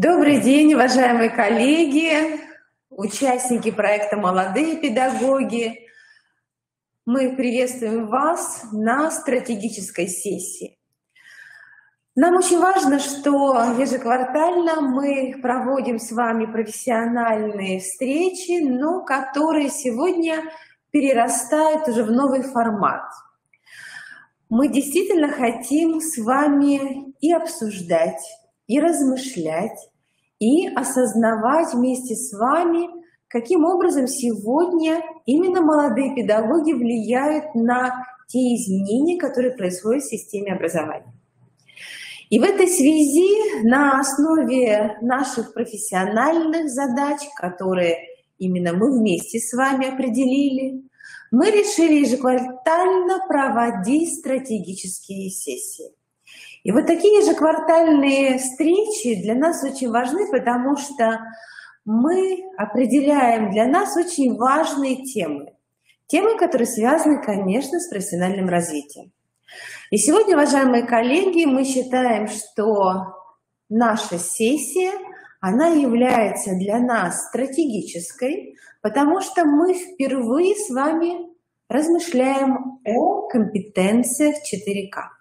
Добрый день, уважаемые коллеги, участники проекта «Молодые педагоги». Мы приветствуем вас на стратегической сессии. Нам очень важно, что ежеквартально мы проводим с вами профессиональные встречи, но которые сегодня перерастают уже в новый формат. Мы действительно хотим с вами и обсуждать, и размышлять, и осознавать вместе с вами, каким образом сегодня именно молодые педагоги влияют на те изменения, которые происходят в системе образования. И в этой связи на основе наших профессиональных задач, которые именно мы вместе с вами определили, мы решили ежеквартально проводить стратегические сессии. И вот такие ежеквартальные встречи для нас очень важны, потому что мы определяем для нас очень важные темы. Темы, которые связаны, конечно, с профессиональным развитием. И сегодня, уважаемые коллеги, мы считаем, что наша сессия, она является для нас стратегической, потому что мы впервые с вами размышляем о компетенциях 4К.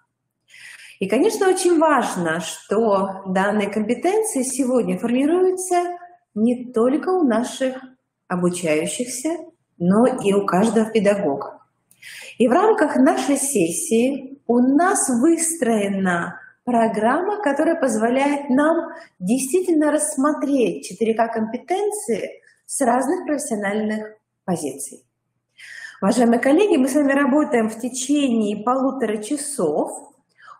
И, конечно, очень важно, что данные компетенции сегодня формируются не только у наших обучающихся, но и у каждого педагога. И в рамках нашей сессии у нас выстроена программа, которая позволяет нам действительно рассмотреть 4К компетенции с разных профессиональных позиций. Уважаемые коллеги, мы с вами работаем в течение 1,5 часов.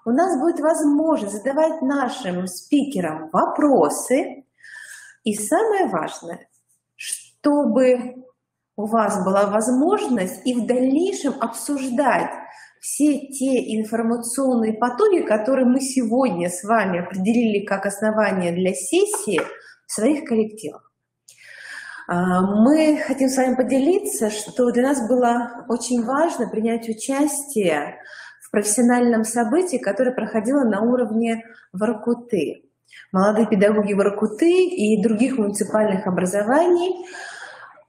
У нас будет возможность задавать нашим спикерам вопросы. И самое важное, чтобы у вас была возможность и в дальнейшем обсуждать все те информационные потоки, которые мы сегодня с вами определили как основание для сессии в своих коллективах. Мы хотим с вами поделиться, что для нас было очень важно принять участие в профессиональном событии, которое проходило на уровне Воркуты. Молодые педагоги Воркуты и других муниципальных образований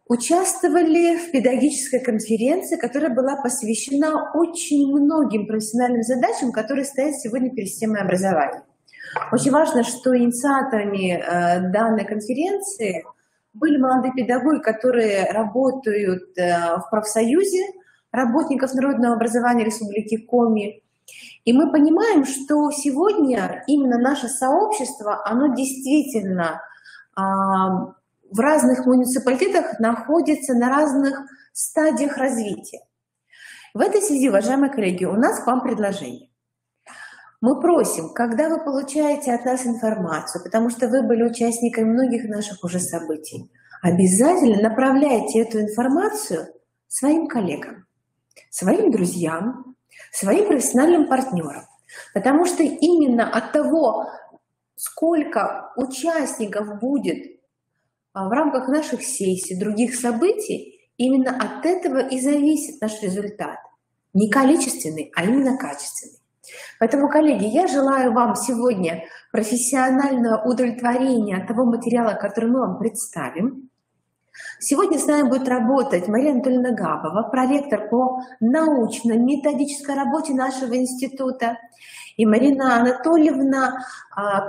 участвовали в педагогической конференции, которая была посвящена очень многим профессиональным задачам, которые стоят сегодня перед системой образования. Очень важно, что инициаторами данной конференции были молодые педагоги, которые работают в профсоюзе работников народного образования Республики Коми. И мы понимаем, что сегодня именно наше сообщество, оно действительно в разных муниципалитетах находится на разных стадиях развития. В этой связи, уважаемые коллеги, у нас к вам предложение. Мы просим, когда вы получаете от нас информацию, потому что вы были участниками многих наших уже событий, обязательно направляйте эту информацию своим коллегам, своим друзьям, своим профессиональным партнерам. Потому что именно от того, сколько участников будет в рамках наших сессий, других событий, именно от этого и зависит наш результат. Не количественный, а именно качественный. Поэтому, коллеги, я желаю вам сегодня профессионального удовлетворения от того материала, который мы вам представим. Сегодня с нами будет работать Мария Анатольевна Габова, проректор по научно-методической работе нашего института. И Марина Анатольевна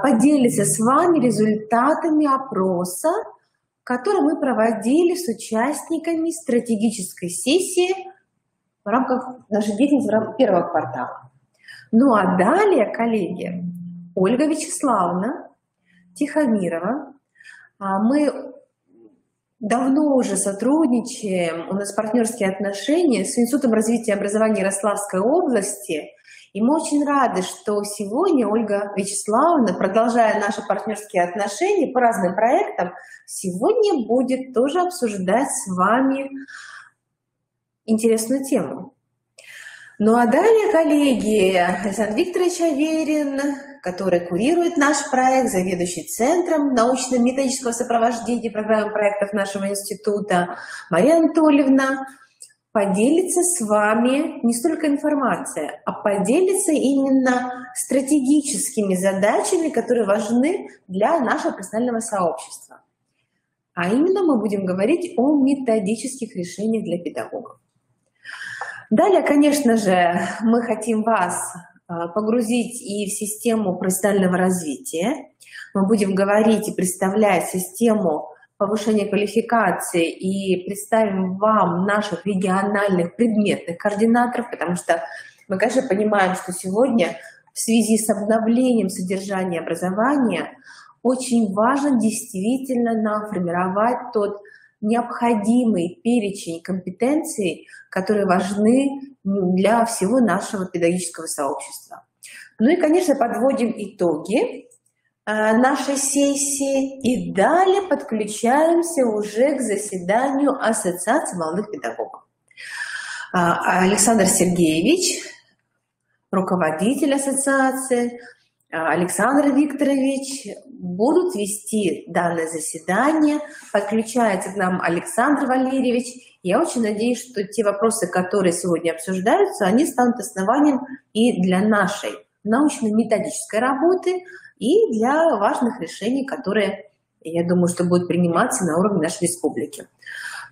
поделится с вами результатами опроса, который мы проводили с участниками стратегической сессии в рамках нашей деятельности в рамках первого квартала. Ну а далее, коллеги, Ольга Вячеславовна Тихомирова. Мы давно уже сотрудничаем, у нас партнерские отношения с Институтом развития образования Ярославской области. И мы очень рады, что сегодня Ольга Вячеславовна, продолжая наши партнерские отношения по разным проектам, сегодня будет тоже обсуждать с вами интересную тему. Ну а далее, коллеги, Александр Викторович Аверин, который курирует наш проект, заведующий Центром научно-методического сопровождения программы проектов нашего института, Мария Анатольевна, поделится с вами не столько информацией, а поделится именно стратегическими задачами, которые важны для нашего профессионального сообщества. А именно мы будем говорить о методических решениях для педагогов. Далее, конечно же, мы хотим вас погрузить и в систему профессионального развития. Мы будем говорить и представлять систему повышения квалификации и представим вам наших региональных предметных координаторов, потому что мы, конечно, понимаем, что сегодня в связи с обновлением содержания образования очень важно действительно нам формировать тот необходимый перечень компетенций, которые важны для всего нашего педагогического сообщества. Ну и, конечно, подводим итоги нашей сессии и далее подключаемся уже к заседанию Ассоциации молодых педагогов. Александр Сергеевич, руководитель ассоциации, Александр Викторович будут вести данное заседание. Подключается к нам Александр Валерьевич. Я очень надеюсь, что те вопросы, которые сегодня обсуждаются, они станут основанием и для нашей научно-методической работы, и для важных решений, которые, я думаю, что будут приниматься на уровне нашей республики.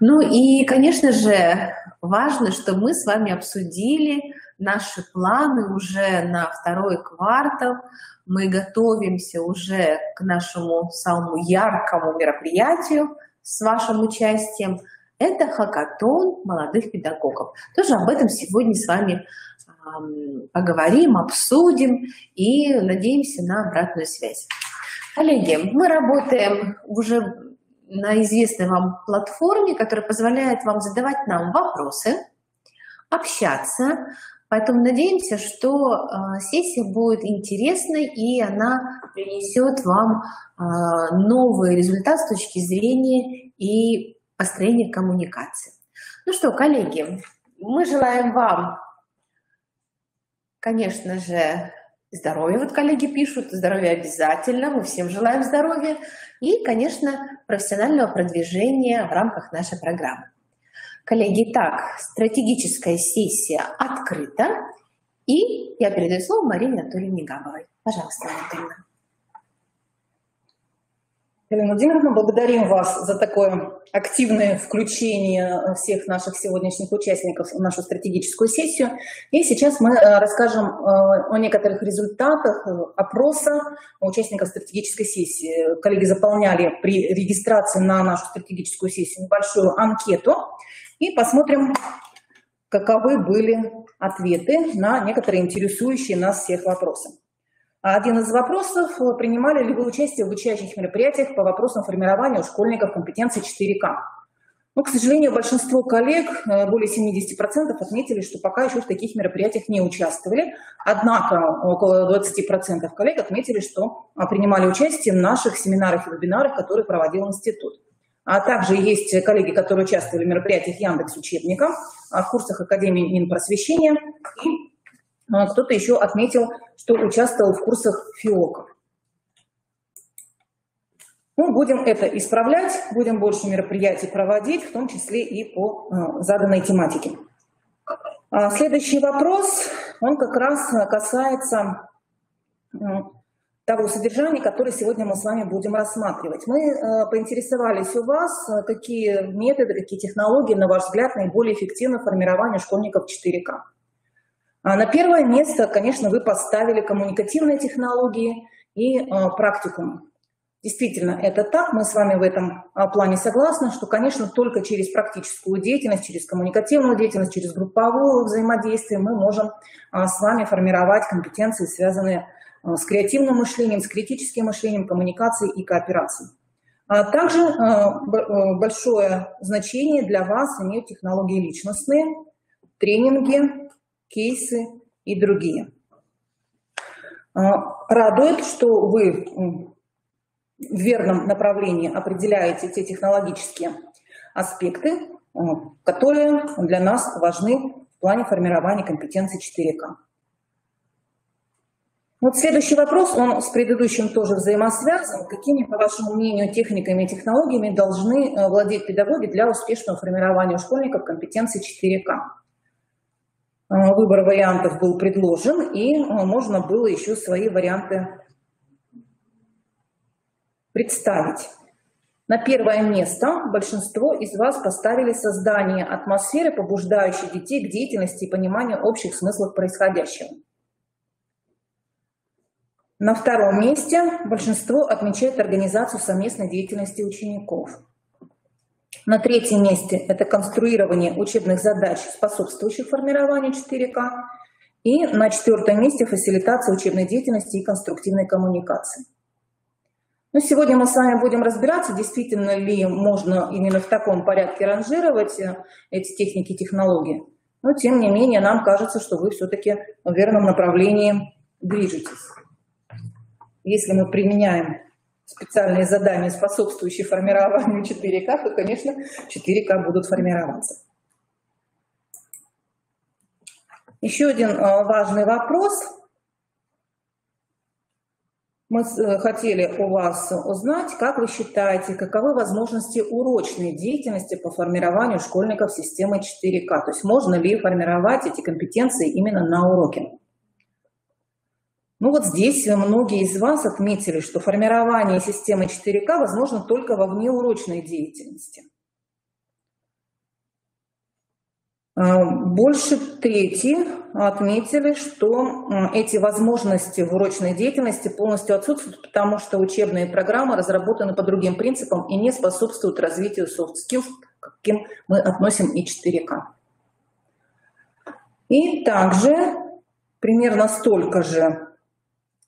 Ну и, конечно же, важно, что мы с вами обсудили наши планы уже на второй квартал. Мы готовимся уже к нашему самому яркому мероприятию с вашим участием. Это хакатон молодых педагогов. Тоже об этом сегодня с вами поговорим, обсудим и надеемся на обратную связь. Коллеги, мы работаем уже на известной вам платформе, которая позволяет вам задавать нам вопросы, общаться. Поэтому надеемся, что сессия будет интересной и она принесет вам новый результат с точки зрения и построения коммуникации. Ну что, коллеги, мы желаем вам, конечно же, здоровья. Вот коллеги пишут, здоровья обязательно, мы всем желаем здоровья. И, конечно, профессионального продвижения в рамках нашей программы. Коллеги, итак, стратегическая сессия открыта. И я передаю слово Марине Анатольевне Габовой. Пожалуйста, Анатольевна. Елена Владимировна, благодарим вас за такое активное включение всех наших сегодняшних участников в нашу стратегическую сессию. И сейчас мы расскажем о некоторых результатах опроса участников стратегической сессии. Коллеги заполняли при регистрации на нашу стратегическую сессию небольшую анкету. И посмотрим, каковы были ответы на некоторые интересующие нас всех вопросы. Один из вопросов: принимали ли вы участие в обучающих мероприятиях по вопросам формирования у школьников компетенций 4К? Но, к сожалению, большинство коллег, более 70%, отметили, что пока еще в таких мероприятиях не участвовали. Однако около 20% коллег отметили, что принимали участие в наших семинарах и вебинарах, которые проводил институт. А также есть коллеги, которые участвовали в мероприятиях Яндекс.Учебника, в курсах Академии Минпросвещения. И кто-то еще отметил, что участвовал в курсах ФИОКа. Мы будем это исправлять, будем больше мероприятий проводить, в том числе и по заданной тематике. Следующий вопрос, он как раз касается того содержания, которое сегодня мы с вами будем рассматривать. Мы поинтересовались у вас, какие методы, какие технологии, на ваш взгляд, наиболее эффективны в формировании школьников 4К. На первое место, конечно, вы поставили коммуникативные технологии и практикумы. Действительно, это так, мы с вами в этом плане согласны, что, конечно, только через практическую деятельность, через коммуникативную деятельность, через групповое взаимодействие мы можем с вами формировать компетенции, связанные с креативным мышлением, с критическим мышлением, коммуникацией и кооперацией. Также большое значение для вас имеют технологии личностные, тренинги, кейсы и другие. Радует, что вы в верном направлении определяете те технологические аспекты, которые для нас важны в плане формирования компетенций 4К. Вот следующий вопрос, он с предыдущим тоже взаимосвязан. Какими, по вашему мнению, техниками и технологиями должны владеть педагоги для успешного формирования у школьников компетенций 4К? Выбор вариантов был предложен, и можно было еще свои варианты представить. На первое место большинство из вас поставили создание атмосферы, побуждающей детей к деятельности и пониманию общих смыслов происходящего. На втором месте большинство отмечает организацию совместной деятельности учеников. На третьем месте это конструирование учебных задач, способствующих формированию 4К. И на четвертом месте фасилитация учебной деятельности и конструктивной коммуникации. Но сегодня мы с вами будем разбираться, действительно ли можно именно в таком порядке ранжировать эти техники и технологии. Но тем не менее нам кажется, что вы все-таки в верном направлении движетесь. Если мы применяем специальные задания, способствующие формированию 4К, то, конечно, 4К будут формироваться. Еще один важный вопрос. Мы хотели у вас узнать, как вы считаете, каковы возможности урочной деятельности по формированию школьников системы 4К? То есть можно ли формировать эти компетенции именно на уроке? Ну вот здесь многие из вас отметили, что формирование системы 4К возможно только во внеурочной деятельности. Больше трети отметили, что эти возможности в урочной деятельности полностью отсутствуют, потому что учебные программы разработаны по другим принципам и не способствуют развитию soft skills, к каким мы относим и 4К. И также примерно столько же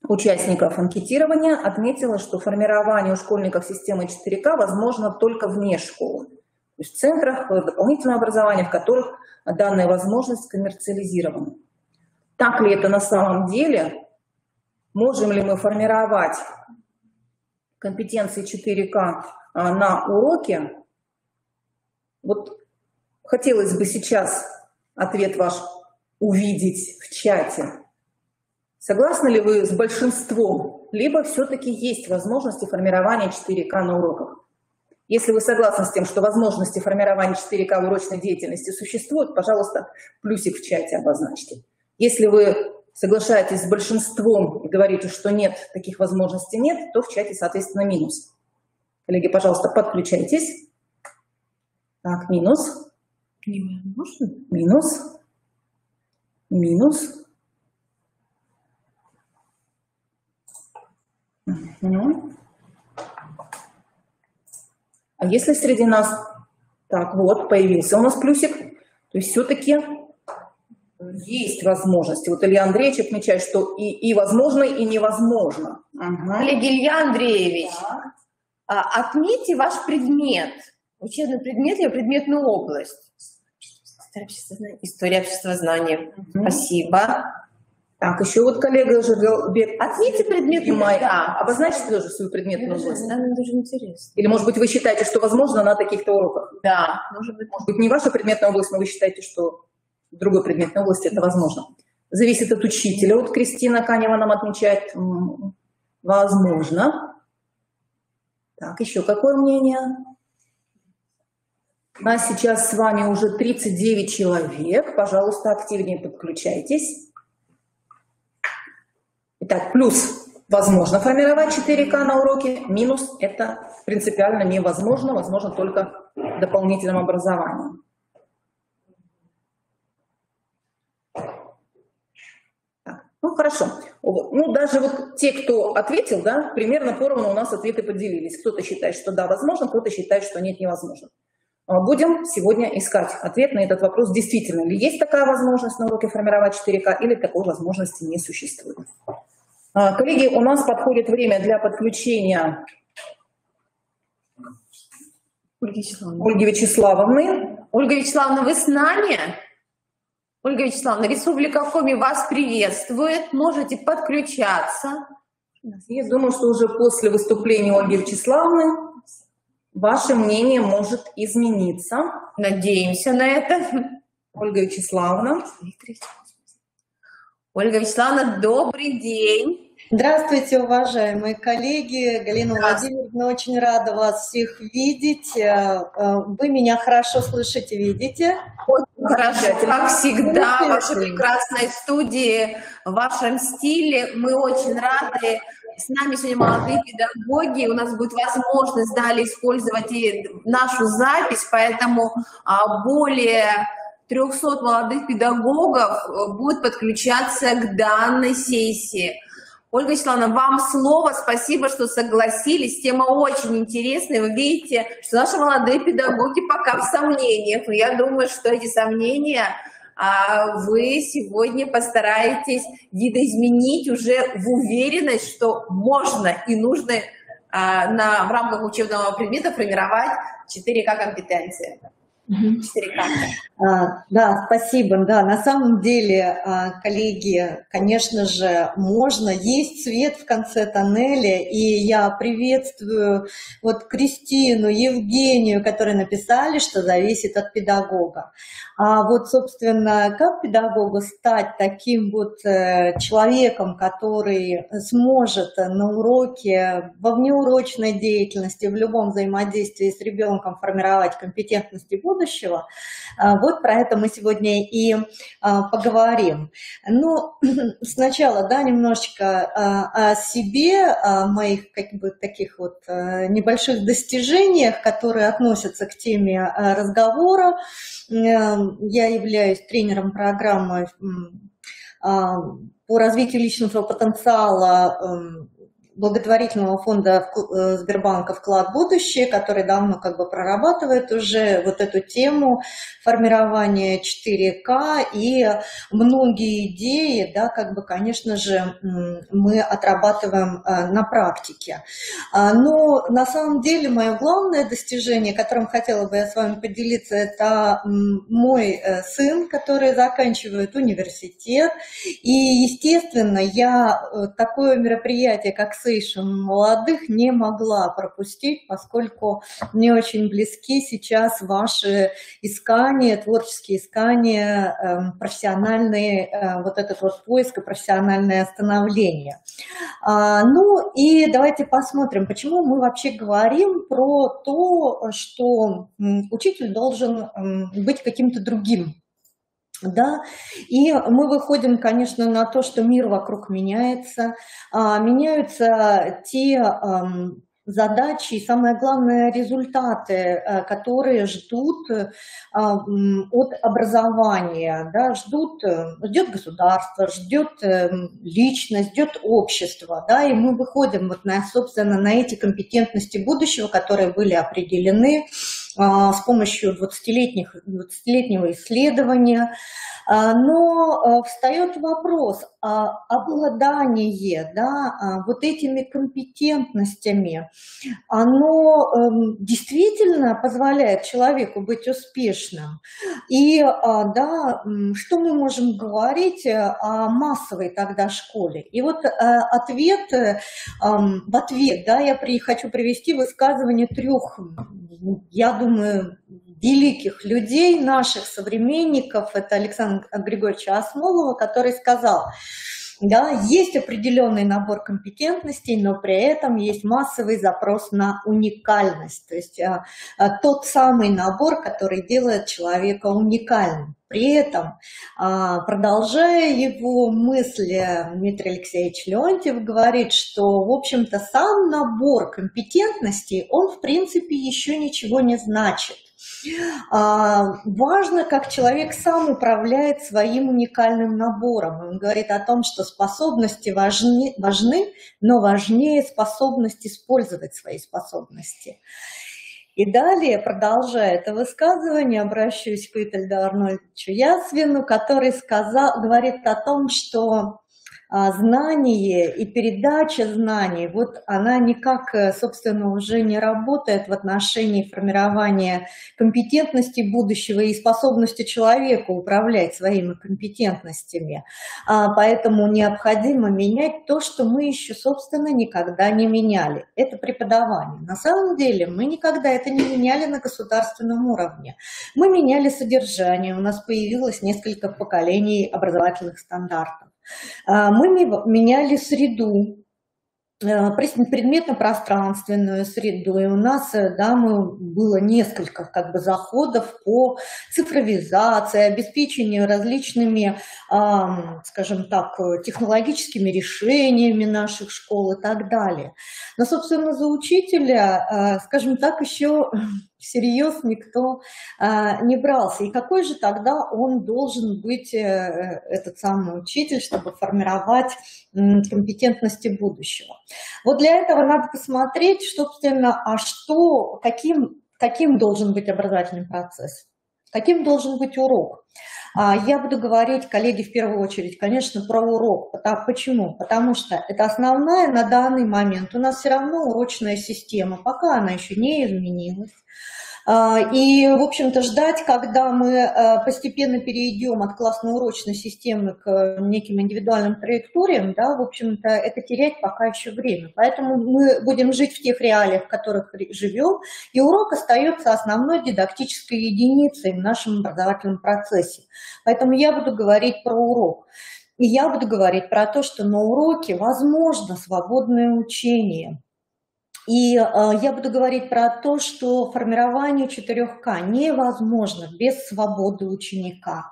участников анкетирования отметила, что формирование у школьников системы 4К возможно только вне школы, то есть в центрах дополнительного образования, в которых данная возможность коммерциализирована. Так ли это на самом деле? Можем ли мы формировать компетенции 4К на уроке? Вот хотелось бы сейчас ответ ваш увидеть в чате. Согласны ли вы с большинством, либо все-таки есть возможности формирования 4К на уроках? Если вы согласны с тем, что возможности формирования 4К в урочной деятельности существуют, пожалуйста, плюсик в чате обозначьте. Если вы соглашаетесь с большинством и говорите, что нет, таких возможностей нет, то в чате, соответственно, минус. Коллеги, пожалуйста, подключайтесь. Так, минус. Минус. Минус. А если среди нас... Так, вот, появился у нас плюсик. То есть все-таки есть возможности. Вот Илья Андреевич отмечает, что и возможно, и невозможно. Коллеги, Илья Андреевич, отметьте ваш предмет, учебный предмет или предметную область. История обществознания. Спасибо. Так, еще вот коллега Жиргалбек. Отметьте предметную область. Да. Обозначьте тоже свою предметную область. Нам даже интересно. Или, может быть, вы считаете, что возможно на таких-то уроках? Да, может быть. Может быть, не ваша предметная область, но вы считаете, что в другой предметной области это возможно. Зависит от учителя. Вот Кристина Канева нам отмечает. Возможно. Так, еще какое мнение? У нас сейчас с вами уже 39 человек. Пожалуйста, активнее подключайтесь. Итак, плюс возможно формировать 4К на уроке, минус это принципиально невозможно, возможно только дополнительным образованием. Так, ну хорошо. Ну даже вот те, кто ответил, да, примерно поровну у нас ответы поделились. Кто-то считает, что да, возможно, кто-то считает, что нет, невозможно. Будем сегодня искать ответ на этот вопрос, действительно ли есть такая возможность на уроке формировать 4К или такой возможности не существует. Коллеги, у нас подходит время для подключения Ольги Вячеславовны. Ольга Вячеславовна, вы с нами? Ольга Вячеславовна, Республика Коми вас приветствует, можете подключаться. Я думаю, что уже после выступления Ольги Вячеславовны ваше мнение может измениться. Надеемся на это. Ольга Вячеславовна. Ольга Вячеславовна, добрый день. Здравствуйте, уважаемые коллеги. Галина Владимировна, очень рада вас всех видеть. Вы меня хорошо слышите, видите? Очень хорошо, как всегда, в вашей прекрасной студии, в вашем стиле. Мы очень рады. С нами сегодня молодые педагоги. У нас будет возможность далее использовать и нашу запись, поэтому более 300 молодых педагогов будут подключаться к данной сессии. Ольга Вячеславовна, вам слово. Спасибо, что согласились. Тема очень интересная. Вы видите, что наши молодые педагоги пока в сомнениях. Но я думаю, что эти сомнения вы сегодня постараетесь видоизменить уже в уверенность, что можно и нужно в рамках учебного предмета формировать 4К компетенции. 4К. Да, спасибо. Да, на самом деле, коллеги, конечно же, можно, есть свет в конце тоннеля, и я приветствую вот Кристину, Евгению, которые написали, что зависит от педагога. А вот, собственно, как педагогу стать таким вот человеком, который сможет на уроке, во внеурочной деятельности, в любом взаимодействии с ребенком формировать компетентности будущего, вот про это мы сегодня и поговорим. Ну, сначала, да, немножечко о себе, о моих как бы таких вот небольших достижениях, которые относятся к теме разговора. Я являюсь тренером программы по развитию личностного потенциала благотворительного фонда Сбербанка «Вклад в будущее», который давно как бы прорабатывает уже вот эту тему формирования 4К, и многие идеи, да, как бы, конечно же, мы отрабатываем на практике. Но на самом деле мое главное достижение, которым хотела бы я с вами поделиться, это мой сын, который заканчивает университет, и, естественно, я такое мероприятие, как Сейшн молодых, не могла пропустить, поскольку мне очень близки сейчас ваши искания, творческие искания, профессиональные, вот этот вот поиск и профессиональное становление. Ну и давайте посмотрим, почему мы вообще говорим про то, что учитель должен быть каким-то другим. Да, и мы выходим, конечно, на то, что мир вокруг меняется, меняются те задачи и, самое главное, результаты, которые ждут от образования, да, ждет государство, ждет личность, ждет общество, да, и мы выходим вот собственно, на эти компетентности будущего, которые были определены с помощью 20-летнего исследования. Но встает вопрос, обладание, да, вот этими компетентностями, оно действительно позволяет человеку быть успешным? И да, что мы можем говорить о массовой тогда школе? И вот в ответ, да, я хочу привести высказывание 3, я думаю, великих людей, наших современников. Это Александра Григорьевича Осмолова, который сказал: да, есть определенный набор компетентностей, но при этом есть массовый запрос на уникальность. То есть тот самый набор, который делает человека уникальным. При этом, продолжая его мысли, Дмитрий Алексеевич Леонтьев говорит, что, в общем-то, сам набор компетентностей, он, в принципе, еще ничего не значит. Важно, как человек сам управляет своим уникальным набором. Он говорит о том, что способности важны, но важнее способность использовать свои способности. И далее, продолжая это высказывание, обращаюсь к Витальду Арнольдовичу Ясвину, который говорит о том, что знание и передача знаний, вот она никак, собственно, уже не работает в отношении формирования компетентности будущего и способности человека управлять своими компетентностями. Поэтому необходимо менять то, что мы еще, собственно, никогда не меняли. Это преподавание. На самом деле мы никогда это не меняли на государственном уровне. Мы меняли содержание, у нас появилось несколько поколений образовательных стандартов. Мы меняли среду, предметно-пространственную среду, и у нас, да, было несколько как бы заходов по цифровизации, обеспечению различными, скажем так, технологическими решениями наших школ и так далее. Но, собственно, за учителя, скажем так, еще всерьез никто не брался. И какой же тогда он должен быть, этот самый учитель, чтобы формировать компетентности будущего? Вот для этого надо посмотреть, собственно, каким должен быть образовательный процесс, каким должен быть урок. Я буду говорить, коллеги, в первую очередь, конечно, про урок. Почему? Потому что это основная на данный момент. У нас все равно урочная система, пока она еще не изменилась. И, в общем-то, ждать, когда мы постепенно перейдем от классно-урочной системы к неким индивидуальным траекториям, да, в общем-то, это терять пока еще время. Поэтому мы будем жить в тех реалиях, в которых живем, и урок остается основной дидактической единицей в нашем образовательном процессе. Поэтому я буду говорить про урок. И я буду говорить про то, что на уроке возможно свободное учение. И я буду говорить про то, что формирование 4К невозможно без свободы ученика.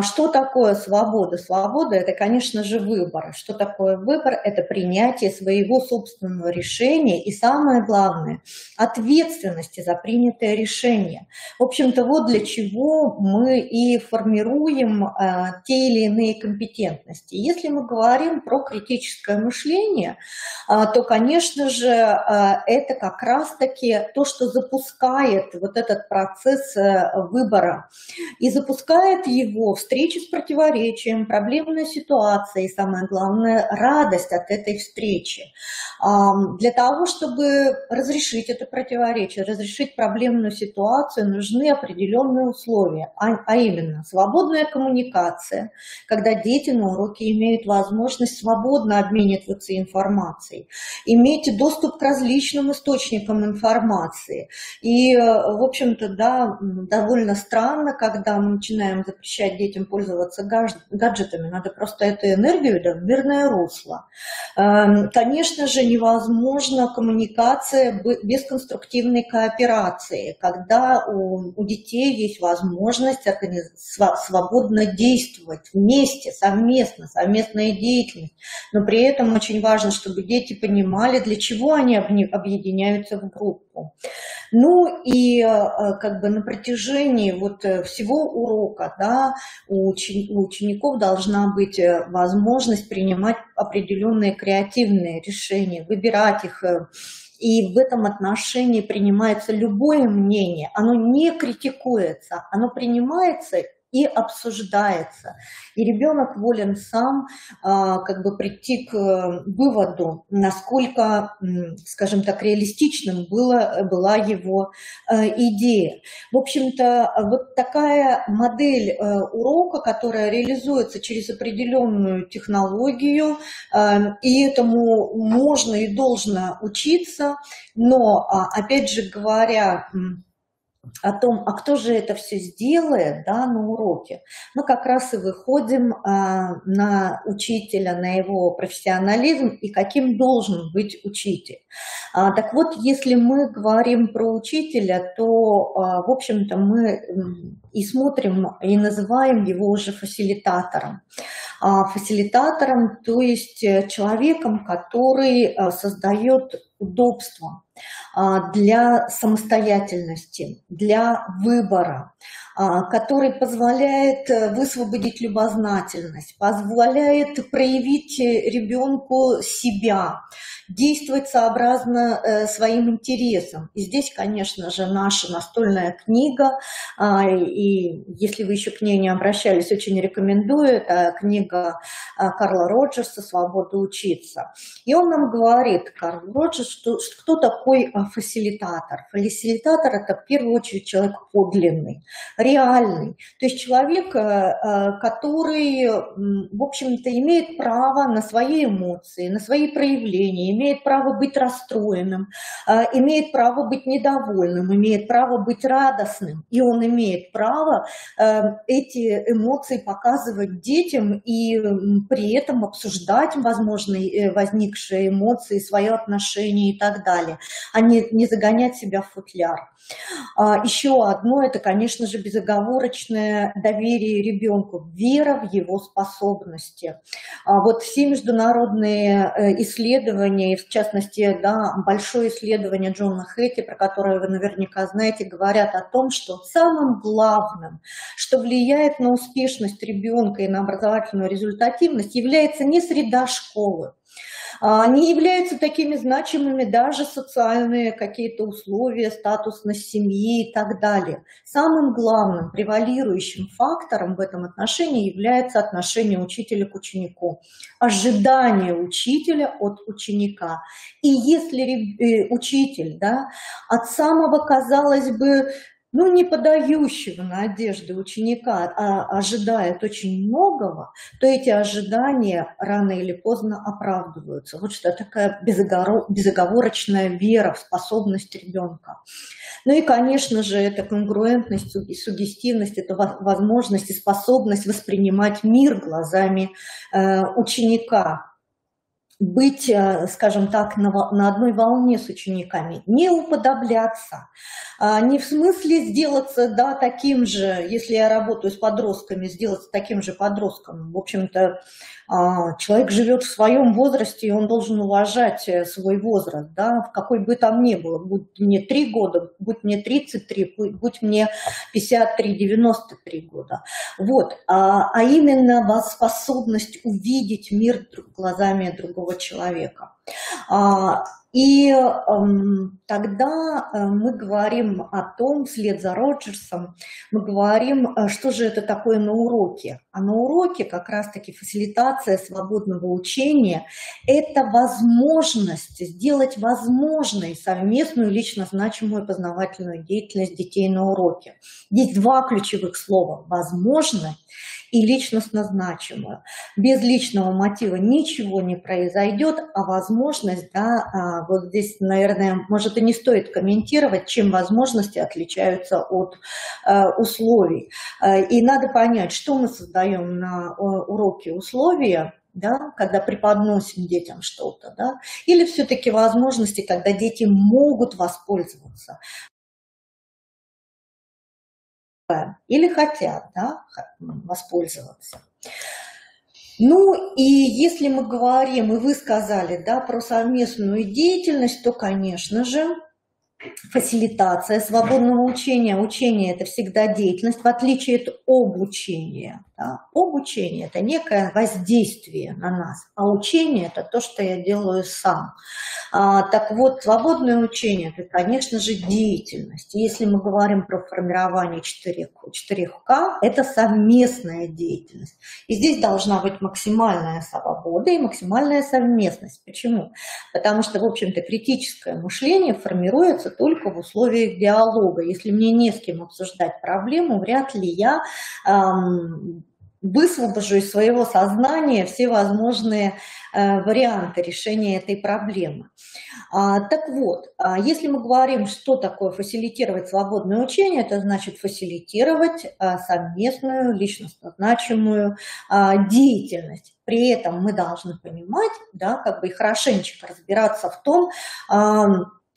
Что такое свобода? Свобода – это, конечно же, выбор. Что такое выбор? Это принятие своего собственного решения и, самое главное, ответственности за принятое решение. В общем-то, вот для чего мы и формируем те или иные компетентности. Если мы говорим про критическое мышление, то, конечно же, это как раз-таки то, что запускает вот этот процесс выбора. И запускает его встречи с противоречием, проблемная ситуация и, самое главное, радость от этой встречи. Для того, чтобы разрешить это противоречие, разрешить проблемную ситуацию, нужны определенные условия, а именно свободная коммуникация, когда дети на уроке имеют возможность свободно обмениваться информацией, иметь доступ к различным источникам информации. И, в общем-то, да, довольно странно, когда мы начинаем запрещать детям пользоваться гаджетами, надо просто эту энергию в мирное русло. Конечно же, невозможна коммуникация без конструктивной кооперации, когда у детей есть возможность свободно действовать вместе, совместная деятельность. Но при этом очень важно, чтобы дети понимали, для чего они объединяются в группу. Ну и как бы на протяжении вот всего урока, да, у учеников должна быть возможность принимать определенные креативные решения, выбирать их. И в этом отношении принимается любое мнение, оно не критикуется, оно принимается и обсуждается. И ребенок волен сам как бы прийти к выводу, насколько, скажем так, реалистичным была его идея. В общем-то, вот такая модель урока, которая реализуется через определенную технологию, и этому можно и должно учиться, но, опять же говоря, о том, а кто же это все сделает, да, на уроке, мы как раз и выходим на учителя, на его профессионализм и каким должен быть учитель. Так вот, если мы говорим про учителя, то, в общем-то, мы и смотрим, и называем его уже фасилитатором. Фасилитатором, то есть человеком, который создает удобство для самостоятельности, для выбора, который позволяет высвободить любознательность, позволяет проявить ребенку себя, действовать сообразно своим интересам. И здесь, конечно же, наша настольная книга, и если вы еще к ней не обращались, очень рекомендую, это книга Карла Роджерса «Свобода учиться». И он нам говорит, Карл Роджерс, что кто такой фасилитатор? Фасилитатор – это в первую очередь человек подлинный. реальный. То есть человек, который, в общем-то, имеет право на свои эмоции, на свои проявления, имеет право быть расстроенным, имеет право быть недовольным, имеет право быть радостным. И он имеет право эти эмоции показывать детям и при этом обсуждать возможные возникшие эмоции, свое отношение и так далее, а не загонять себя в футляр. Еще одно – это, конечно же, безоговорочное доверие ребенку, вера в его способности. Вот все международные исследования, и в частности, да, большое исследование Джона Хэтти, про которое вы наверняка знаете, говорят о том, что самым главным, что влияет на успешность ребенка и на образовательную результативность, является не среда школы. Они являются такими значимыми даже социальные какие-то условия, статусность семьи и так далее. Самым главным, превалирующим фактором в этом отношении является отношение учителя к ученику, ожидание учителя от ученика. И если учитель, да, от самого, казалось бы, не подающего надежды ученика, ожидает очень многого, то эти ожидания рано или поздно оправдываются. Вот что такая безоговорочная вера в способность ребенка. Ну и, конечно же, это конгруентность и суггестивность, это возможность и способность воспринимать мир глазами ученика. Быть, скажем так, на одной волне с учениками, не уподобляться, не в смысле сделаться, да, таким же, если я работаю с подростками, сделаться таким же подростком. В общем-то, человек живет в своем возрасте, и он должен уважать свой возраст, да, в какой бы там ни было, будь мне 3 года, будь мне 33, будь мне 53, 93 года. Вот, а именно способность увидеть мир глазами другого человека. И тогда мы говорим о том, вслед за Роджерсом, мы говорим, что же это такое на уроке. А на уроке как раз-таки фасилитация свободного учения – это возможность сделать возможной совместную лично значимую познавательную деятельность детей на уроке. Есть 2 ключевых слова – «возможно» и личностно значимую. Без личного мотива ничего не произойдет, а возможность, да, вот здесь, наверное, может и не стоит комментировать, чем возможности отличаются от условий. И надо понять, что мы создаем на уроке условия, да, когда преподносим детям что-то, да, или все-таки возможности, когда дети могут воспользоваться. Или хотят, да, воспользоваться. Ну и если мы говорим, и вы сказали, да, про совместную деятельность, то, конечно же, фасилитация свободного учения. Учение – это всегда деятельность, в отличие от обучения. Да. Обучение – это некое воздействие на нас, а учение – это то, что я делаю сам. Так вот, свободное учение – это, конечно же, деятельность. Если мы говорим про формирование 4К, это совместная деятельность. И здесь должна быть максимальная свобода и максимальная совместность. Почему? Потому что, в общем-то, критическое мышление формируется только в условиях диалога. Если мне не с кем обсуждать проблему, вряд ли я высвобожу из своего сознания все возможные варианты решения этой проблемы. Так вот, если мы говорим, что такое фасилитировать свободное учение, это значит фасилитировать совместную, личностно значимую деятельность. При этом мы должны понимать, да, как бы и хорошенечко разбираться в том,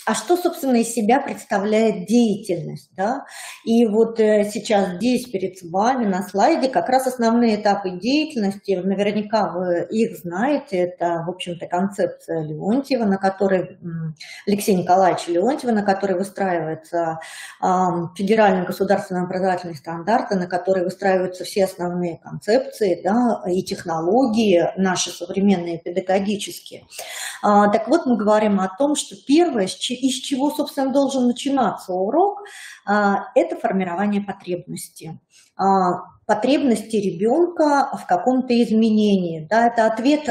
а что, собственно, из себя представляет деятельность, да? И вот сейчас здесь перед вами на слайде как раз основные этапы деятельности, наверняка вы их знаете, это, в общем-то, концепция Леонтьева, Алексея Николаевича Леонтьева, на которой выстраивается федеральный государственный образовательный стандарт, на которой выстраиваются все основные концепции, да, и технологии наши современные педагогические. Так вот, мы говорим о том, что первое, с чем из чего, собственно, должен начинаться урок, это формирование потребностей. Потребности ребенка в каком-то изменении. Да, это ответ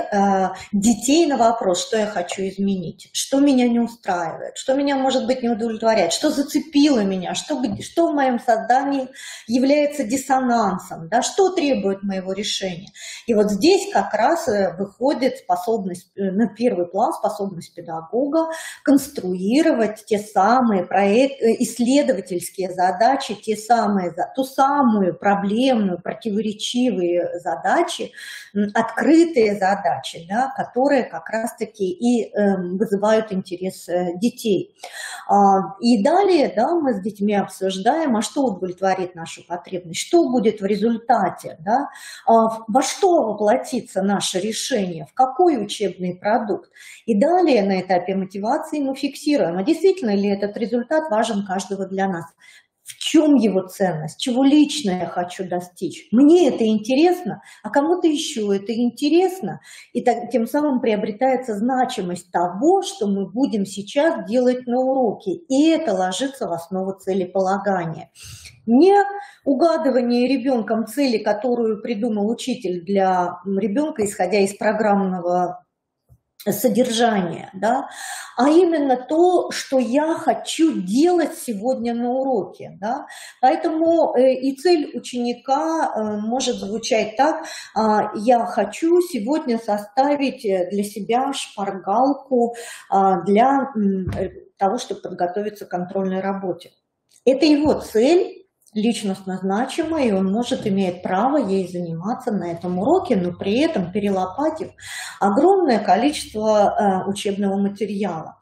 детей на вопрос, что я хочу изменить, что меня не устраивает, что меня, может быть, не удовлетворяет, что зацепило меня, что в моем создании является диссонансом, да, что требует моего решения. И вот здесь как раз выходит способность, на первый план способность педагога конструировать те самые исследовательские задачи, ту самую проблему, противоречивые задачи, открытые задачи, да, которые как раз-таки и вызывают интерес детей. И далее, да, мы с детьми обсуждаем, а что удовлетворит нашу потребность, что будет в результате, да, во что воплотится наше решение, в какой учебный продукт. И далее на этапе мотивации мы фиксируем, а действительно ли этот результат важен каждого для нас. В чем его ценность, чего лично я хочу достичь. Мне это интересно, а кому-то еще это интересно. И тем самым приобретается значимость того, что мы будем сейчас делать на уроке. И это ложится в основу целеполагания. Не угадывание ребенком цели, которую придумал учитель для ребенка, исходя из программного содержание, да, а именно то, что я хочу делать сегодня на уроке. Да. Поэтому и цель ученика может звучать так: я хочу сегодня составить для себя шпаргалку для того, чтобы подготовиться к контрольной работе. Это его цель, личностно значимая, и он имеет право ей заниматься на этом уроке, но при этом перелопатив огромное количество учебного материала.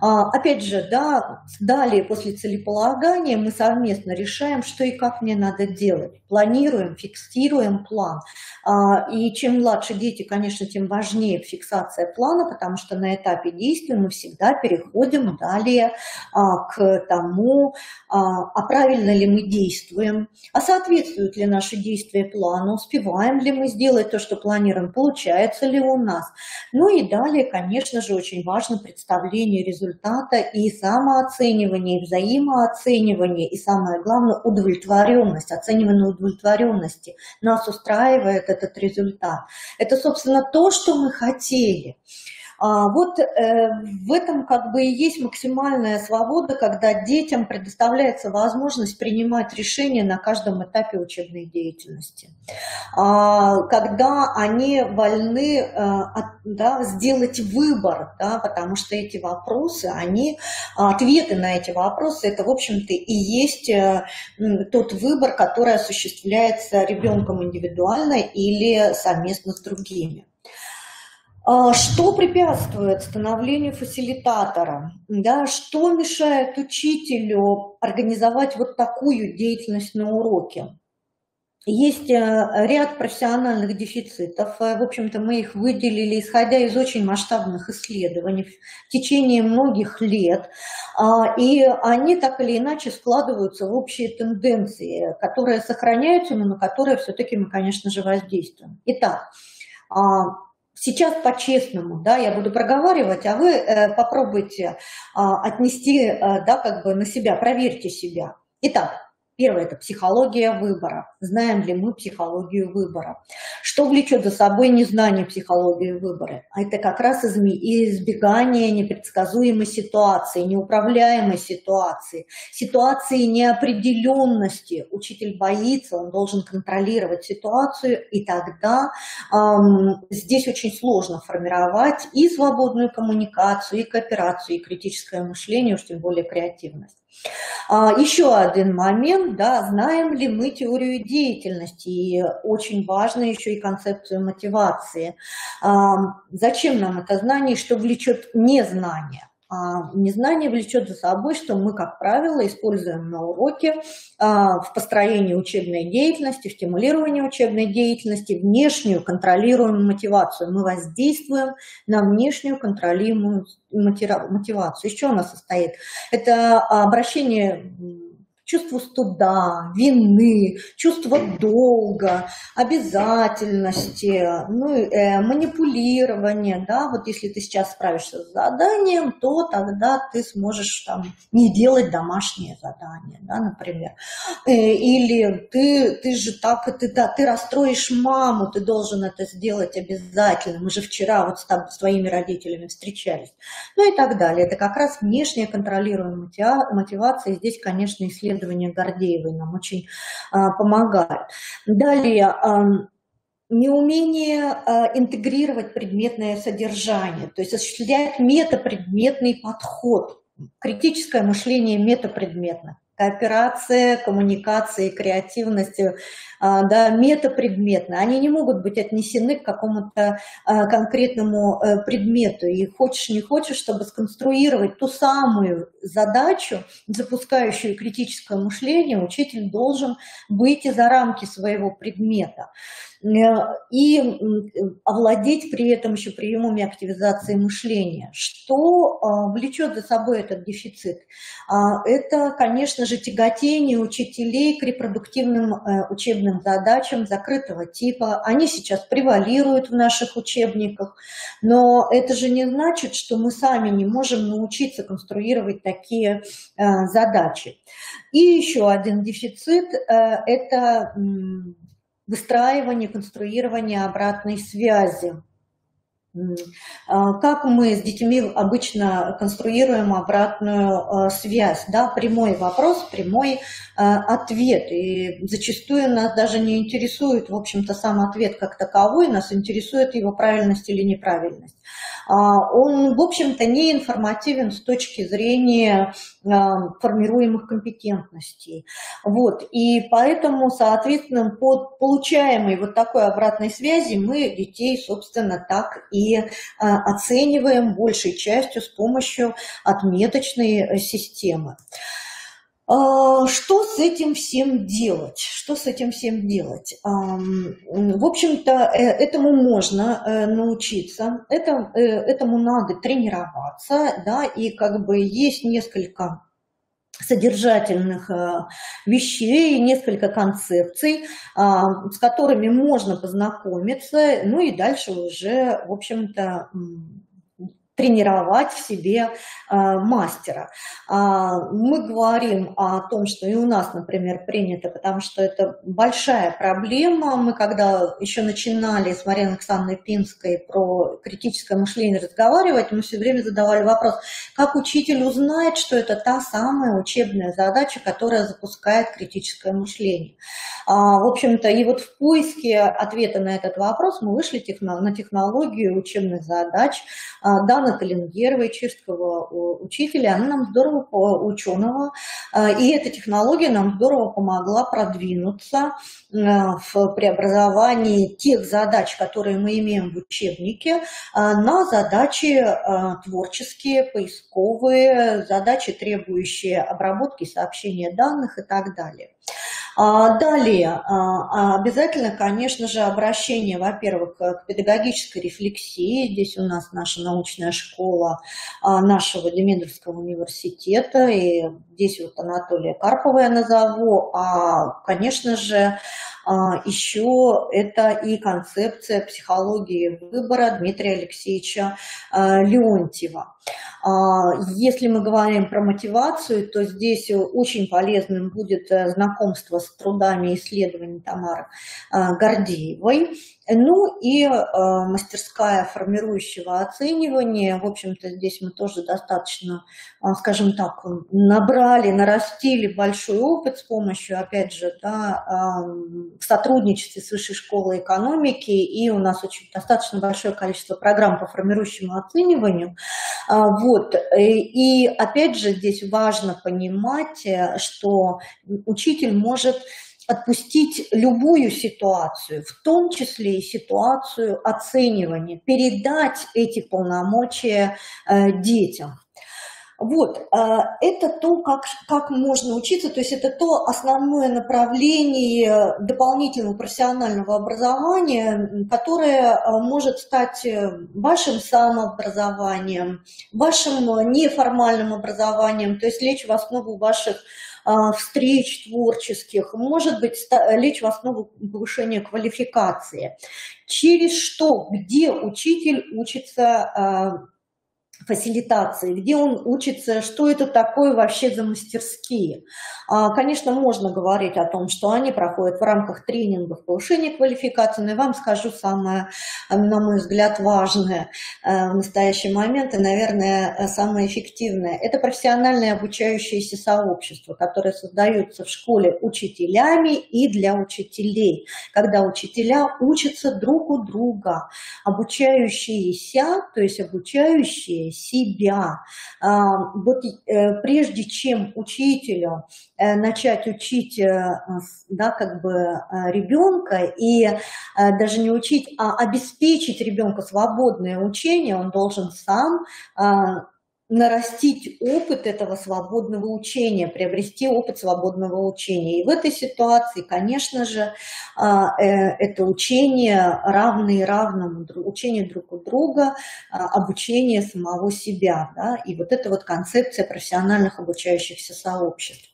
Опять же, да, далее после целеполагания мы совместно решаем, что и как мне надо делать. Планируем, фиксируем план. И чем младше дети, конечно, тем важнее фиксация плана, потому что на этапе действия мы всегда переходим далее к тому, а правильно ли мы действуем, а соответствуют ли наши действия плану, успеваем ли мы сделать то, что планируем, получается ли у нас. Ну и далее, конечно же, очень важно представление результата и самооценивание, и взаимооценивание, и самое главное, удовлетворенность, оценивание удовлетворенности. Нас устраивает этот результат. Это, собственно, то, что мы хотели. Вот в этом как бы и есть максимальная свобода, когда детям предоставляется возможность принимать решения на каждом этапе учебной деятельности. Когда они вольны сделать выбор, да, потому что эти вопросы, ответы на эти вопросы, это, в общем-то, и есть тот выбор, который осуществляется ребенком индивидуально или совместно с другими. Что препятствует становлению фасилитатора? Да, что мешает учителю организовать вот такую деятельность на уроке? Есть ряд профессиональных дефицитов. В общем-то, мы их выделили, исходя из очень масштабных исследований в течение многих лет. И они так или иначе складываются в общие тенденции, которые сохраняются, но на которые все-таки мы, конечно же, воздействуем. Итак, сейчас по-честному, да, я буду проговаривать, а вы попробуйте отнести, да, как бы на себя, проверьте себя.Итак, первое – это психология выбора. Знаем ли мы психологию выбора? Что влечет за собой незнание психологии выбора? А это как раз избегание непредсказуемой ситуации, неуправляемой ситуации, ситуации неопределенности. Учитель боится, он должен контролировать ситуацию, и тогда здесь очень сложно формировать и свободную коммуникацию, и кооперацию, и критическое мышление, уж тем более креативность. Еще один момент, да, знаем ли мы теорию деятельности, и очень важно еще и концепцию мотивации. Зачем нам это знание, что влечет незнание? Незнание влечет за собой, что мы, как правило, используем на уроке в построении учебной деятельности, в стимулировании учебной деятельности внешнюю контролируемую мотивацию. Мы воздействуем на внешнюю контролируемую мотивацию. Из чего она состоит? Это обращение чувству стыда, вины, чувства долга, обязательности, манипулирования, да, вот если ты сейчас справишься с заданием, то тогда ты сможешь там не делать домашнее задание, да, например. Или ты же так, ты расстроишь маму, ты должен это сделать обязательно, мы же вчера вот с твоими родителями встречались, ну и так далее. Это как раз внешняя контролируемая мотивация, и здесь, конечно, исследования Гордеевой нам очень помогают. Далее, неумение интегрировать предметное содержание, то есть осуществлять метапредметный подход, критическое мышление метапредметно. Кооперация, коммуникация, креативность, да, метапредметно. Они не могут быть отнесены к какому-то конкретному предмету. И хочешь не хочешь, чтобы сконструировать ту самую задачу, запускающую критическое мышление, учитель должен выйти за рамки своего предмета и овладеть при этом еще приемами активизации мышления. Что влечет за собой этот дефицит? Это, конечно же, тяготение учителей к репродуктивным учебным задачам закрытого типа. Они сейчас превалируют в наших учебниках, но это же не значит, что мы сами не можем научиться конструировать такие задачи. И еще один дефицит – это выстраивание, конструирование обратной связи. Как мы с детьми обычно конструируем обратную связь, да, прямой вопрос, прямой ответ. И зачастую нас даже не интересует, в общем-то, сам ответ как таковой, нас интересует его правильность или неправильность. Он, в общем-то, не информативен с точки зрения формируемых компетентностей. Вот. И поэтому, соответственно, по получаемой вот такой обратной связи мы детей, собственно, так и оцениваем большей частью с помощью отметочной системы. Что с этим всем делать? Что с этим всем делать? В общем-то, этому можно научиться, этому надо тренироваться, да, и как бы есть несколько содержательных вещей, несколько концепций, с которыми можно познакомиться, ну и дальше уже, в общем-то, тренировать в себе мастера. Мы говорим о том, что и у нас, например, принято, потому что это большая проблема. Мы когда еще начинали с Мариной Александровной Пинской про критическое мышление разговаривать, мы все время задавали вопрос, как учитель узнает, что это та самая учебная задача, которая запускает критическое мышление. В общем-то, и вот в поиске ответа на этот вопрос мы вышли на технологию учебных задач Даны Талингеровой, чешского учителя, она нам здорово, ученого, и эта технология нам здорово помогла продвинуться в преобразовании тех задач, которые мы имеем в учебнике, на задачи творческие, поисковые, задачи, требующие обработки сообщения данных и так далее. Далее, обязательно, конечно же, обращение, во-первых, к педагогической рефлексии. Здесь у нас наша научная школа нашего Демидовского университета, и здесь вот Анатолия Карпова я назову, конечно же, еще это и концепция психологии выбора Дмитрия Алексеевича Леонтьева. Если мы говорим про мотивацию, то здесь очень полезным будет знакомство с трудами и исследований Тамары Гордеевой. Ну и мастерская формирующего оценивания. В общем-то, здесь мы тоже достаточно, скажем так, нарастили большой опыт с помощью, опять же, да, в сотрудничестве с Высшей школой экономики. И у нас очень достаточно большое количество программ по формирующему оцениванию. Вот. И опять же, здесь важно понимать, что учитель может отпустить любую ситуацию, в том числе и ситуацию оценивания, передать эти полномочия детям. Вот, это то, как можно учиться, то есть это то основное направление дополнительного профессионального образования, которое может стать вашим самообразованием, вашим неформальным образованием, то есть лечь в основу ваших встреч творческих, может быть, лечь в основу повышения квалификации. Через что, где учитель учится фасилитации, где он учится, что это такое вообще за мастерские. Конечно, можно говорить о том, что они проходят в рамках тренингов повышения квалификации, но я вам скажу самое, на мой взгляд, важное в настоящий момент и, наверное, самое эффективное. Это профессиональное обучающееся сообщество, которое создается в школе учителями и для учителей, когда учителя учатся друг у друга, обучающиеся, то есть обучающие себя. Вот прежде чем учителю начать учить, да, как бы ребенка и даже не учить, а обеспечить ребенку свободное учение, он должен сам нарастить опыт этого свободного учения, приобрести опыт свободного учения. И в этой ситуации, конечно же, это учение равное равному, учение друг у друга, обучение самого себя. Да? И вот эта вот концепция профессиональных обучающихся сообществ.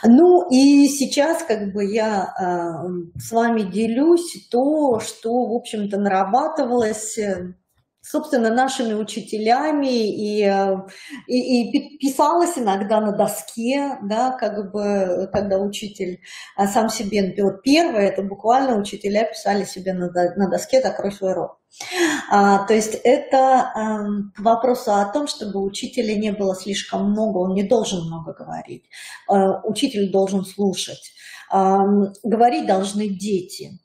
Ну и сейчас как бы я с вами делюсь то, что, в общем-то, нарабатывалось собственно, нашими учителями и писалось иногда на доске, да, как бы, когда учитель сам себе, вот первое, это буквально учителя писали себе на доске «Закрой свой рот». То есть это к вопросу о том, чтобы учителя не было слишком много, он не должен много говорить, учитель должен слушать, говорить должны дети.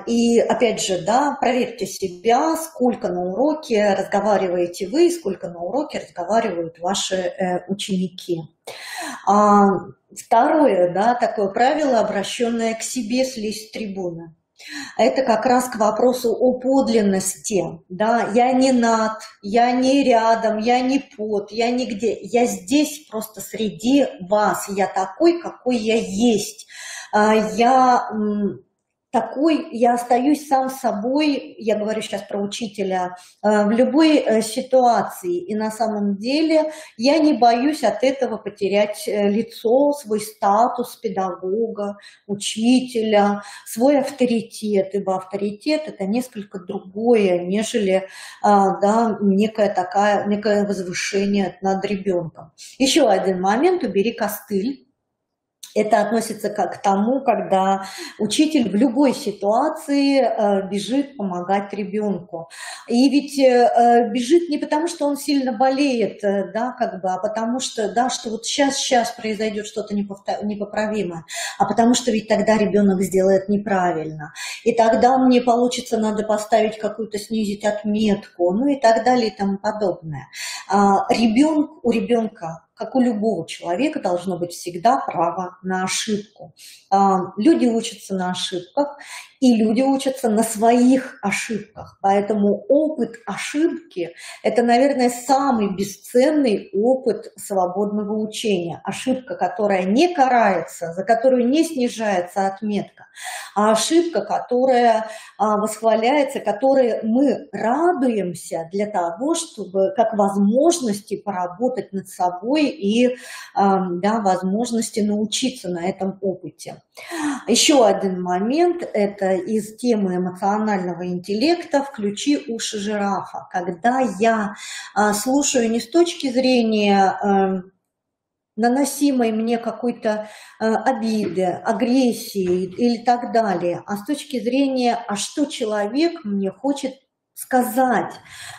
И опять же, да, проверьте себя, сколько на уроке разговариваете вы, сколько на уроке разговаривают ваши ученики. Второе, да, такое правило, обращенное к себе, слезть с трибуны. Это как раз к вопросу о подлинности. Да? Я не над, я не рядом, я не под, я нигде. Я здесь просто среди вас. Я такой, какой я есть. Я остаюсь сам собой, я говорю сейчас про учителя, в любой ситуации. И на самом деле я не боюсь от этого потерять лицо, свой статус педагога, учителя, свой авторитет. Ибо авторитет – это несколько другое, нежели да, некое возвышение над ребенком. Еще один момент – убери костыль. Это относится к тому, когда учитель в любой ситуации бежит помогать ребенку. И ведь бежит не потому, что он сильно болеет, да, как бы, а потому что, да, что вот сейчас произойдет что-то непоправимое, а потому что ведь тогда ребенок сделает неправильно. И тогда мне получится, надо поставить какую-то, снизить отметку, ну и так далее и тому подобное. У ребенка, как у любого человека, должно быть всегда право на ошибку. Люди учатся на ошибках, и люди учатся на своих ошибках. Поэтому опыт ошибки – это, наверное, самый бесценный опыт свободного учения. Ошибка, которая не карается, за которую не снижается отметка, а ошибка, которая восхваляется, которой мы радуемся для того, чтобы как возможности поработать над собой и да, возможности научиться на этом опыте. Еще один момент – это из темы эмоционального интеллекта «Включи уши жирафа». Когда я слушаю не с точки зрения наносимой мне какой-то обиды, агрессии или так далее, а с точки зрения, а что человек мне хочет сказать.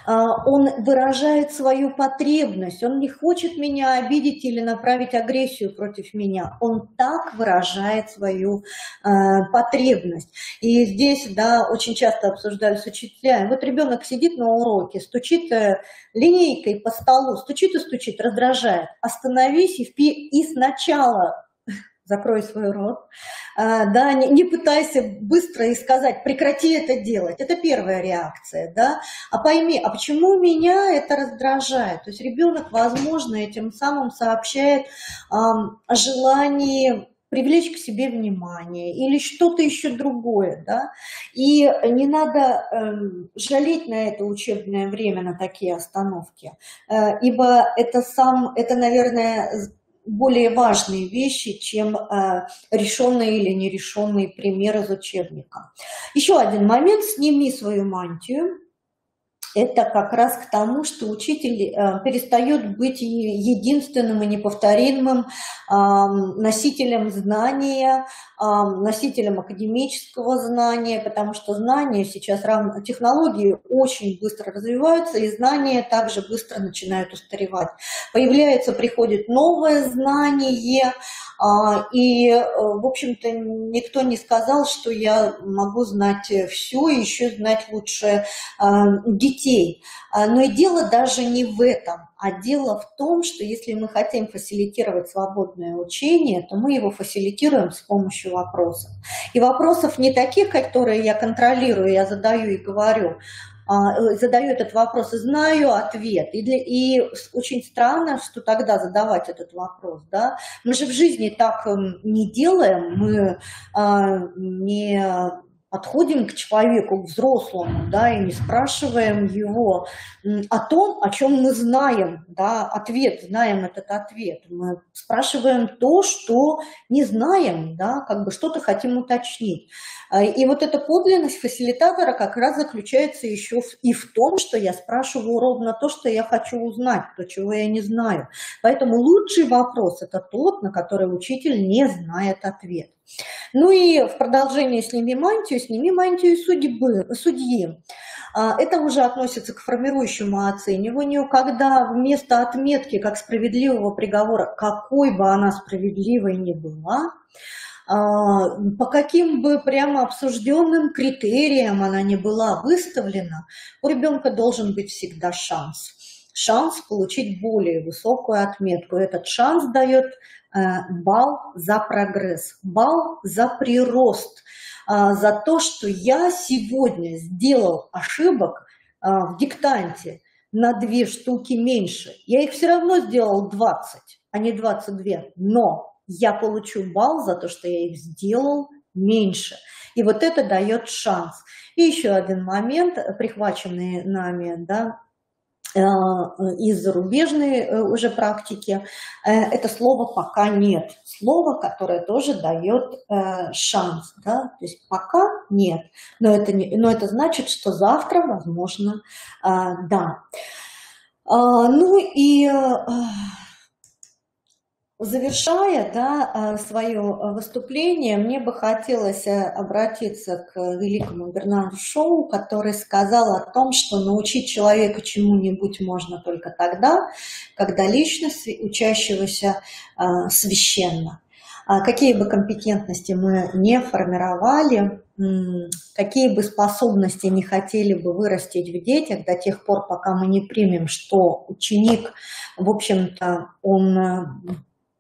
Он выражает свою потребность, он не хочет меня обидеть или направить агрессию против меня, он так выражает свою потребность. И здесь, да, очень часто обсуждаю с учителями, вот ребенок сидит на уроке, стучит линейкой по столу, стучит и стучит, раздражает. Остановись и сначала закрой свой рот, да, не пытайся быстро и сказать, прекрати это делать. Это первая реакция, да. А пойми, а почему меня это раздражает? То есть ребенок, возможно, этим самым сообщает о желании привлечь к себе внимание или что-то еще другое, да, и не надо жалеть на это учебное время, на такие остановки, ибо это, наверное, более важные вещи, чем решенные или нерешенные примеры из учебника. Еще один момент: сними свою мантию. Это как раз к тому, что учитель перестает быть единственным и неповторимым носителем знания, носителем академического знания, потому что знания сейчас равно, технологии очень быстро развиваются, и знания также быстро начинают устаревать. Приходит новое знание, и, в общем-то, никто не сказал, что я могу знать все и еще знать лучше детей. Но и дело даже не в этом, а дело в том, что если мы хотим фасилитировать свободное учение, то мы его фасилитируем с помощью вопросов. И вопросов не таких, которые я контролирую, я задаю и говорю, задаю этот вопрос и знаю ответ. И очень странно, что тогда задавать этот вопрос. Да? Мы же в жизни так не делаем, мы не подходим к человеку, к взрослому, да, и не спрашиваем его о том, о чем мы знаем, да, знаем этот ответ. Мы спрашиваем то, что не знаем, да, как бы что-то хотим уточнить. И вот эта подлинность фасилитатора как раз заключается еще и в том, что я спрашиваю ровно то, что я хочу узнать, то, чего я не знаю. Поэтому лучший вопрос – это тот, на который учитель не знает ответ. Ну и в продолжение сними мантию судьи. Это уже относится к формирующему оцениванию, когда вместо отметки как справедливого приговора, какой бы она справедливой ни была, по каким бы прямо обсужденным критериям она не была выставлена, у ребенка должен быть всегда шанс получить более высокую отметку. Этот шанс дает балл за прогресс, балл за прирост, за то, что я сегодня сделал ошибок в диктанте на 2 штуки меньше. Я их все равно сделал 20, а не 22, но я получу балл за то, что я их сделал меньше. И вот это дает шанс. И еще один момент, прихваченный нами, да, из зарубежной уже практики, это слово «пока нет». Слово, которое тоже дает шанс. Да? То есть пока нет, но это значит, что завтра, возможно, да. Ну и завершая, да, свое выступление, мне бы хотелось обратиться к великому Бернарду Шоу, который сказал о том, что научить человека чему-нибудь можно только тогда, когда личность учащегося священна. Какие бы компетентности мы не формировали, какие бы способности не хотели бы вырастить в детях до тех пор, пока мы не примем, что ученик, в общем-то, он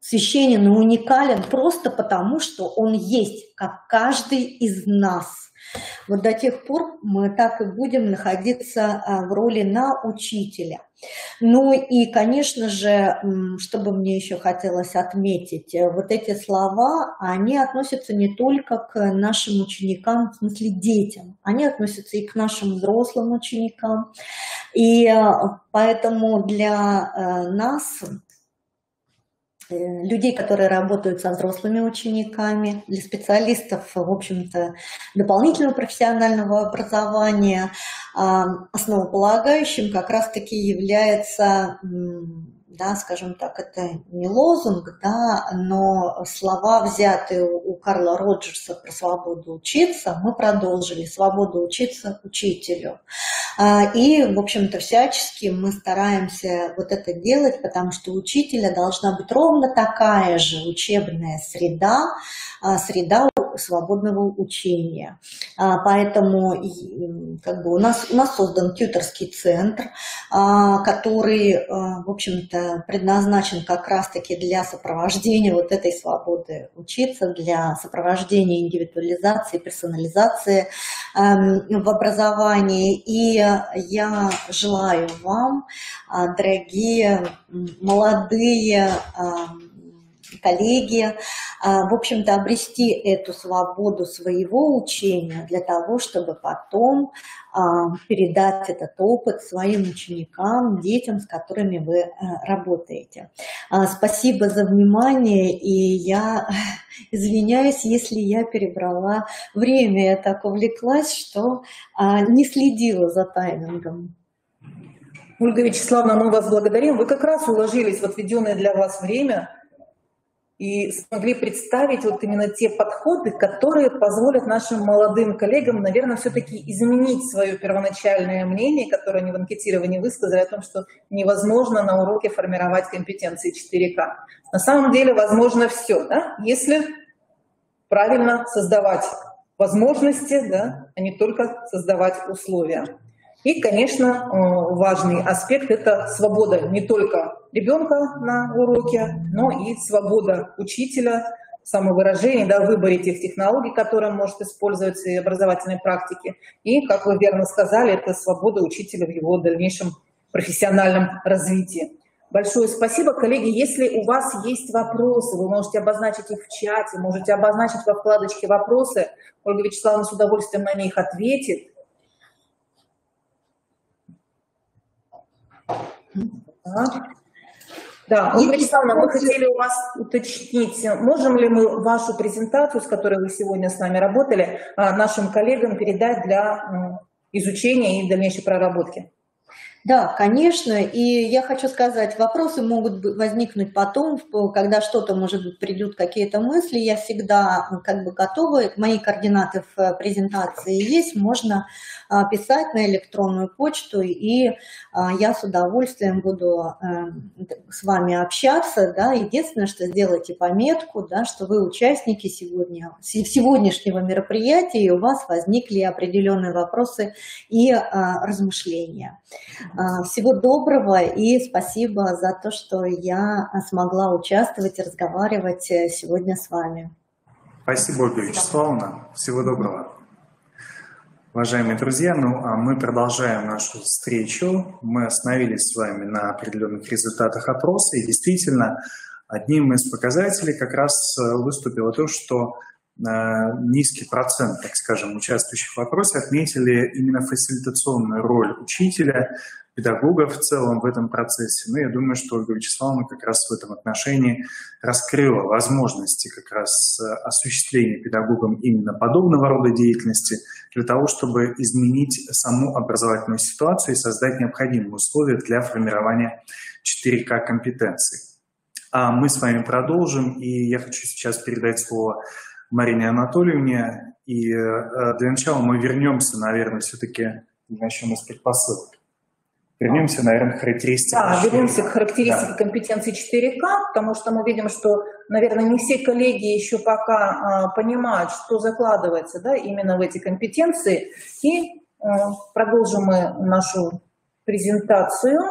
священен и уникален просто потому, что он есть, как каждый из нас. Вот до тех пор мы так и будем находиться в роли учителя. Ну и, конечно же, что бы мне еще хотелось отметить, вот эти слова, они относятся не только к нашим ученикам, в смысле детям, они относятся и к нашим взрослым ученикам. И поэтому для нас, людей, которые работают со взрослыми учениками, для специалистов, в общем-то, дополнительного профессионального образования, основополагающим как раз-таки является, да, скажем так, это не лозунг, да, но слова, взятые у Карла Роджерса про свободу учиться, мы продолжили: свободу учиться учителю. И, в общем-то, всячески мы стараемся вот это делать, потому что у учителя должна быть ровно такая же учебная среда свободного учения. Поэтому как бы у нас создан тьюторский центр, который, в общем-то, предназначен как раз-таки для сопровождения вот этой свободы учиться, для сопровождения индивидуализации, персонализации в образовании. И я желаю вам, дорогие молодые коллеги, в общем-то, обрести эту свободу своего учения для того, чтобы потом передать этот опыт своим ученикам, детям, с которыми вы работаете. Спасибо за внимание, и я извиняюсь, если я перебрала время. Я так увлеклась, что не следила за таймингом. Ольга Вячеславовна, мы вас благодарим. Вы как раз уложились в отведенное для вас время и смогли представить вот именно те подходы, которые позволят нашим молодым коллегам, наверное, все-таки изменить свое первоначальное мнение, которое они в анкетировании высказали, о том, что невозможно на уроке формировать компетенции 4К. На самом деле возможно все, да? Если правильно создавать возможности, да, а не только создавать условия. И, конечно, важный аспект – это свобода не только ребенка на уроке, но и свобода учителя, самовыражения, да, в выборе тех технологий, которые он может использовать в образовательной практике. И, как вы верно сказали, это свобода учителя в его дальнейшем профессиональном развитии. Большое спасибо, коллеги. Если у вас есть вопросы, вы можете обозначить их в чате, можете обозначить во вкладочке «Вопросы». Ольга Вячеславовна с удовольствием на них ответит. Да, Ольга Вячеславовна, мы хотели у вас уточнить, можем ли мы вашу презентацию, с которой вы сегодня с нами работали, нашим коллегам передать для изучения и дальнейшей проработки? Да, конечно, и я хочу сказать, вопросы могут возникнуть потом, когда что-то, может быть, придут какие-то мысли, я всегда как бы готова, мои координаты в презентации есть, можно писать на электронную почту, и я с удовольствием буду с вами общаться, да, единственное, что сделайте пометку, да, что вы участники сегодняшнего мероприятия, и у вас возникли определенные вопросы и размышления. Всего доброго и спасибо за то, что я смогла участвовать и разговаривать сегодня с вами. Спасибо, Ольга Вячеславовна. Всего доброго. Уважаемые друзья, мы продолжаем нашу встречу. Мы остановились с вами на определенных результатах опроса, и действительно одним из показателей как раз выступило то, что низкий процент, так скажем, участвующих в опросе отметили именно фасилитационную роль учителя, педагога в целом в этом процессе. Но я думаю, что Ольга Вячеславовна как раз в этом отношении раскрыла возможности как раз осуществления педагогом именно подобного рода деятельности для того, чтобы изменить саму образовательную ситуацию и создать необходимые условия для формирования 4К компетенций. А мы с вами продолжим, и я хочу сейчас передать слово Марине Анатольевне. И для начала мы вернемся, наверное, все-таки начнем с предпосылок. Вернемся, наверное, к характеристикам. Да, вернемся к характеристике компетенции 4К, потому что мы видим, что, наверное, не все коллеги еще пока понимают, что закладывается, да, именно в эти компетенции. И продолжим мы нашу презентацию.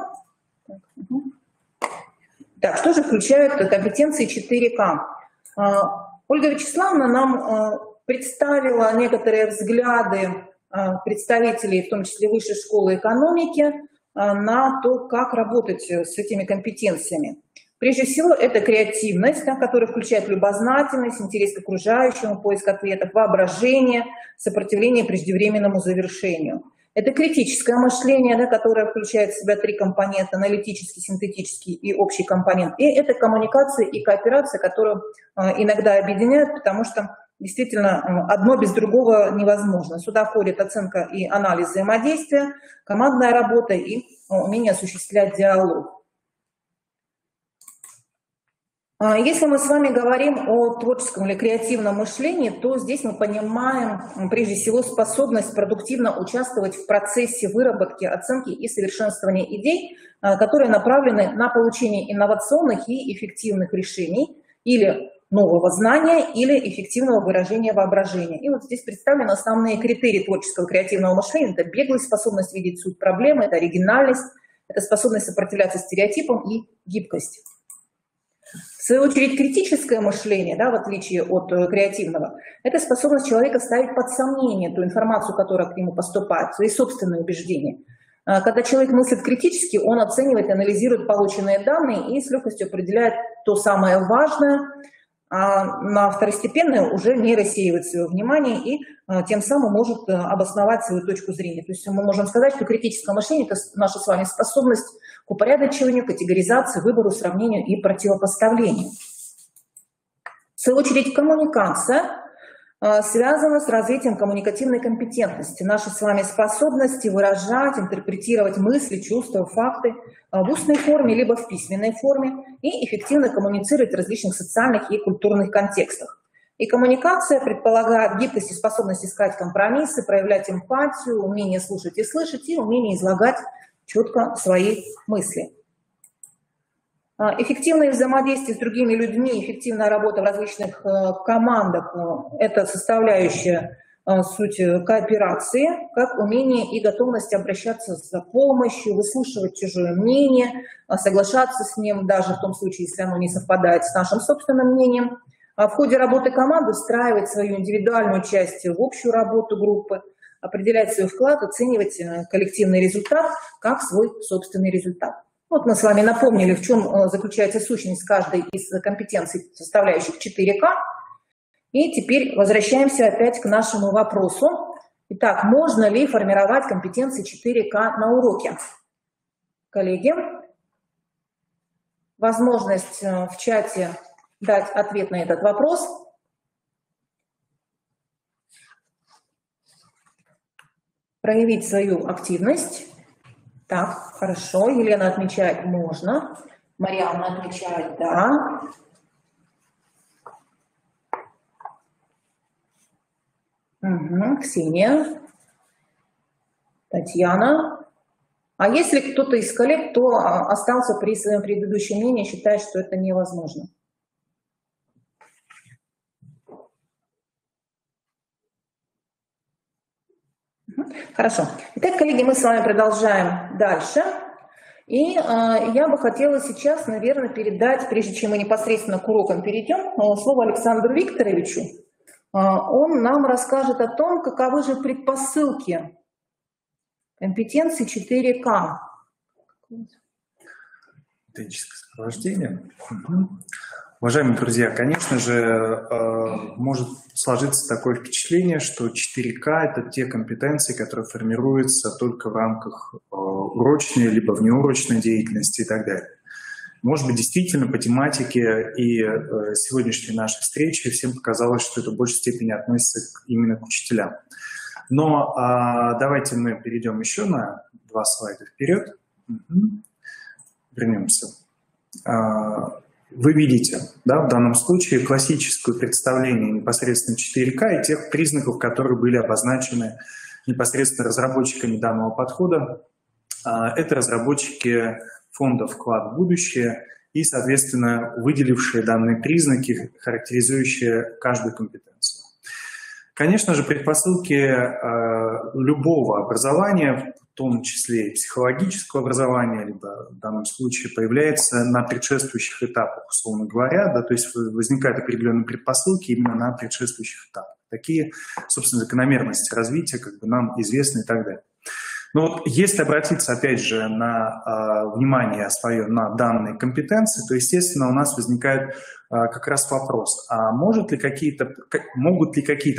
Так, что же включают компетенции 4К? Ольга Вячеславовна нам представила некоторые взгляды представителей, в том числе Высшей школы экономики, на то, как работать с этими компетенциями. Прежде всего, это креативность, да, которая включает любознательность, интерес к окружающему, поиск ответов, воображение, сопротивление преждевременному завершению. Это критическое мышление, да, которое включает в себя 3 компонента: аналитический, синтетический и общий компонент. И это коммуникация и кооперация, которую иногда объединяют, потому что действительно одно без другого невозможно. Сюда входит оценка и анализ взаимодействия, командная работа и умение осуществлять диалог. Если мы с вами говорим о творческом или креативном мышлении, то здесь мы понимаем прежде всего способность продуктивно участвовать в процессе выработки, оценки и совершенствования идей, которые направлены на получение инновационных и эффективных решений или нового знания или эффективного выражения воображения. И вот здесь представлены основные критерии творческого креативного мышления. Это беглость, способность видеть суть проблемы, это оригинальность, это способность сопротивляться стереотипам и гибкость. В свою очередь, критическое мышление, да, в отличие от креативного, это способность человека ставить под сомнение ту информацию, которая к нему поступает, свои собственные убеждения. Когда человек мыслит критически, он оценивает и анализирует полученные данные и с легкостью определяет то самое важное, а на второстепенное уже не рассеивает свое внимание и тем самым может обосновать свою точку зрения. То есть мы можем сказать, что критическое мышление – это наша с вами способность к упорядочиванию, категоризации, выбору, сравнению и противопоставлению. В свою очередь, коммуникация связана с развитием коммуникативной компетентности. Наши с вами способности выражать, интерпретировать мысли, чувства, факты в устной форме либо в письменной форме и эффективно коммуницировать в различных социальных и культурных контекстах. И коммуникация предполагает гибкость и способность искать компромиссы, проявлять эмпатию, умение слушать и слышать и умение излагать четко свои мысли. Эффективное взаимодействие с другими людьми, эффективная работа в различных командах – это составляющая суть кооперации, как умение и готовность обращаться за помощью, выслушивать чужое мнение, соглашаться с ним, даже в том случае, если оно не совпадает с нашим собственным мнением. В ходе работы команды встраивать свою индивидуальную часть в общую работу группы, определять свой вклад, оценивать коллективный результат как свой собственный результат. Вот мы с вами напомнили, в чем заключается сущность каждой из компетенций, составляющих 4К. И теперь возвращаемся опять к нашему вопросу. Итак, можно ли формировать компетенции 4К на уроке? Коллеги, возможность в чате дать ответ на этот вопрос. Проявить свою активность. Так, хорошо. Елена отмечает «можно». Марианна отмечает «да». Угу. Ксения. Татьяна. А если кто-то из коллег, кто остался при своем предыдущем мнении, считает, что это невозможно? Хорошо. Итак, коллеги, мы с вами продолжаем дальше. И я бы хотела сейчас, наверное, передать, прежде чем мы непосредственно к урокам перейдем, слово Александру Викторовичу. Он нам расскажет о том, каковы же предпосылки компетенции 4К. Методическое сопровождение. Уважаемые друзья, конечно же, может сложиться такое впечатление, что 4К – это те компетенции, которые формируются только в рамках урочной либо внеурочной деятельности и так далее. Может быть, действительно, по тематике и сегодняшней нашей встречи всем показалось, что это в большей степени относится именно к учителям. Но давайте мы перейдем еще на 2 слайда вперед. Вернемся. Вы видите, да, в данном случае классическое представление непосредственно 4К и тех признаков, которые были обозначены непосредственно разработчиками данного подхода. Это разработчики фонда «Вклад в будущее» и, соответственно, выделившие данные признаки, характеризующие каждую компетенцию. Конечно же, предпосылки любого образования, в том числе и психологического образования, либо в данном случае появляются на предшествующих этапах, условно говоря, да, то есть возникают определенные предпосылки именно на предшествующих этапах. Такие, собственно, закономерности развития как бы нам известны и так далее. Но вот если обратиться, опять же, на внимание свое на данные компетенции, то, естественно, у нас возникает как раз вопрос, а могут ли какие-то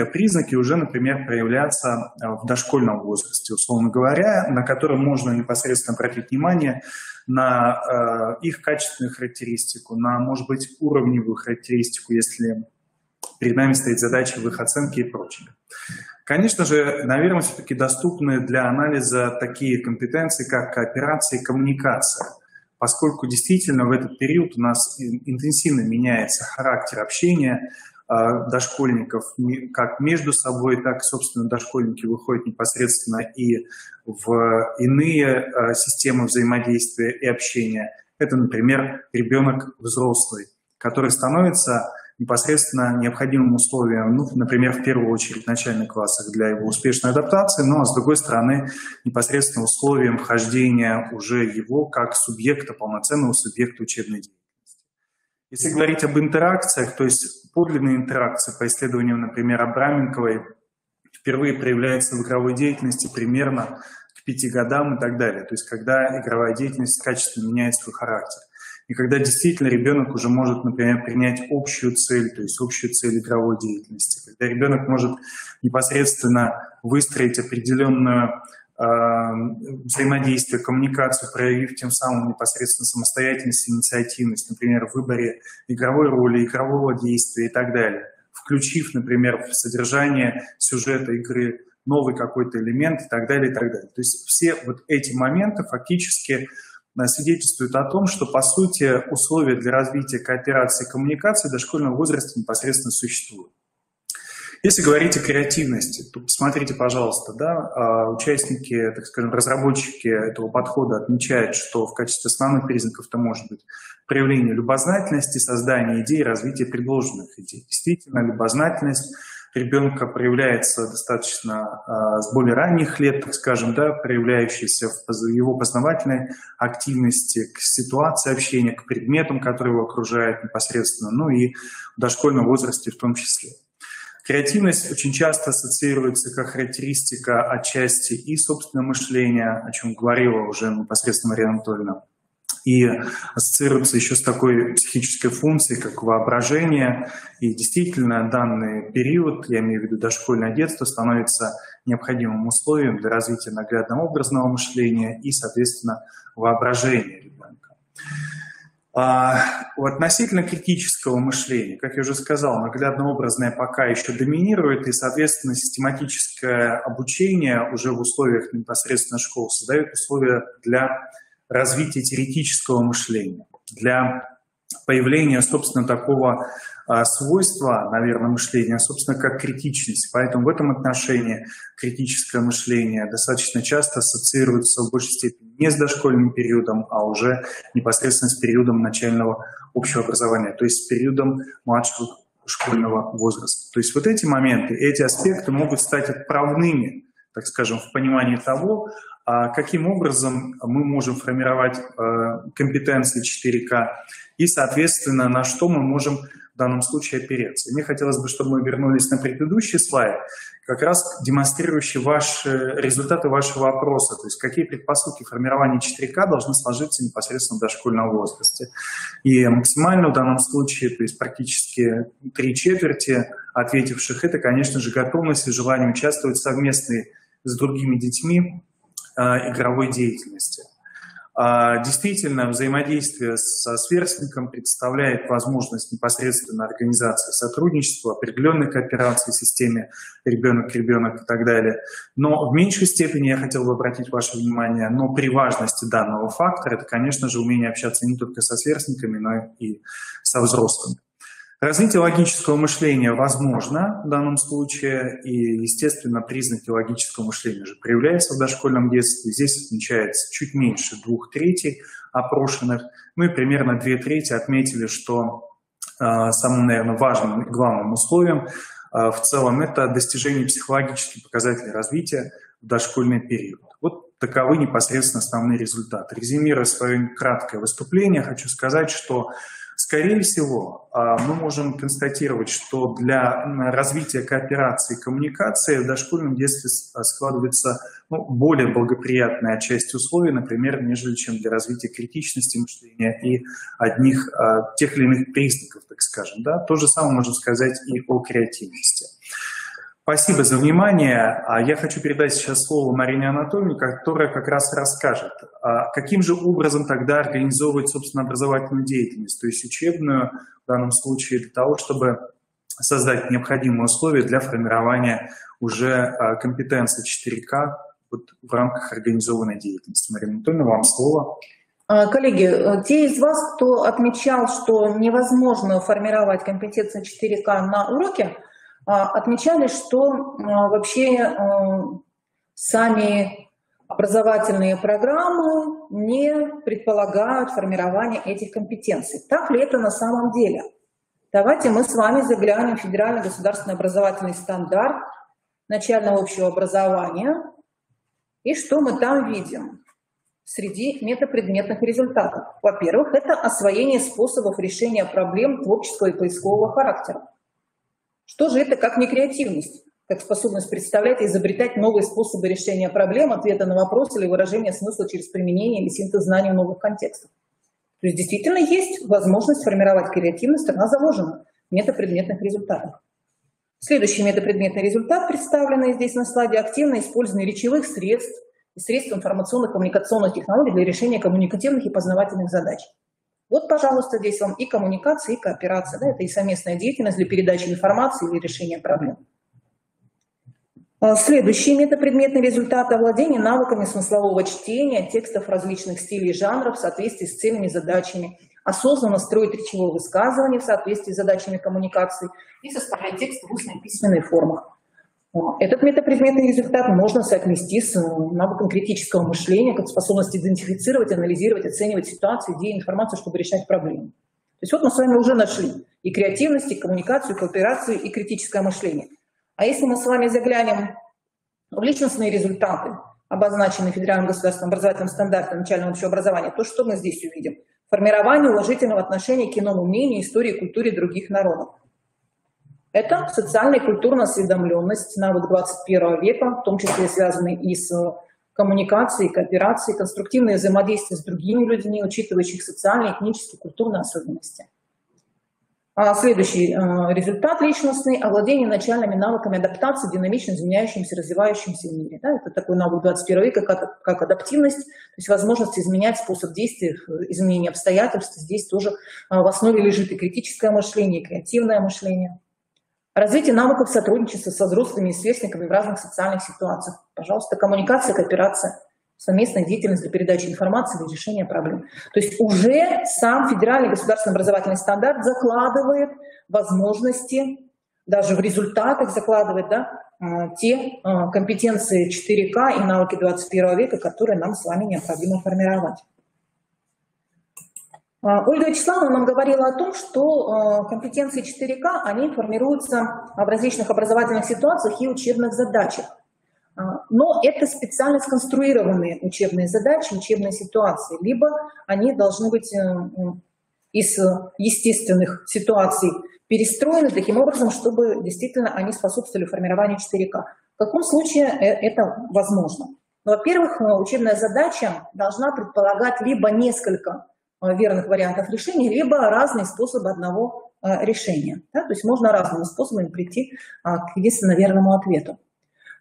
признаки уже, например, проявляться в дошкольном возрасте, условно говоря, на которые можно непосредственно обратить внимание на их качественную характеристику, на, может быть, уровневую характеристику, если перед нами стоит задача в их оценке и прочее. Конечно же, наверное, все-таки доступны для анализа такие компетенции, как кооперация и коммуникация, поскольку действительно в этот период у нас интенсивно меняется характер общения дошкольников, как между собой, так и, собственно, дошкольники выходят непосредственно и в иные системы взаимодействия и общения. Это, например, ребенок взрослый, который становится непосредственно необходимым условием, ну, например, в первую очередь в начальных классах для его успешной адаптации, но, с другой стороны, непосредственно условием вхождения уже его как субъекта, полноценного субъекта учебной деятельности. Если говорить об интеракциях, то есть подлинные интеракции по исследованию, например, Абраменковой, впервые проявляются в игровой деятельности примерно к 5 годам и так далее. То есть когда игровая деятельность качественно меняет свой характер. И когда действительно ребенок уже может, например, принять общую цель, то есть общую цель игровой деятельности. Когда ребенок может непосредственно выстроить определенную взаимодействие, коммуникацию, проявив тем самым непосредственно самостоятельность, инициативность, например, в выборе игровой роли, игрового действия и так далее. Включив, например, в содержание сюжета игры новый какой-то элемент и так далее, и так далее. То есть все вот эти моменты фактически свидетельствуют о том, что, по сути, условия для развития кооперации и коммуникации в дошкольном возрасте непосредственно существуют. Если говорить о креативности, то посмотрите, пожалуйста, да, участники, так скажем, разработчики этого подхода отмечают, что в качестве основных признаков это может быть проявление любознательности, создание идей, развитие предложенных идей. Действительно, любознательность ребенка проявляется достаточно с более ранних лет, так скажем, да, проявляющаяся в его познавательной активности, к ситуации общения, к предметам, которые его окружают непосредственно, ну и в дошкольном возрасте в том числе. Креативность очень часто ассоциируется как характеристика отчасти и собственного мышления, о чем говорила уже непосредственно Мария Анатольевна, и ассоциируется еще с такой психической функцией, как воображение. И действительно, данный период, я имею в виду дошкольное детство, становится необходимым условием для развития наглядного образного мышления и, соответственно, воображения ребенка. Относительно критического мышления, как я уже сказал, наглядно-образное пока еще доминирует, и, соответственно, систематическое обучение уже в условиях непосредственно школ создает условия для развития теоретического мышления, для появления, собственно, такого свойства, наверное, мышления, собственно, как критичность. Поэтому в этом отношении критическое мышление достаточно часто ассоциируется в большей степени не с дошкольным периодом, а уже непосредственно с периодом начального общего образования, то есть с периодом младшего школьного возраста. То есть вот эти моменты, эти аспекты могут стать отправными, так скажем, в понимании того, каким образом мы можем формировать компетенции 4К и, соответственно, на что мы можем в данном случае опереться. Мне хотелось бы, чтобы мы вернулись на предыдущий слайд, как раз демонстрирующий результаты вашего опроса, то есть какие предпосылки формирования 4К должны сложиться непосредственно в дошкольном возрасте. И максимально в данном случае, то есть практически 3/4 ответивших, это, конечно же, готовность и желание участвовать совместно с другими детьми игровой деятельности. Действительно, взаимодействие со сверстником представляет возможность непосредственно организации сотрудничества, определенной кооперации в системе ребенок-ребенок и так далее. Но в меньшей степени я хотел бы обратить ваше внимание, но при важности данного фактора, это, конечно же, умение общаться не только со сверстниками, но и со взрослыми. Развитие логического мышления возможно в данном случае, и, естественно, признаки логического мышления уже проявляются в дошкольном детстве. Здесь отмечается чуть меньше 2/3 опрошенных, ну и примерно 2/3 отметили, что самым, наверное, важным и главным условием в целом это достижение психологических показателей развития в дошкольный период. Вот таковы непосредственно основные результаты. Резюмируя свое краткое выступление, хочу сказать, что скорее всего, мы можем констатировать, что для развития кооперации и коммуникации в дошкольном детстве складывается более благоприятная часть условий, например, нежели чем для развития критичности мышления и одних тех или иных признаков, так скажем. Да? То же самое можем сказать и о креативности. Спасибо за внимание. Я хочу передать сейчас слово Марине Анатольевне, которая как раз расскажет, каким же образом тогда организовывать, собственно, образовательную деятельность, то есть учебную в данном случае, для того, чтобы создать необходимые условия для формирования уже компетенций 4К в рамках организованной деятельности. Марина Анатольевна, вам слово. Коллеги, те из вас, кто отмечал, что невозможно формировать компетенции 4К на уроке, отмечали, что вообще сами образовательные программы не предполагают формирование этих компетенций. Так ли это на самом деле? Давайте мы с вами заглянем в федеральный государственный образовательный стандарт начального общего образования. И что мы там видим среди метапредметных результатов? Во-первых, это освоение способов решения проблем творческого и поискового характера. Что же это, как не креативность, как способность представлять и изобретать новые способы решения проблем, ответа на вопросы или выражения смысла через применение или синтез знаний в новых контекстах? То есть действительно есть возможность формировать креативность, она заложена в метапредметных результатах. Следующий метапредметный результат, представленный здесь на слайде, активное использование речевых средств и средств информационных коммуникационных технологий для решения коммуникативных и познавательных задач. Вот, пожалуйста, здесь вам и коммуникация, и кооперация. Да, это и совместная деятельность для передачи информации или решения проблем. Следующий метапредметный результат – овладение навыками смыслового чтения текстов различных стилей и жанров в соответствии с целями и задачами, осознанно строить речевое высказывание в соответствии с задачами коммуникации и составлять текст в устной и письменной формах. Этот метапредметный результат можно соотнести с навыком критического мышления, как способность идентифицировать, анализировать, оценивать ситуацию, идеи, информацию, чтобы решать проблемы. То есть вот мы с вами уже нашли и креативность, и коммуникацию, и кооперацию, и критическое мышление. А если мы с вами заглянем в личностные результаты, обозначенные Федеральным государственным образовательным стандартом начального общего образования, то что мы здесь увидим? Формирование уважительного отношения к иному мнению, истории и культуре других народов. Это социальная и культурная осведомленность, навык 21 века, в том числе связанный и с коммуникацией, кооперацией, конструктивное взаимодействие с другими людьми, учитывающих социальные, этнические, культурные особенности. Следующий результат личностный – овладение начальными навыками адаптации в динамично изменяющемся, развивающемся мире. Да, это такой навык 21 века, как адаптивность, то есть возможность изменять способ действия, изменение обстоятельств. Здесь тоже в основе лежит и критическое мышление, и креативное мышление. Развитие навыков сотрудничества со взрослыми и сверстниками в разных социальных ситуациях. Пожалуйста, коммуникация, кооперация, совместная деятельность для передачи информации или решения проблем. То есть уже сам Федеральный государственный образовательный стандарт закладывает возможности, даже в результатах закладывает, да, те компетенции 4К и навыки 21 века, которые нам с вами необходимо формировать. Ольга Вячеславовна нам говорила о том, что компетенции 4К, они формируются в различных образовательных ситуациях и учебных задачах. Но это специально сконструированные учебные задачи, учебные ситуации, либо они должны быть из естественных ситуаций перестроены таким образом, чтобы действительно они способствовали формированию 4К. В каком случае это возможно? Во-первых, учебная задача должна предполагать либо несколько верных вариантов решения, либо разные способы одного решения. Да? То есть можно разными способами прийти к единственно верному ответу.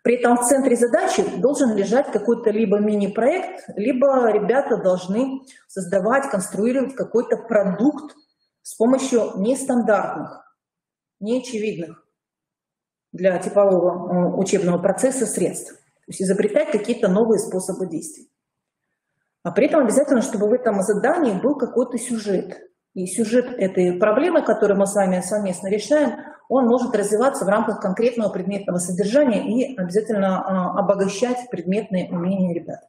При этом в центре задачи должен лежать какой-то либо мини-проект, либо ребята должны создавать, конструировать какой-то продукт с помощью нестандартных, неочевидных для типового учебного процесса средств. То есть изобретать какие-то новые способы действий. А при этом обязательно, чтобы в этом задании был какой-то сюжет. И сюжет этой проблемы, которую мы с вами совместно решаем, он может развиваться в рамках конкретного предметного содержания и обязательно обогащать предметные умения ребят.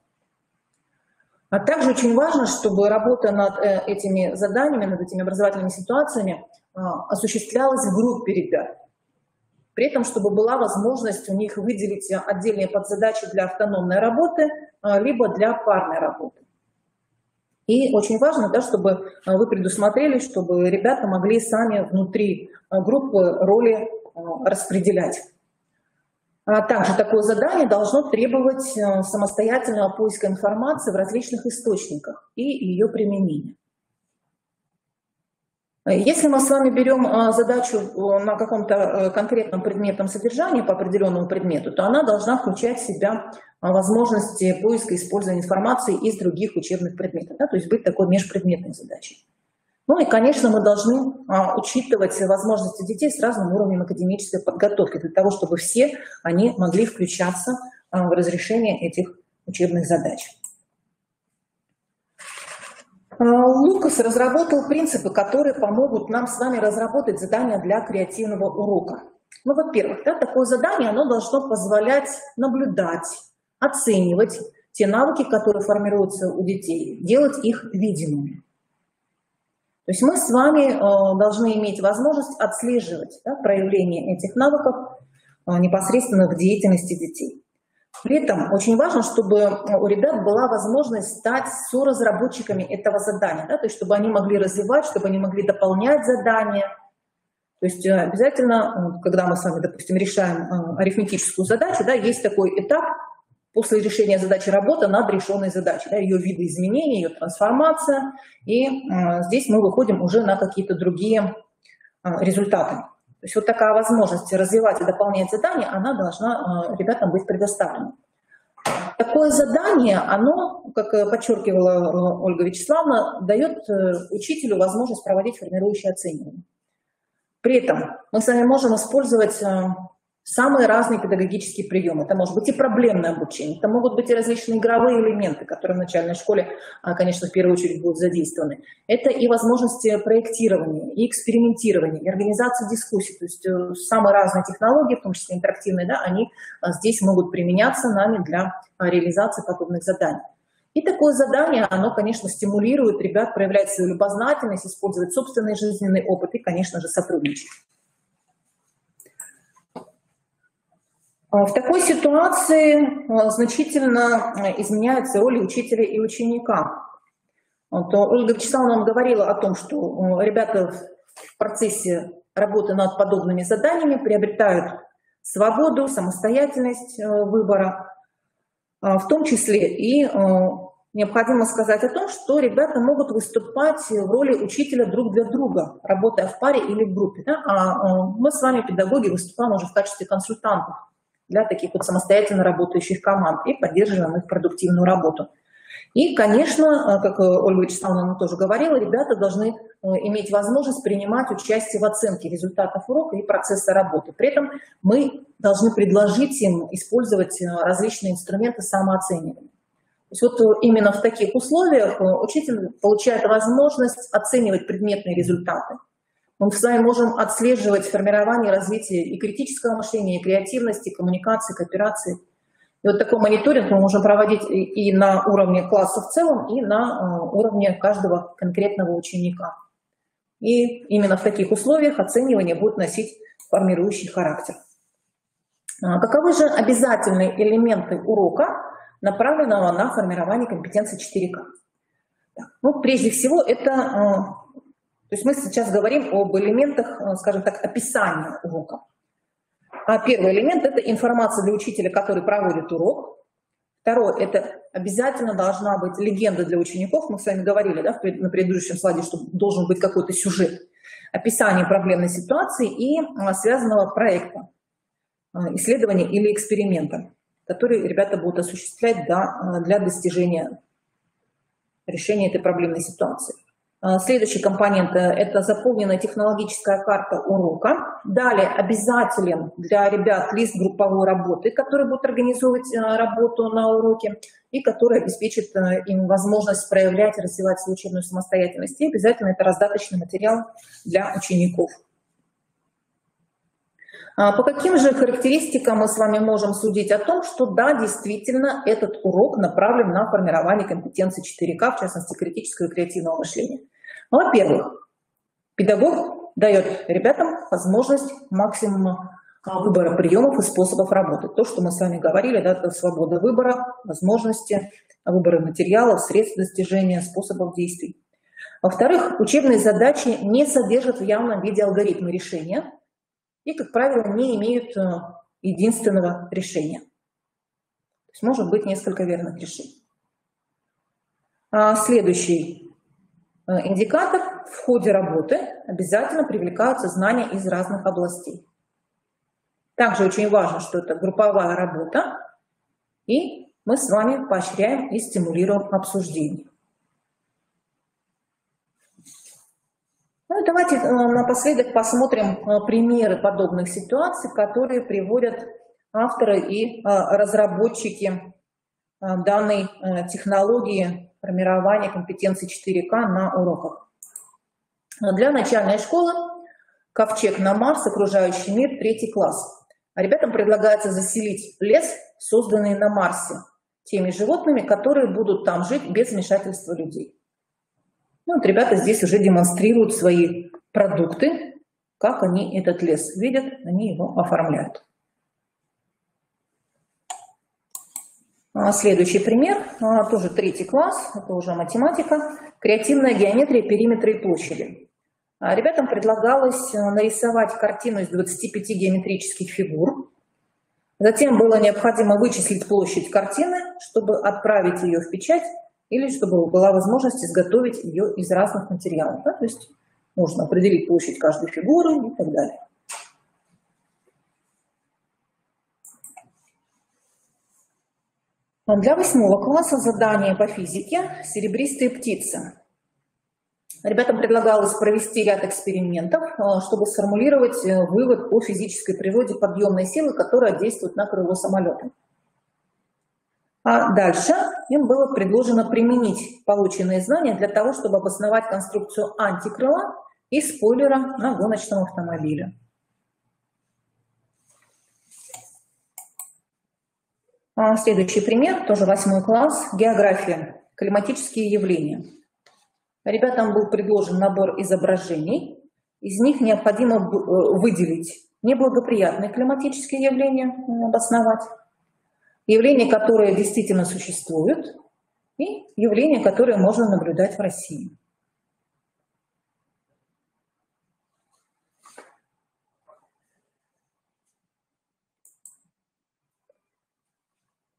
А также очень важно, чтобы работа над этими заданиями, над этими образовательными ситуациями осуществлялась в группе ребят. При этом, чтобы была возможность у них выделить отдельные подзадачи для автономной работы, либо для парной работы. И очень важно, да, чтобы вы предусмотрели, чтобы ребята могли сами внутри группы роли распределять. Также такое задание должно требовать самостоятельного поиска информации в различных источниках и ее применения. Если мы с вами берем задачу на каком-то конкретном предметном содержании по определенному предмету, то она должна включать в себя возможности поиска и использования информации из других учебных предметов, да, то есть быть такой межпредметной задачей. Ну и, конечно, мы должны учитывать возможности детей с разным уровнем академической подготовки, для того, чтобы все они могли включаться в разрешение этих учебных задач. Лукас разработал принципы, которые помогут нам с вами разработать задания для креативного урока. Ну, во-первых, да, такое задание оно должно позволять наблюдать, оценивать те навыки, которые формируются у детей, делать их видимыми. То То есть мы с вами должны иметь возможность отслеживать, да, проявление этих навыков непосредственно в деятельности детей. При этом очень важно, чтобы у ребят была возможность стать соразработчиками этого задания, да, то есть чтобы они могли развивать, чтобы они могли дополнять задания. То есть обязательно, когда мы с вами, допустим, решаем арифметическую задачу, да, есть такой этап после решения задачи работа над решенной задачей, да, ее видоизменение, ее трансформация, и здесь мы выходим уже на какие-то другие результаты. То есть вот такая возможность развивать и дополнять задания, она должна ребятам быть предоставлена. Такое задание, оно, как подчеркивала Ольга Вячеславовна, дает учителю возможность проводить формирующее оценивание. При этом мы с вами можем использовать самые разные педагогические приемы. Это может быть и проблемное обучение, это могут быть и различные игровые элементы, которые в начальной школе, конечно, в первую очередь будут задействованы. Это и возможности проектирования, и экспериментирования, и организации дискуссий. То есть самые разные технологии, в том числе интерактивные, да, они здесь могут применяться нами для реализации подобных заданий. И такое задание, оно, конечно, стимулирует ребят проявлять свою любознательность, использовать собственный жизненный опыт и, конечно же, сотрудничать. В такой ситуации значительно изменяется роль учителя и ученика. Вот Ольга Вячеславовна нам говорила о том, что ребята в процессе работы над подобными заданиями приобретают свободу, самостоятельность выбора, в том числе и необходимо сказать о том, что ребята могут выступать в роли учителя друг для друга, работая в паре или в группе. Да? А мы с вами, педагоги, выступаем уже в качестве консультантов для таких вот самостоятельно работающих команд и поддерживаем их продуктивную работу. И, конечно, как Ольга Вячеславовна тоже говорила, ребята должны иметь возможность принимать участие в оценке результатов урока и процесса работы. При этом мы должны предложить им использовать различные инструменты самооценивания. То есть вот именно в таких условиях учитель получает возможность оценивать предметные результаты. Мы с вами можем отслеживать формирование, развитие и критического мышления, и креативности, и коммуникации, кооперации. И вот такой мониторинг мы можем проводить и на уровне класса в целом, и на уровне каждого конкретного ученика. И именно в таких условиях оценивание будет носить формирующий характер. Каковы же обязательные элементы урока, направленного на формирование компетенций 4К? Ну, прежде всего, это... То есть мы сейчас говорим об элементах, скажем так, описания урока. Первый элемент – это информация для учителя, который проводит урок. Второе – это обязательно должна быть легенда для учеников. Мы с вами говорили, да, на предыдущем слайде, что должен быть какой-то сюжет. Описание проблемной ситуации и связанного проекта, исследования или эксперимента, который ребята будут осуществлять для достижения решения этой проблемной ситуации. Следующий компонент – это заполненная технологическая карта урока. Далее обязателен для ребят лист групповой работы, который будет организовывать работу на уроке и который обеспечит им возможность проявлять и развивать свою учебную самостоятельность. И обязательно это раздаточный материал для учеников. По каким же характеристикам мы с вами можем судить о том, что да, действительно, этот урок направлен на формирование компетенций 4К, в частности, критического и креативного мышления? Во-первых, педагог дает ребятам возможность максимума выбора приемов и способов работы. То, что мы с вами говорили, да, это свобода выбора, возможности, выбора материалов, средств достижения, способов действий. Во-вторых, учебные задачи не содержат в явном виде алгоритмы решения и, как правило, не имеют единственного решения. То есть может быть несколько верных решений. Следующий индикатор: в ходе работы обязательно привлекаются знания из разных областей. Также очень важно, что это групповая работа, и мы с вами поощряем и стимулируем обсуждение. Ну и давайте напоследок посмотрим примеры подобных ситуаций, которые приводят авторы и разработчики данной технологии формирования компетенций 4К на уроках. Для начальной школы ковчег на Марс, окружающий мир, 3 класс. Ребятам предлагается заселить лес, созданный на Марсе, теми животными, которые будут там жить без вмешательства людей. Ну, вот ребята здесь уже демонстрируют свои продукты, как они этот лес видят, они его оформляют. Следующий пример, тоже 3 класс, это уже математика, креативная геометрия периметра и площади. Ребятам предлагалось нарисовать картину из 25 геометрических фигур. Затем было необходимо вычислить площадь картины, чтобы отправить ее в печать, или чтобы была возможность изготовить ее из разных материалов. Да? То есть можно определить площадь каждой фигуры и так далее. Для 8 класса задание по физике «Серебристые птицы». Ребятам предлагалось провести ряд экспериментов, чтобы сформулировать вывод по физической природе подъемной силы, которая действует на крыло самолета. А дальше им было предложено применить полученные знания для того, чтобы обосновать конструкцию антикрыла и спойлера на гоночном автомобиле. Следующий пример, тоже 8 класс, география, климатические явления. Ребятам был предложен набор изображений, из них необходимо выделить неблагоприятные климатические явления, обосновать, явления, которые действительно существуют, и явления, которые можно наблюдать в России.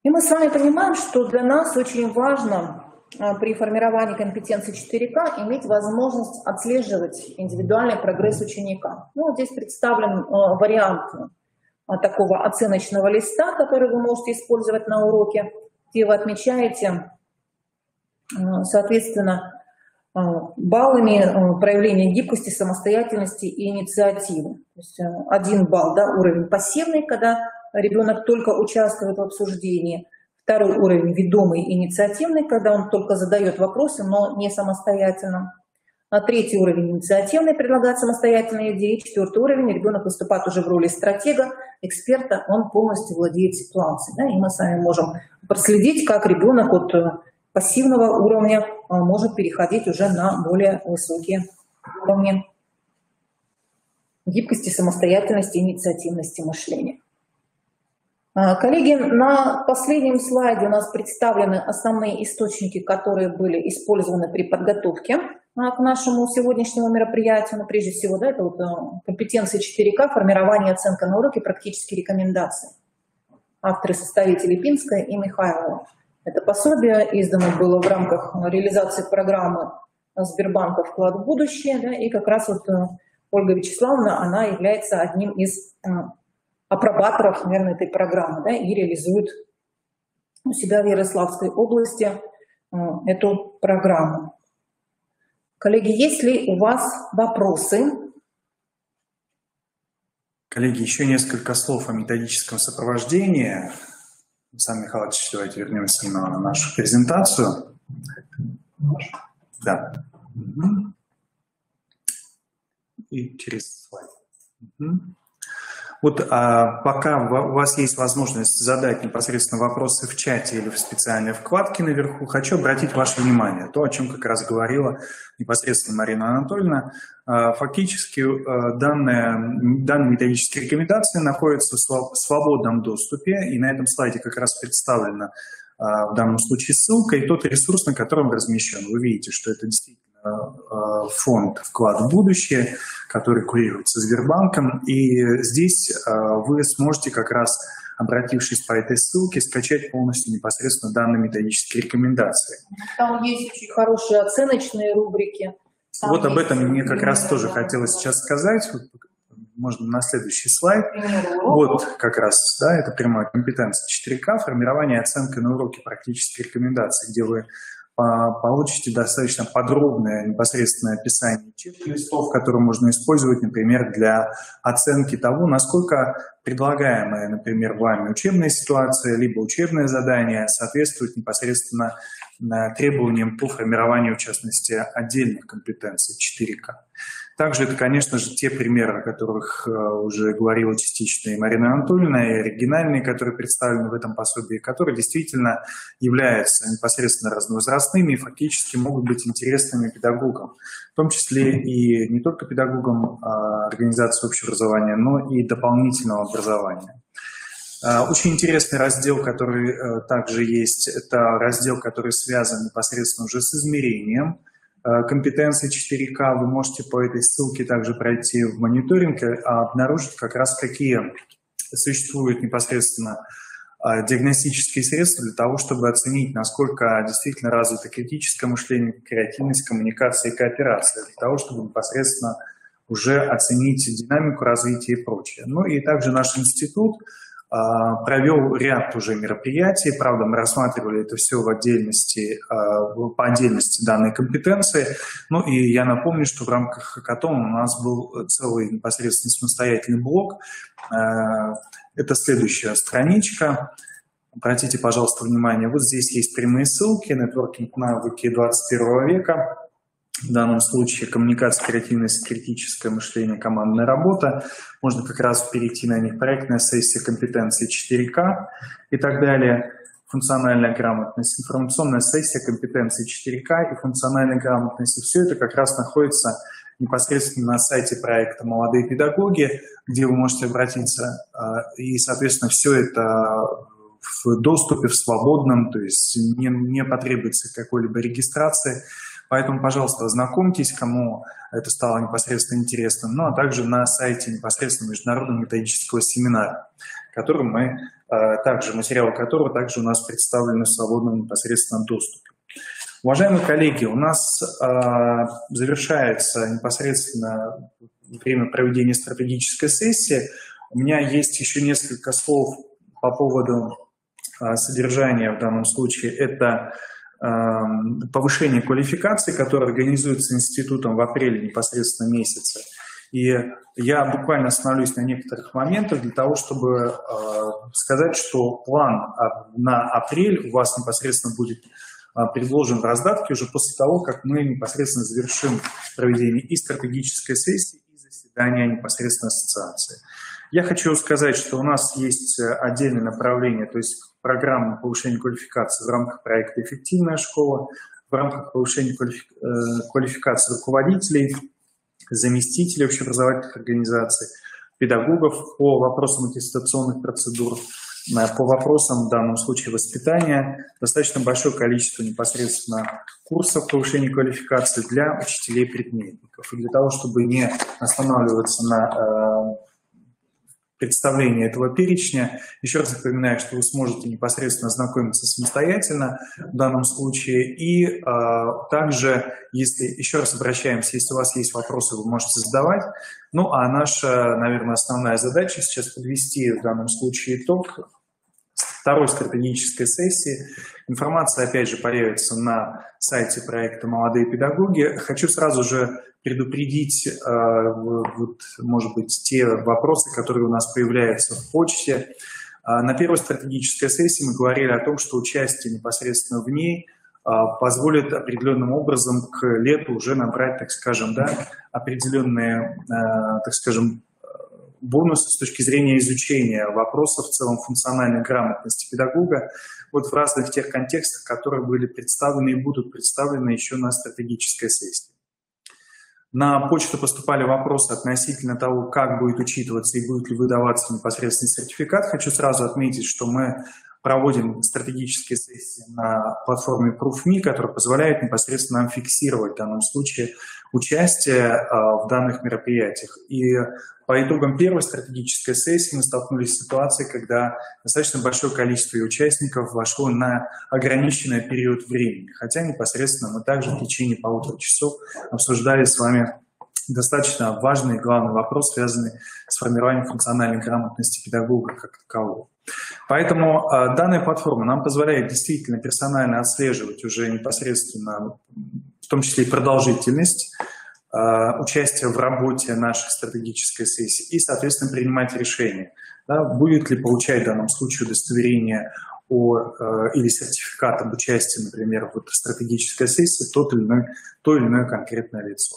И мы с вами понимаем, что для нас очень важно при формировании компетенции 4К иметь возможность отслеживать индивидуальный прогресс ученика. Ну, вот здесь представлен вариант такого оценочного листа, который вы можете использовать на уроке, где вы отмечаете, соответственно, баллами проявления гибкости, самостоятельности и инициативы. То есть 1 балл, да, уровень пассивный, когда ребенок только участвует в обсуждении. 2 уровень ведомый, инициативный, когда он только задает вопросы, но не самостоятельно. 3 уровень инициативный, предлагает самостоятельные идеи. 4 уровень ребенок выступает уже в роли стратега, эксперта, он полностью владеет ситуацией. Да, и мы с вами можем проследить, как ребенок от пассивного уровня может переходить уже на более высокие уровни гибкости, самостоятельности, инициативности мышления. Коллеги, на последнем слайде у нас представлены основные источники, которые были использованы при подготовке к нашему сегодняшнему мероприятию. Но прежде всего, да, это вот компетенции 4К, формирование и оценка на уроке, практические рекомендации. Авторы, составители Пинская и Михайлова. Это пособие издано было в рамках реализации программы Сбербанка «Вклад в будущее». Да, и как раз вот Ольга Вячеславовна, она является одним из апробаторов, наверное, этой программы, да, и реализует у себя в Ярославской области эту программу. Коллеги, есть ли у вас вопросы? Коллеги, еще несколько слов о методическом сопровождении. Александр Михайлович, давайте вернемся на нашу презентацию. Да. И через слайд. Вот пока у вас есть возможность задать непосредственно вопросы в чате или в специальной вкладке наверху, хочу обратить ваше внимание, то, о чем как раз говорила непосредственно Марина Анатольевна. Фактически данные методические рекомендации находятся в свободном доступе, и на этом слайде как раз представлена в данном случае ссылка и тот ресурс, на котором размещен. Вы видите, что это действительно фонд «Вклад в будущее», который курируется Сбербанком. И здесь вы сможете как раз, обратившись по этой ссылке, скачать полностью непосредственно данные методические рекомендации. Там есть очень хорошие оценочные рубрики. Вот об этом мне как раз тоже хотелось сейчас сказать. Вот, можно на следующий слайд. Вот как раз, да, это прямая компетенция 4К, формирование и оценка на уроке практических рекомендаций, где вы получите достаточно подробное непосредственное описание чек-листов, которые можно использовать, например, для оценки того, насколько предлагаемая, например, вами учебная ситуация, либо учебное задание соответствует непосредственно требованиям по формированию, в частности, отдельных компетенций 4К. Также это, конечно же, те примеры, о которых уже говорила частично и Марина Анатольевна, и оригинальные, которые представлены в этом пособии, которые действительно являются непосредственно разновозрастными и фактически могут быть интересными педагогам, в том числе и не только педагогам организации общеобразования, но и дополнительного образования. Очень интересный раздел, который также есть, это раздел, который связан непосредственно уже с измерением компетенции 4К. Вы можете по этой ссылке также пройти в мониторинг и обнаружить как раз, какие существуют непосредственно диагностические средства для того, чтобы оценить, насколько действительно развито критическое мышление, креативность, коммуникация и кооперация, для того, чтобы непосредственно уже оценить динамику развития и прочее. Ну и также наш институт провел ряд уже мероприятий. Правда, мы рассматривали это все в отдельности, по отдельности данной компетенции. Ну и я напомню, что в рамках хакатона у нас был целый непосредственно самостоятельный блок. Это следующая страничка. Обратите, пожалуйста, внимание, вот здесь есть прямые ссылки, нетворкинг навыки 21 века. В данном случае коммуникация, креативность, критическое мышление, командная работа. Можно как раз перейти на них. Проектная сессия компетенции 4К и так далее. Функциональная грамотность, информационная сессия компетенции 4К и функциональной грамотности. Все это как раз находится непосредственно на сайте проекта «Молодые педагоги», где вы можете обратиться. И, соответственно, все это в доступе, в свободном, то есть не потребуется какой-либо регистрации. Поэтому, пожалуйста, ознакомьтесь, кому это стало непосредственно интересно. Ну, а также на сайте непосредственно Международного методического семинара, который материалы которого также у нас представлены в свободном непосредственном доступе. Уважаемые коллеги, у нас завершается непосредственно время проведения стратегической сессии. У меня есть еще несколько слов по поводу содержания в данном случае. Это повышение квалификации, которое организуется институтом в апреле непосредственно месяце. И я буквально остановлюсь на некоторых моментах для того, чтобы сказать, что план на апрель у вас непосредственно будет предложен в раздатке уже после того, как мы непосредственно завершим проведение и стратегической сессии, и заседания непосредственно ассоциации. Я хочу сказать, что у нас есть отдельное направление, то есть программа повышения квалификации в рамках проекта «Эффективная школа», в рамках повышения квалификации руководителей, заместителей общеобразовательных организаций, педагогов по вопросам аттестационных процедур, по вопросам в данном случае воспитания. Достаточно большое количество непосредственно курсов повышения квалификации для учителей-предметников. И для того, чтобы не останавливаться на представление этого перечня. Еще раз напоминаю, что вы сможете непосредственно ознакомиться самостоятельно в данном случае. И также, еще раз обращаемся, если у вас есть вопросы, вы можете задавать. Ну, а наша, наверное, основная задача сейчас подвести в данном случае итог второй стратегической сессии. Информация, опять же, появится на сайте проекта «Молодые педагоги». Хочу сразу же предупредить, может быть, те вопросы, которые у нас появляются в почте. На первой стратегической сессии мы говорили о том, что участие непосредственно в ней позволит определенным образом к лету уже набрать, так скажем, определенные, так скажем, бонусы с точки зрения изучения вопросов в целом функциональной грамотности педагога вот в разных тех контекстах, которые были представлены и будут представлены еще на стратегической сессии. На почту поступали вопросы относительно того, как будет учитываться и будет ли выдаваться непосредственный сертификат. Хочу сразу отметить, что мы проводим стратегические сессии на платформе Proof.me, которая позволяет непосредственно нам фиксировать в данном случае участие в данных мероприятиях. И по итогам первой стратегической сессии мы столкнулись с ситуацией, когда достаточно большое количество участников вошло на ограниченный период времени. Хотя непосредственно мы также в течение 1,5 часов обсуждали с вами достаточно важный и главный вопрос, связанный с формированием функциональной грамотности педагога как такового. Поэтому данная платформа нам позволяет действительно персонально отслеживать уже непосредственно, в том числе и продолжительность участия в работе нашей стратегической сессии и, соответственно, принимать решение, будет ли получать в данном случае удостоверение или сертификат об участии, например, в стратегической сессии то или иное конкретное лицо.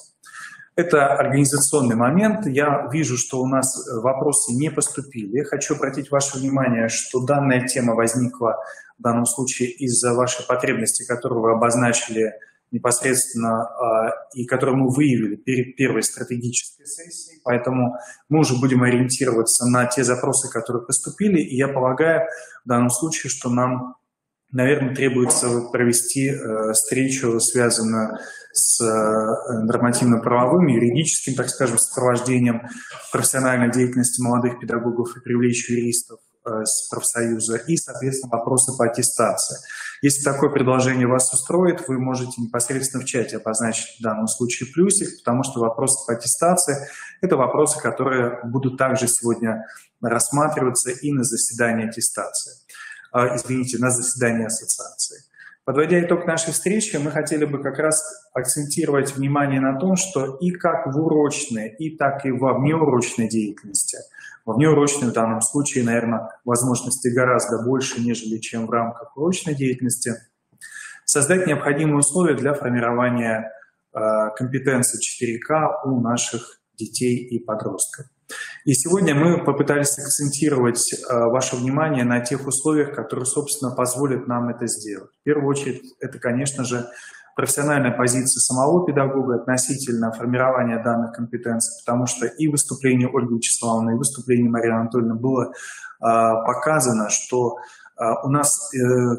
Это организационный момент. Я вижу, что у нас вопросы не поступили. Хочу обратить ваше внимание, что данная тема возникла в данном случае из-за вашей потребности, которую вы обозначили непосредственно и которую мы выявили перед первой стратегической сессией. Поэтому мы уже будем ориентироваться на те запросы, которые поступили. И я полагаю в данном случае, что нам, наверное, требуется провести встречу, связанную с нормативно-правовым, юридическим, так скажем, сопровождением профессиональной деятельности молодых педагогов и привлечь юристов с профсоюза и, соответственно, вопросы по аттестации. Если такое предложение вас устроит, вы можете непосредственно в чате обозначить в данном случае плюсик, потому что вопросы по аттестации – это вопросы, которые будут также сегодня рассматриваться и на заседании аттестации. Извините, на заседании ассоциации. Подводя итог нашей встречи, мы хотели бы как раз акцентировать внимание на том, что и как в урочной, и так и во внеурочной деятельности, во внеурочной в данном случае, наверное, возможностей гораздо больше, нежели чем в рамках урочной деятельности, создать необходимые условия для формирования компетенций 4К у наших детей и подростков. И сегодня мы попытались акцентировать ваше внимание на тех условиях, которые, собственно, позволят нам это сделать. В первую очередь, это, конечно же, профессиональная позиция самого педагога относительно формирования данных компетенций, потому что и выступление Ольги Вячеславовны, и выступление Марии Анатольевны было показано, что у нас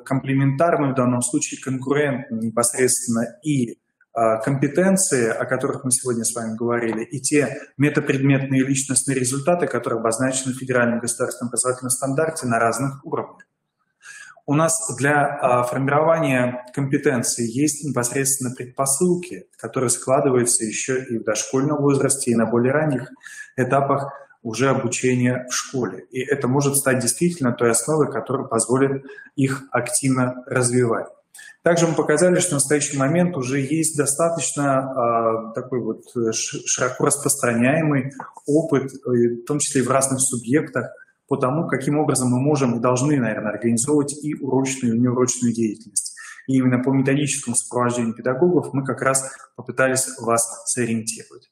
комплементарны, в данном случае конкурентны непосредственно и компетенции, о которых мы сегодня с вами говорили, и те метапредметные личностные результаты, которые обозначены в Федеральном государственном образовательном стандарте на разных уровнях. У нас для формирования компетенций есть непосредственно предпосылки, которые складываются еще и в дошкольном возрасте, и на более ранних этапах уже обучения в школе. И это может стать действительно той основой, которая позволит их активно развивать. Также мы показали, что в настоящий момент уже есть достаточно такой вот широко распространяемый опыт, в том числе и в разных субъектах, по тому, каким образом мы можем и должны, наверное, организовывать и урочную, и неурочную деятельность. И именно по методическому сопровождению педагогов мы как раз попытались вас сориентировать.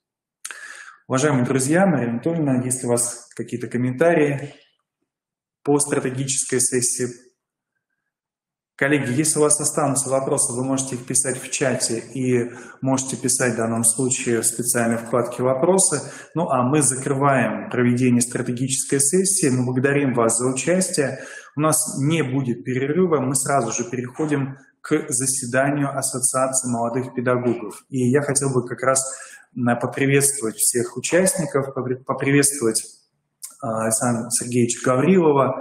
Уважаемые друзья, Мария Анатольевна, если у вас какие-то комментарии по стратегической сессии. Коллеги, если у вас останутся вопросы, вы можете их писать в чате и можете писать в данном случае в специальной вкладке «Вопросы». Ну а мы закрываем проведение стратегической сессии. Мы благодарим вас за участие. У нас не будет перерыва, мы сразу же переходим к заседанию Ассоциации молодых педагогов. И я хотел бы как раз поприветствовать всех участников, поприветствовать Александра Сергеевича Гаврилова.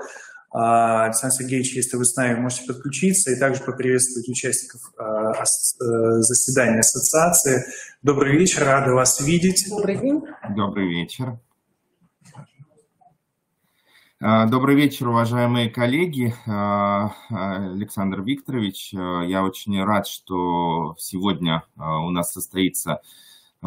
Александр Сергеевич, если вы с нами, можете подключиться и также поприветствовать участников заседания ассоциации. Добрый вечер, рада вас видеть. Добрый день. Добрый вечер. Добрый вечер, уважаемые коллеги. Александр Викторович, я очень рад, что сегодня у нас состоится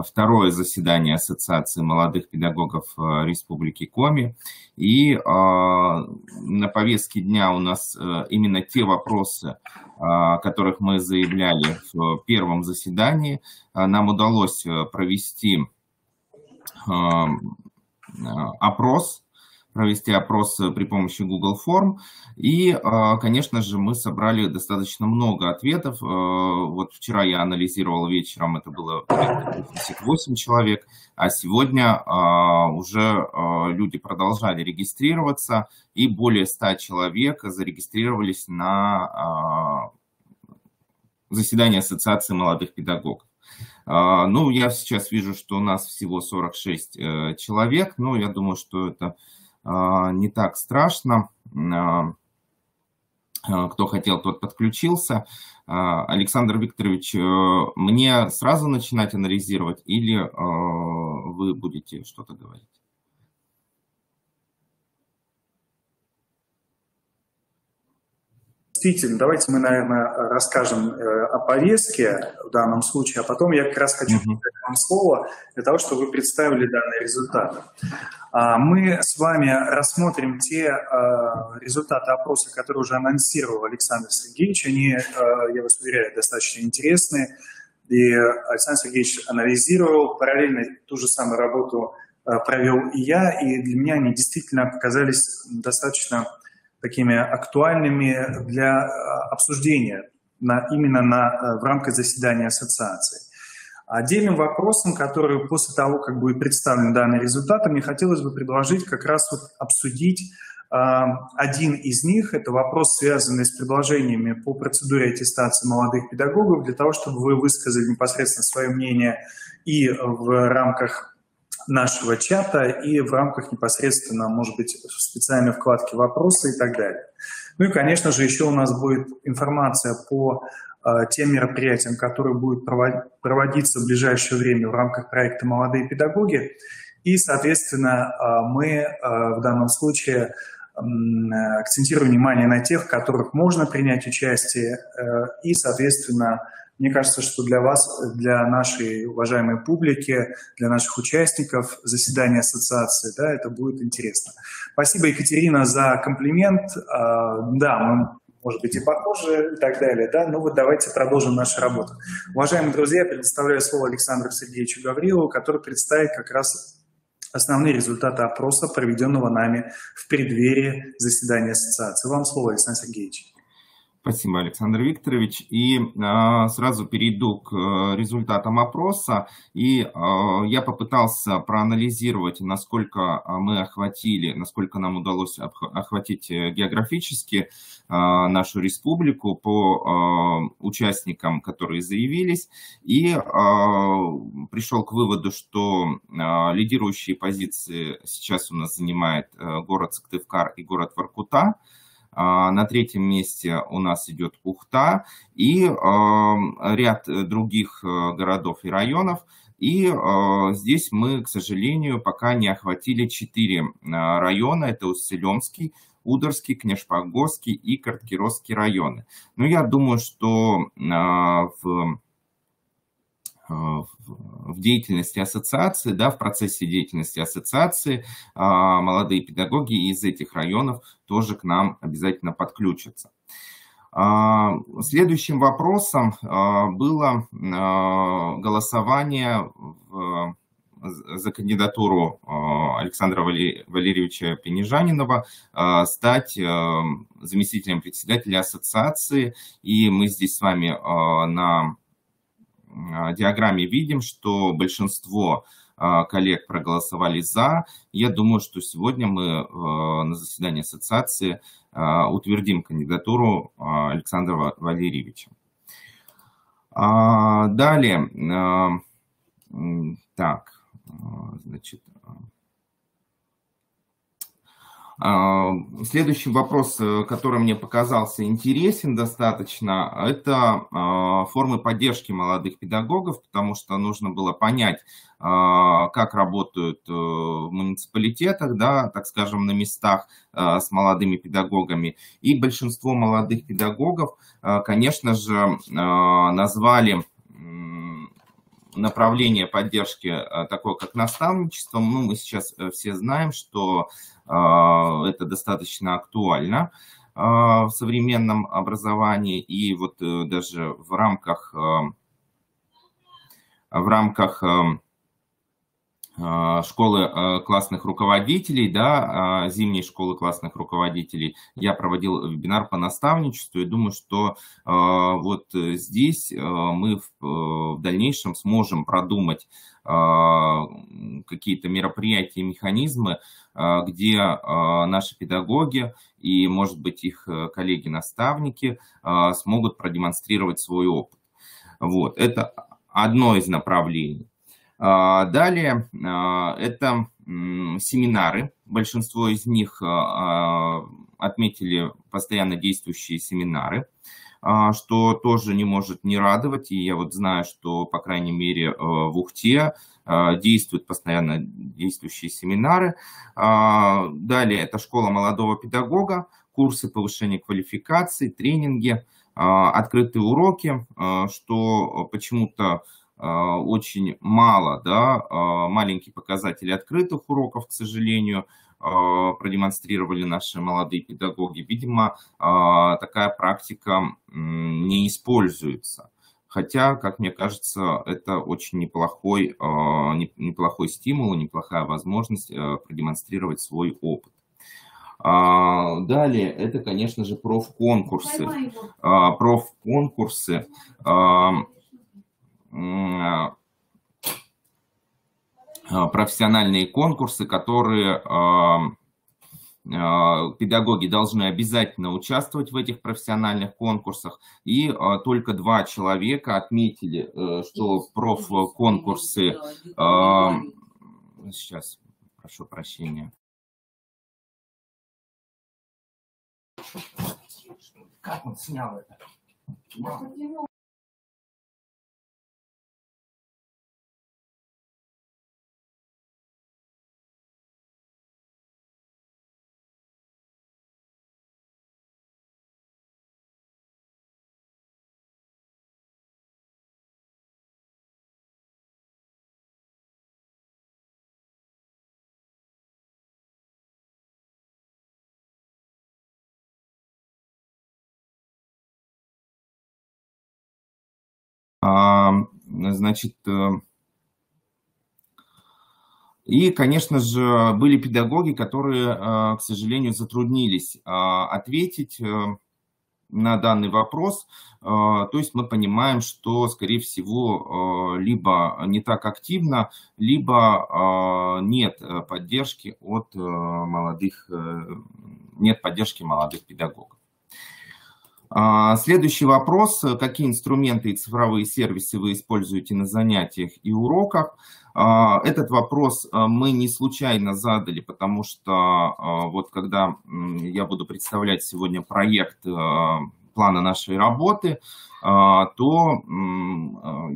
второе заседание Ассоциации молодых педагогов Республики Коми. И на повестке дня у нас именно те вопросы, о которых мы заявляли в первом заседании. Нам удалось провести опрос при помощи Google Form. И, конечно же, мы собрали достаточно много ответов. Вот вчера я анализировал вечером, это было 88 человек, а сегодня уже люди продолжали регистрироваться, и более 100 человек зарегистрировались на заседание Ассоциации молодых педагогов. Ну, я сейчас вижу, что у нас всего 46 человек, но я думаю, что это не так страшно. Кто хотел, тот подключился. Александр Викторович, мне сразу начинать анализировать или вы будете что-то говорить? Действительно, давайте мы, наверное, расскажем о повестке в данном случае, а потом я как раз хочу дать вам слово для того, чтобы вы представили данные результаты. Мы с вами рассмотрим те результаты опроса, которые уже анонсировал Александр Сергеевич. Они, я вас уверяю, достаточно интересные. И Александр Сергеевич анализировал, параллельно ту же самую работу провел и я, и для меня они действительно показались достаточно такими актуальными для обсуждения именно в рамках заседания ассоциации. Отдельным вопросом, который после того, как будет представлен данный результат, мне хотелось бы предложить как раз вот обсудить один из них. Это вопрос, связанный с предложениями по процедуре аттестации молодых педагогов, для того, чтобы вы высказали непосредственно свое мнение и в рамках нашего чата, и в рамках непосредственно, может быть, в специальной вкладке «Вопросы» и так далее. Ну и, конечно же, еще у нас будет информация по тем мероприятиям, которые будут проводиться в ближайшее время в рамках проекта «Молодые педагоги». И, соответственно, мы в данном случае акцентируем внимание на тех, в которых можно принять участие. И, соответственно, мне кажется, что для вас, для нашей уважаемой публики, для наших участников заседания ассоциации, да, это будет интересно. Спасибо, Екатерина, за комплимент. Да, мы, может быть, и похожи и так далее, да, но вот давайте продолжим нашу работу. Уважаемые друзья, я предоставляю слово Александру Сергеевичу Гаврилову, который представит как раз основные результаты опроса, проведенного нами в преддверии заседания ассоциации. Вам слово, Александр Сергеевич. Спасибо, Александр Викторович. И сразу перейду к результатам опроса. И я попытался проанализировать, насколько мы охватили, насколько нам удалось охватить географически нашу республику по участникам, которые заявились. И пришел к выводу, что лидирующие позиции сейчас у нас занимает город Сыктывкар и город Воркута. На третьем месте у нас идет Ухта и ряд других городов и районов. И здесь мы, к сожалению, пока не охватили 4 района. Это Усть-Илимский, Ударский, Княжпогорский и Карткиросский районы. Но я думаю, что в деятельности ассоциации, да, в процессе деятельности ассоциации молодые педагоги из этих районов тоже к нам обязательно подключатся. Следующим вопросом было голосование за кандидатуру Александра Валерьевича Пенежанинова стать заместителем председателя ассоциации. И мы здесь с вами на диаграмме видим, что большинство коллег проголосовали «за». Я думаю, что сегодня мы на заседании ассоциации утвердим кандидатуру Александра Валерьевича. Далее, так, значит... Следующий вопрос, который мне показался интересен достаточно, это формы поддержки молодых педагогов, потому что нужно было понять, как работают в муниципалитетах, да, так скажем, на местах с молодыми педагогами. И большинство молодых педагогов, конечно же, назвали направление поддержки такое, как наставничество. Ну, мы сейчас все знаем, что это достаточно актуально в современном образовании. И вот даже в рамках школы классных руководителей, да, зимней школы классных руководителей, я проводил вебинар по наставничеству и думаю, что вот здесь мы в дальнейшем сможем продумать какие-то мероприятия и механизмы, где наши педагоги и, может быть, их коллеги-наставники смогут продемонстрировать свой опыт. Вот, это одно из направлений. Далее это семинары. Большинство из них отметили постоянно действующие семинары, что тоже не может не радовать. И я вот знаю, что, по крайней мере, в Ухте действуют постоянно действующие семинары. Далее это школа молодого педагога, курсы повышения квалификации, тренинги, открытые уроки, что почему-то очень мало, да, маленькие показатели открытых уроков, к сожалению, продемонстрировали наши молодые педагоги. Видимо, такая практика не используется. Хотя, как мне кажется, это очень неплохой стимул, неплохая возможность продемонстрировать свой опыт. Далее, это, конечно же, профконкурсы. Профессиональные конкурсы, которые педагоги должны обязательно участвовать в этих профессиональных конкурсах. И только 2 человека отметили, что профконкурсы... Сейчас, прошу прощения. Как он снял это? Значит, и, конечно же, были педагоги, которые, к сожалению, затруднились ответить на данный вопрос. То есть мы понимаем, что, скорее всего, либо не так активно, либо нет поддержки молодых педагогов. Следующий вопрос. Какие инструменты и цифровые сервисы вы используете на занятиях и уроках? Этот вопрос мы не случайно задали, потому что вот когда я буду представлять сегодня проект плана нашей работы, то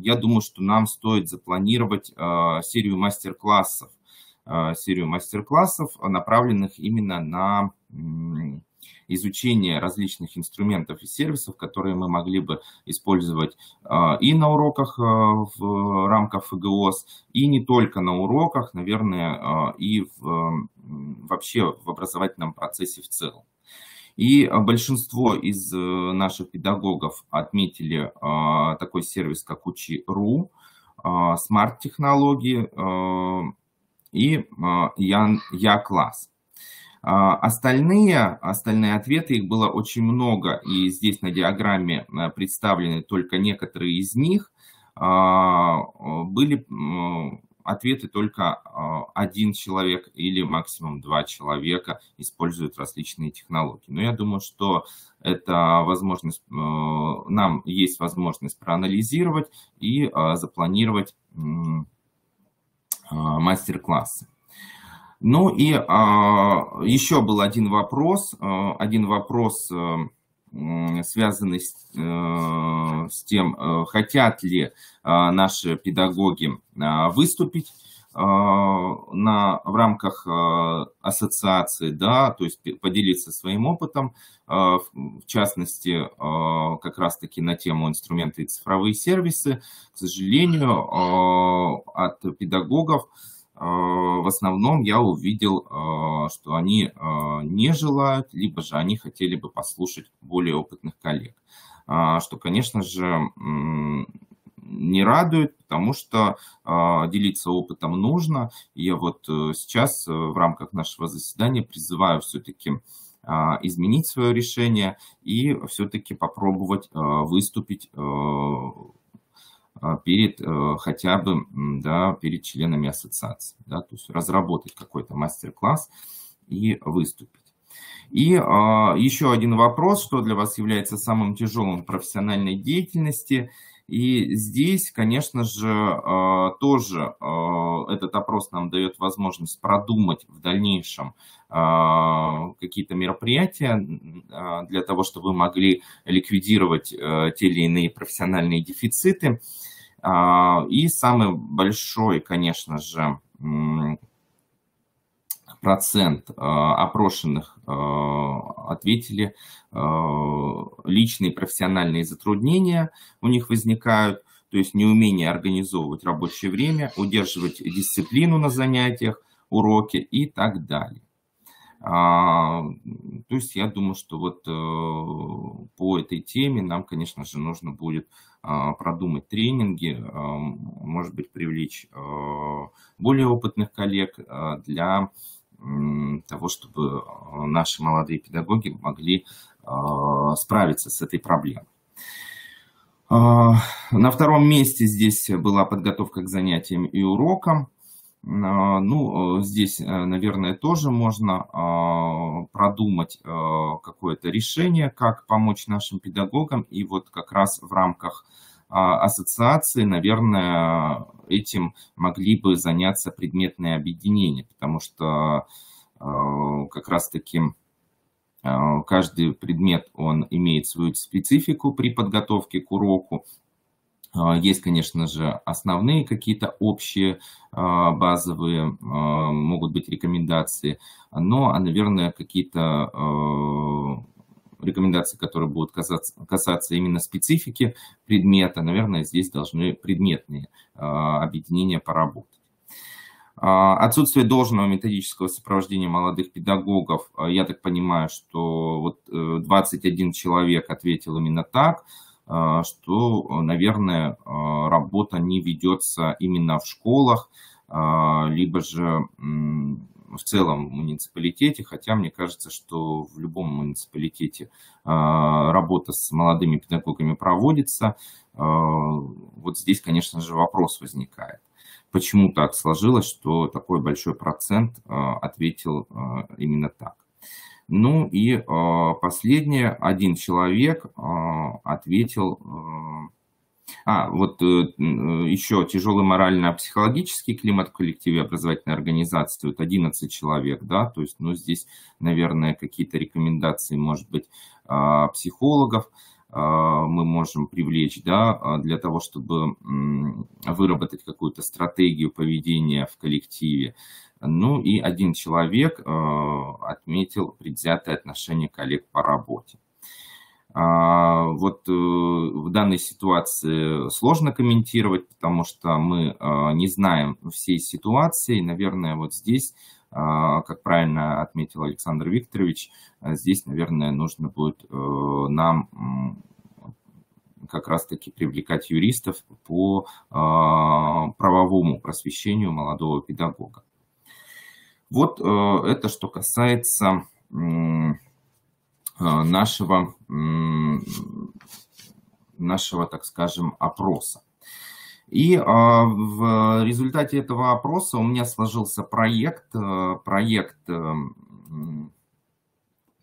я думаю, что нам стоит запланировать серию мастер-классов, направленных именно на изучение различных инструментов и сервисов, которые мы могли бы использовать и на уроках в рамках ФГОС, и не только на уроках, наверное, и вообще в образовательном процессе в целом. И большинство из наших педагогов отметили такой сервис, как Учи.ру, смарт-технологии и Я-класс. Остальные ответы, их было очень много, и здесь на диаграмме представлены только некоторые из них. Были ответы только 1 человек или максимум 2 человека используют различные технологии. Но я думаю, что это возможность, нам есть возможность проанализировать и запланировать мастер-классы. Ну и еще был один вопрос, связанный с тем, хотят ли наши педагоги выступить в рамках ассоциации, да, то есть поделиться своим опытом, в частности, как раз-таки на тему инструменты и цифровые сервисы. К сожалению, от педагогов в основном я увидел, что они не желают, либо же они хотели бы послушать более опытных коллег. Что, конечно же, не радует, потому что делиться опытом нужно. И я вот сейчас в рамках нашего заседания призываю все-таки изменить свое решение и все-таки попробовать выступить хотя бы, да, перед членами ассоциации, да, то есть разработать какой-то мастер-класс и выступить. И еще один вопрос, что для вас является самым тяжелым в профессиональной деятельности. И здесь, конечно же, тоже этот опрос нам дает возможность продумать в дальнейшем какие-то мероприятия для того, чтобы вы могли ликвидировать те или иные профессиональные дефициты. И самый большой, конечно же, процент опрошенных ответили, личные профессиональные затруднения у них возникают, то есть неумение организовывать рабочее время, удерживать дисциплину на занятиях, уроки и так далее. То есть я думаю, что вот по этой теме нам, конечно же, нужно будет продумать тренинги, может быть, привлечь более опытных коллег для того, чтобы наши молодые педагоги могли справиться с этой проблемой. На втором месте здесь была подготовка к занятиям и урокам. Ну, здесь, наверное, тоже можно продумать какое-то решение, как помочь нашим педагогам. И вот как раз в рамках ассоциации, наверное, этим могли бы заняться предметные объединения, потому что как раз-таки каждый предмет, он имеет свою специфику при подготовке к уроку. Есть, конечно же, основные какие-то общие базовые могут быть рекомендации, но, наверное, какие-то рекомендации, которые будут касаться именно специфики предмета, наверное, здесь должны предметные объединения поработать. Отсутствие должного методического сопровождения молодых педагогов, я так понимаю, что вот 21 человек ответил именно так, что, наверное, работа не ведется именно в школах, либо же в целом в муниципалитете, хотя мне кажется, что в любом муниципалитете работа с молодыми педагогами проводится. Вот здесь, конечно же, вопрос возникает. Почему так сложилось, что такой большой процент ответил именно так? Ну и последнее, один человек ответил, вот еще тяжелый морально-психологический климат в коллективе образовательной организации, вот 11 человек, да, то есть, ну, здесь, наверное, какие-то рекомендации, может быть, психологов мы можем привлечь, да, для того, чтобы выработать какую-то стратегию поведения в коллективе. Ну и один человек отметил предвзятое отношение коллег по работе. Вот в данной ситуации сложно комментировать, потому что мы не знаем всей ситуации. Наверное, вот здесь, как правильно отметил Александр Викторович, здесь, наверное, нужно будет нам как раз-таки привлекать юристов по правовому просвещению молодого педагога. Вот это что касается нашего, так скажем, опроса. И в результате этого опроса у меня сложился проект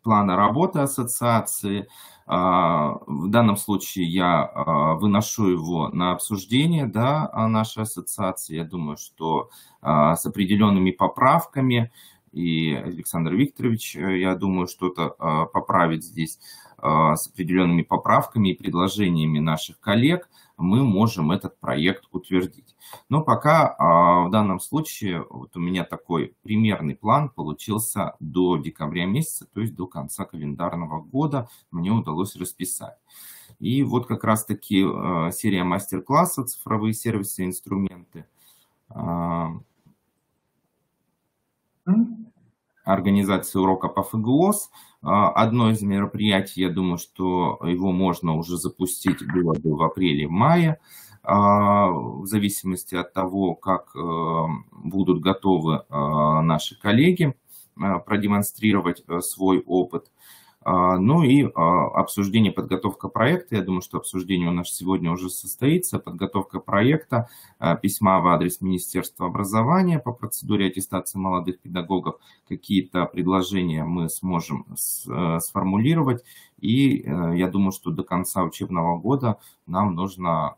плана работы ассоциации. В данном случае я выношу его на обсуждение, да, нашей ассоциации. Я думаю, что с определенными поправками, и Александр Викторович, я думаю, что-то поправит здесь, с определенными поправками и предложениями наших коллег мы можем этот проект утвердить. Но пока в данном случае вот у меня такой примерный план получился до декабря месяца, то есть до конца календарного года мне удалось расписать. И вот как раз-таки серия мастер-классов «Цифровые сервисы и инструменты», организация урока по ФГОС. Одно из мероприятий, я думаю, что его можно уже запустить было бы в апреле-мае, в зависимости от того, как будут готовы наши коллеги продемонстрировать свой опыт. Ну и обсуждение, подготовка проекта. Я думаю, что обсуждение у нас сегодня уже состоится. Подготовка проекта, письма в адрес Министерства образования по процедуре аттестации молодых педагогов. Какие-то предложения мы сможем сформулировать. И я думаю, что до конца учебного года нам нужно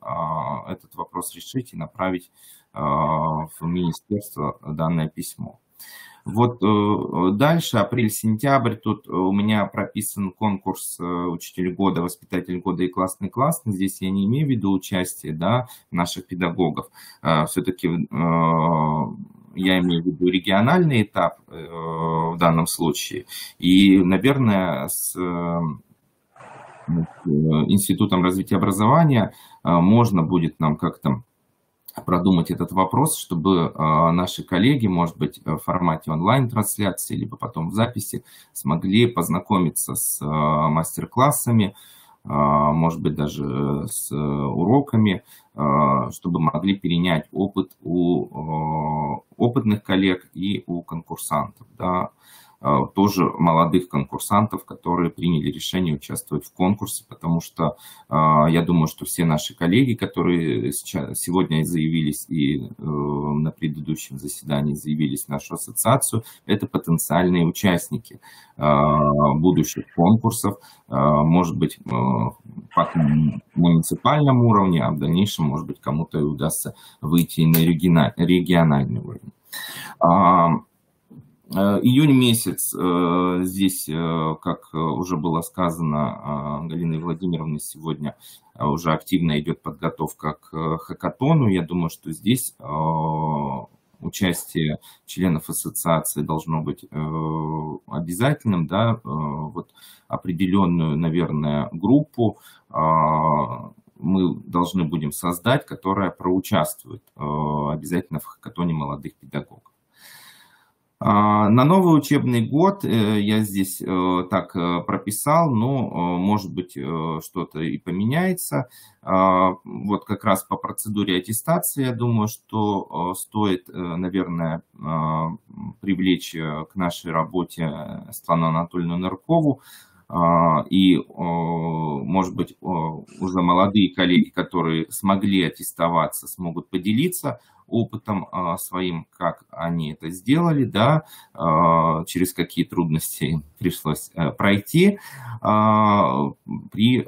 этот вопрос решить и направить в Министерство данное письмо. Вот дальше, апрель-сентябрь, тут у меня прописан конкурс «Учитель года», «Воспитатель года» и «Классный». Здесь я не имею в виду участие, да, наших педагогов. Все-таки я имею в виду региональный этап в данном случае. И, наверное, с Институтом развития образования можно будет нам как-то продумать этот вопрос, чтобы наши коллеги, может быть, в формате онлайн-трансляции, либо потом в записи, смогли познакомиться с мастер-классами, может быть, даже с уроками, чтобы могли перенять опыт у опытных коллег и у конкурсантов, да, тоже молодых конкурсантов, которые приняли решение участвовать в конкурсе, потому что я думаю, что все наши коллеги, которые сегодня заявились и на предыдущем заседании заявились в нашу ассоциацию, это потенциальные участники будущих конкурсов, может быть, по муниципальному уровню, а в дальнейшем, может быть, кому-то и удастся выйти на региональный уровень. Июнь месяц, здесь, как уже было сказано Галиной Владимировной сегодня, уже активно идет подготовка к хакатону. Я думаю, что здесь участие членов ассоциации должно быть обязательным, да, вот определенную, наверное, группу мы должны будем создать, которая проучаствует обязательно в хакатоне молодых педагогов. На новый учебный год я здесь так прописал, но, может быть, что-то и поменяется. Вот как раз по процедуре аттестации, я думаю, что стоит, наверное, привлечь к нашей работе Светлану Анатольевну Ныркову. И, может быть, уже молодые коллеги, которые смогли аттестоваться, смогут поделиться опытом своим, как они это сделали, да, через какие трудности пришлось пройти при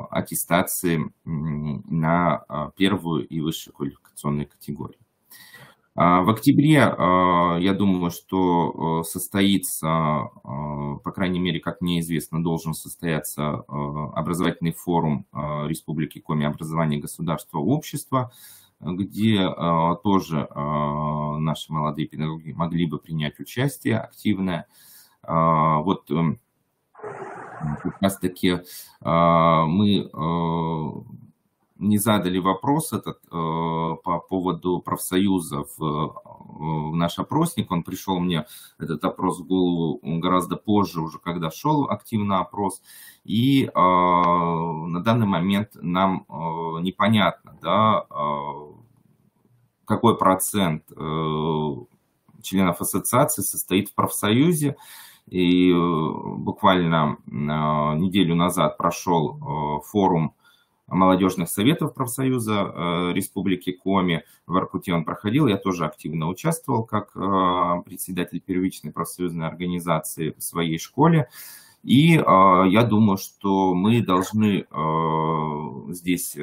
аттестации на первую и высшую квалификационную категорию. В октябре, я думаю, что состоится, по крайней мере, как мне известно, должен состояться образовательный форум Республики Коми «Образование государства, общества», где тоже наши молодые педагоги могли бы принять участие активное. Вот как раз таки мы не задали вопрос этот по поводу профсоюзов в наш опросник. Он пришел мне, этот опрос, в голову гораздо позже, уже когда шел активно опрос. И на данный момент нам непонятно, да, какой процент членов ассоциации состоит в профсоюзе. И буквально неделю назад прошел форум молодежных советов профсоюза Республики Коми. В Воркуте он проходил, я тоже активно участвовал как председатель первичной профсоюзной организации в своей школе. И я думаю, что мы должны здесь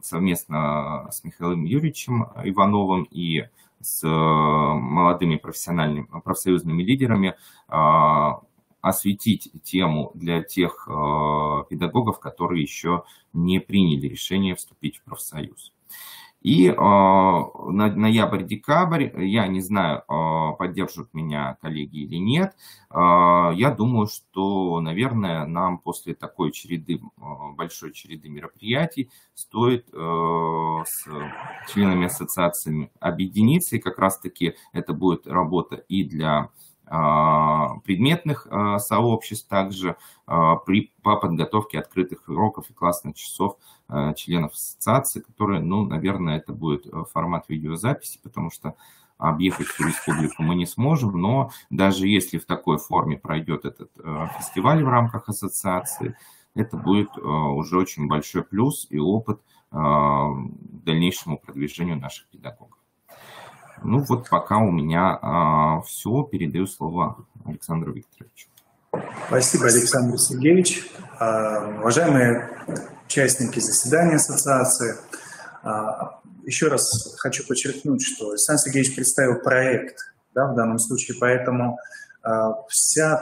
совместно с Михаилом Юрьевичем Ивановым и с молодыми профсоюзными лидерами осветить тему для тех педагогов, которые еще не приняли решение вступить в профсоюз. И ноябрь-декабрь, я не знаю, поддержат меня коллеги или нет, я думаю, что, наверное, нам после такой череды, большой череды мероприятий стоит с членами ассоциации объединиться, и как раз-таки это будет работа и для предметных сообществ, также по подготовке открытых уроков и классных часов членов ассоциации, которые, ну, наверное, это будет формат видеозаписи, потому что объехать всю республику мы не сможем, но даже если в такой форме пройдет этот фестиваль в рамках ассоциации, это будет уже очень большой плюс и опыт к дальнейшему продвижению наших педагогов. Ну вот пока у меня все. Передаю слово Александру Викторовичу. Спасибо, Александр Сергеевич. Уважаемые участники заседания ассоциации, еще раз хочу подчеркнуть, что Александр Сергеевич представил проект, да, в данном случае, поэтому все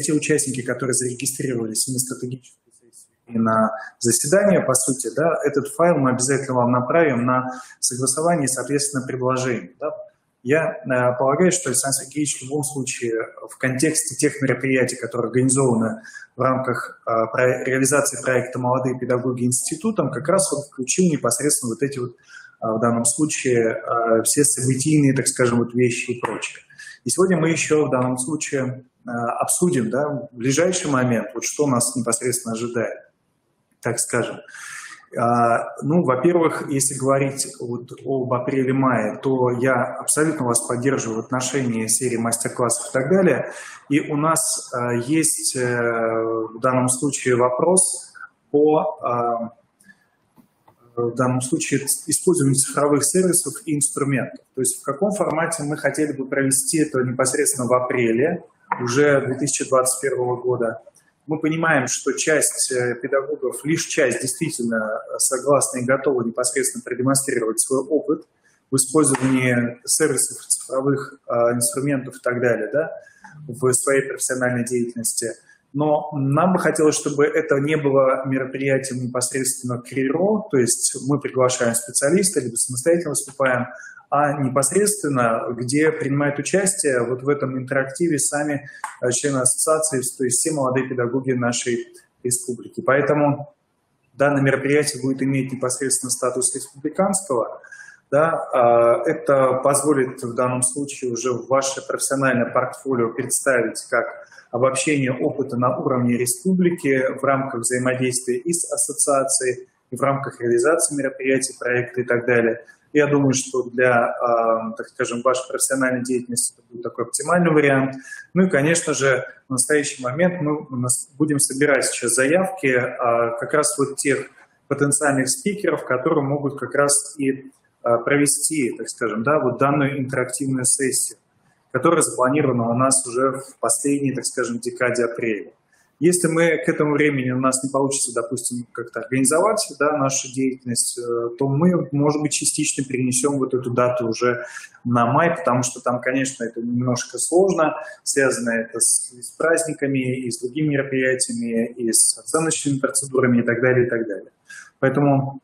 те участники, которые зарегистрировались и на стратегическую сессию, и на заседание, по сути, да, этот файл мы обязательно вам направим на согласование, соответственно, предложений. Да. Я полагаю, что Александр Сергеевич в любом случае в контексте тех мероприятий, которые организованы в рамках реализации проекта «Молодые педагоги» институтом, как раз вот включил непосредственно вот эти вот, в данном случае, все событийные, так скажем, вот вещи и прочее. И сегодня мы еще в данном случае обсудим, да, в ближайший момент, вот что нас непосредственно ожидает, так скажем. Ну, во-первых, если говорить вот об апреле-мае, то я абсолютно вас поддерживаю в отношении серии мастер-классов и так далее. И у нас есть в данном случае вопрос по в данном случае использованию цифровых сервисов и инструментов. То есть в каком формате мы хотели бы провести это непосредственно в апреле уже 2021 года. Мы понимаем, что часть педагогов, лишь часть действительно согласна и готова непосредственно продемонстрировать свой опыт в использовании сервисов, цифровых инструментов и так далее, да, в своей профессиональной деятельности. Но нам бы хотелось, чтобы это не было мероприятием непосредственно КРИРО, то есть мы приглашаем специалиста, либо самостоятельно выступаем, а непосредственно, где принимают участие вот в этом интерактиве сами члены ассоциации, то есть все молодые педагоги нашей республики. Поэтому данное мероприятие будет иметь непосредственно статус республиканского. Да, это позволит в данном случае уже в ваше профессиональное портфолио представить как обобщение опыта на уровне республики в рамках взаимодействия и с ассоциацией, и в рамках реализации мероприятий, проекта и так далее. Я думаю, что для, так скажем, вашей профессиональной деятельности это будет такой оптимальный вариант. Ну и, конечно же, в настоящий момент мы будем собирать сейчас заявки как раз вот тех потенциальных спикеров, которые могут как раз и провести, так скажем, да, вот данную интерактивную сессию, которая запланирована у нас уже в последней, так скажем, декаде апреля. Если мы к этому времени у нас не получится, допустим, как-то организовать, да, нашу деятельность, то мы, может быть, частично перенесем вот эту дату уже на май, потому что там, конечно, это немножко сложно, связано это с праздниками, и с другими мероприятиями, и с оценочными процедурами и так далее, и так далее. Поэтому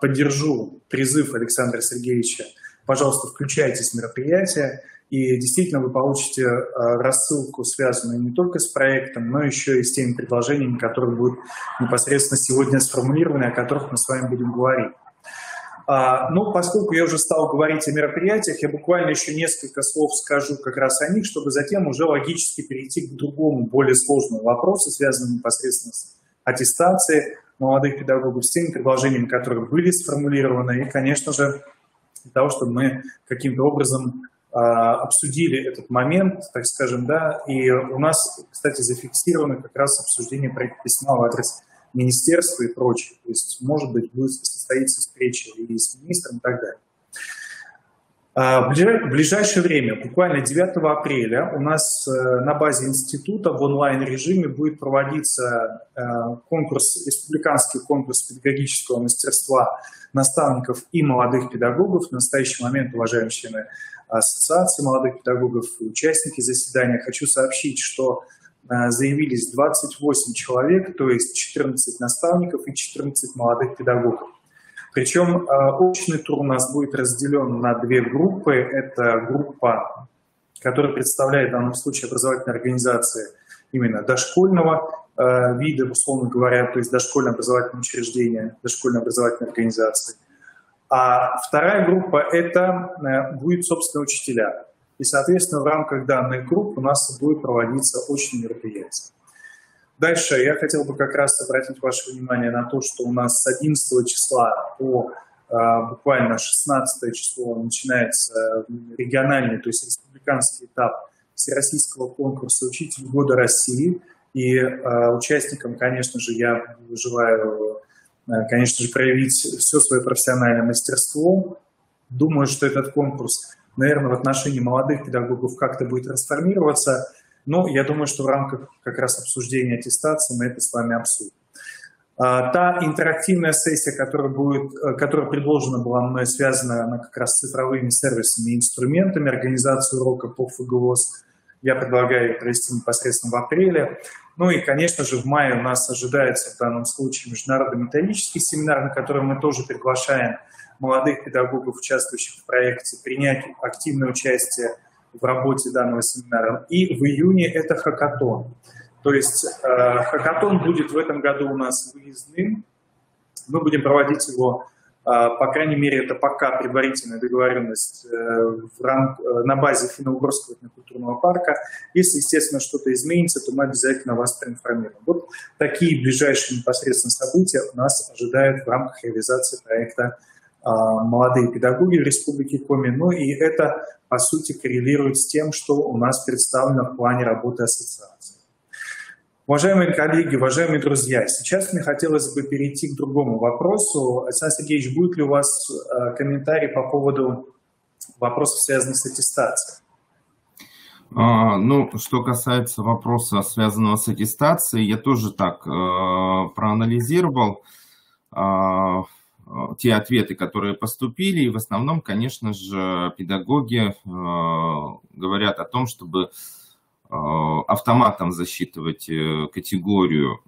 поддержу призыв Александра Сергеевича. Пожалуйста, включайтесь в мероприятие, и действительно вы получите рассылку, связанную не только с проектом, но еще и с теми предложениями, которые будут непосредственно сегодня сформулированы, о которых мы с вами будем говорить. Ну, поскольку я уже стал говорить о мероприятиях, я буквально еще несколько слов скажу как раз о них, чтобы затем уже логически перейти к другому, более сложному вопросу, связанному непосредственно с аттестацией молодых педагогов, с теми предложениями, которые были сформулированы, и, конечно же, для того, чтобы мы каким-то образом обсудили этот момент, так скажем, да, и у нас, кстати, зафиксировано как раз обсуждение проекта письма в адрес министерства и прочее, то есть, может быть, будет состоится встреча и с министром и так далее. В ближайшее время, буквально 9 апреля, у нас на базе института в онлайн-режиме будет проводиться конкурс, республиканский конкурс педагогического мастерства наставников и молодых педагогов. В настоящий момент, уважаемые члены ассоциации молодых педагогов и участники заседания, хочу сообщить, что заявились 28 человек, то есть 14 наставников и 14 молодых педагогов. Причем очный тур у нас будет разделен на две группы. Это группа, которая представляет в данном случае образовательные организации именно дошкольного вида, условно говоря, то есть дошкольное образовательное учреждение, дошкольные образовательные организации. А вторая группа – это будет, собственно, учителя. И, соответственно, в рамках данной группы у нас будет проводиться очные мероприятия. Дальше я хотел бы как раз обратить ваше внимание на то, что у нас с 11 числа по буквально 16 число начинается региональный, то есть республиканский этап всероссийского конкурса «Учитель года России». И участникам, конечно же, я желаю, конечно же, проявить все свое профессиональное мастерство. Думаю, что этот конкурс, наверное, в отношении молодых педагогов как-то будет трансформироваться. Но я думаю, что в рамках как раз обсуждения аттестации мы это с вами обсудим. Та интерактивная сессия, которая предложена была мной, связана она как раз с цифровыми сервисами и инструментами организации урока по ФГОС. Я предлагаю ее провести непосредственно в апреле. Ну и, конечно же, в мае у нас ожидается в данном случае международный методический семинар, на который мы тоже приглашаем молодых педагогов, участвующих в проекте, принять активное участие в работе данного семинара. И в июне это хакатон. То есть хакатон будет в этом году у нас выездным. Мы будем проводить его По крайней мере, это пока предварительная договоренность на базе Финно-Угорского этнокультурного парка. Если, естественно, что-то изменится, то мы обязательно вас проинформируем. Вот такие ближайшие непосредственно события у нас ожидают в рамках реализации проекта «Молодые педагоги» в Республике Коми. Ну и это, по сути, коррелирует с тем, что у нас представлено в плане работы ассоциации. Уважаемые коллеги, уважаемые друзья, сейчас мне хотелось бы перейти к другому вопросу. Александр Сергеевич, будет ли у вас комментарий по поводу вопросов, связанных с аттестацией? Ну, что касается вопроса, связанного с аттестацией, я тоже так проанализировал те ответы, которые поступили, и в основном, конечно же, педагоги говорят о том, чтобы автоматом засчитывать категорию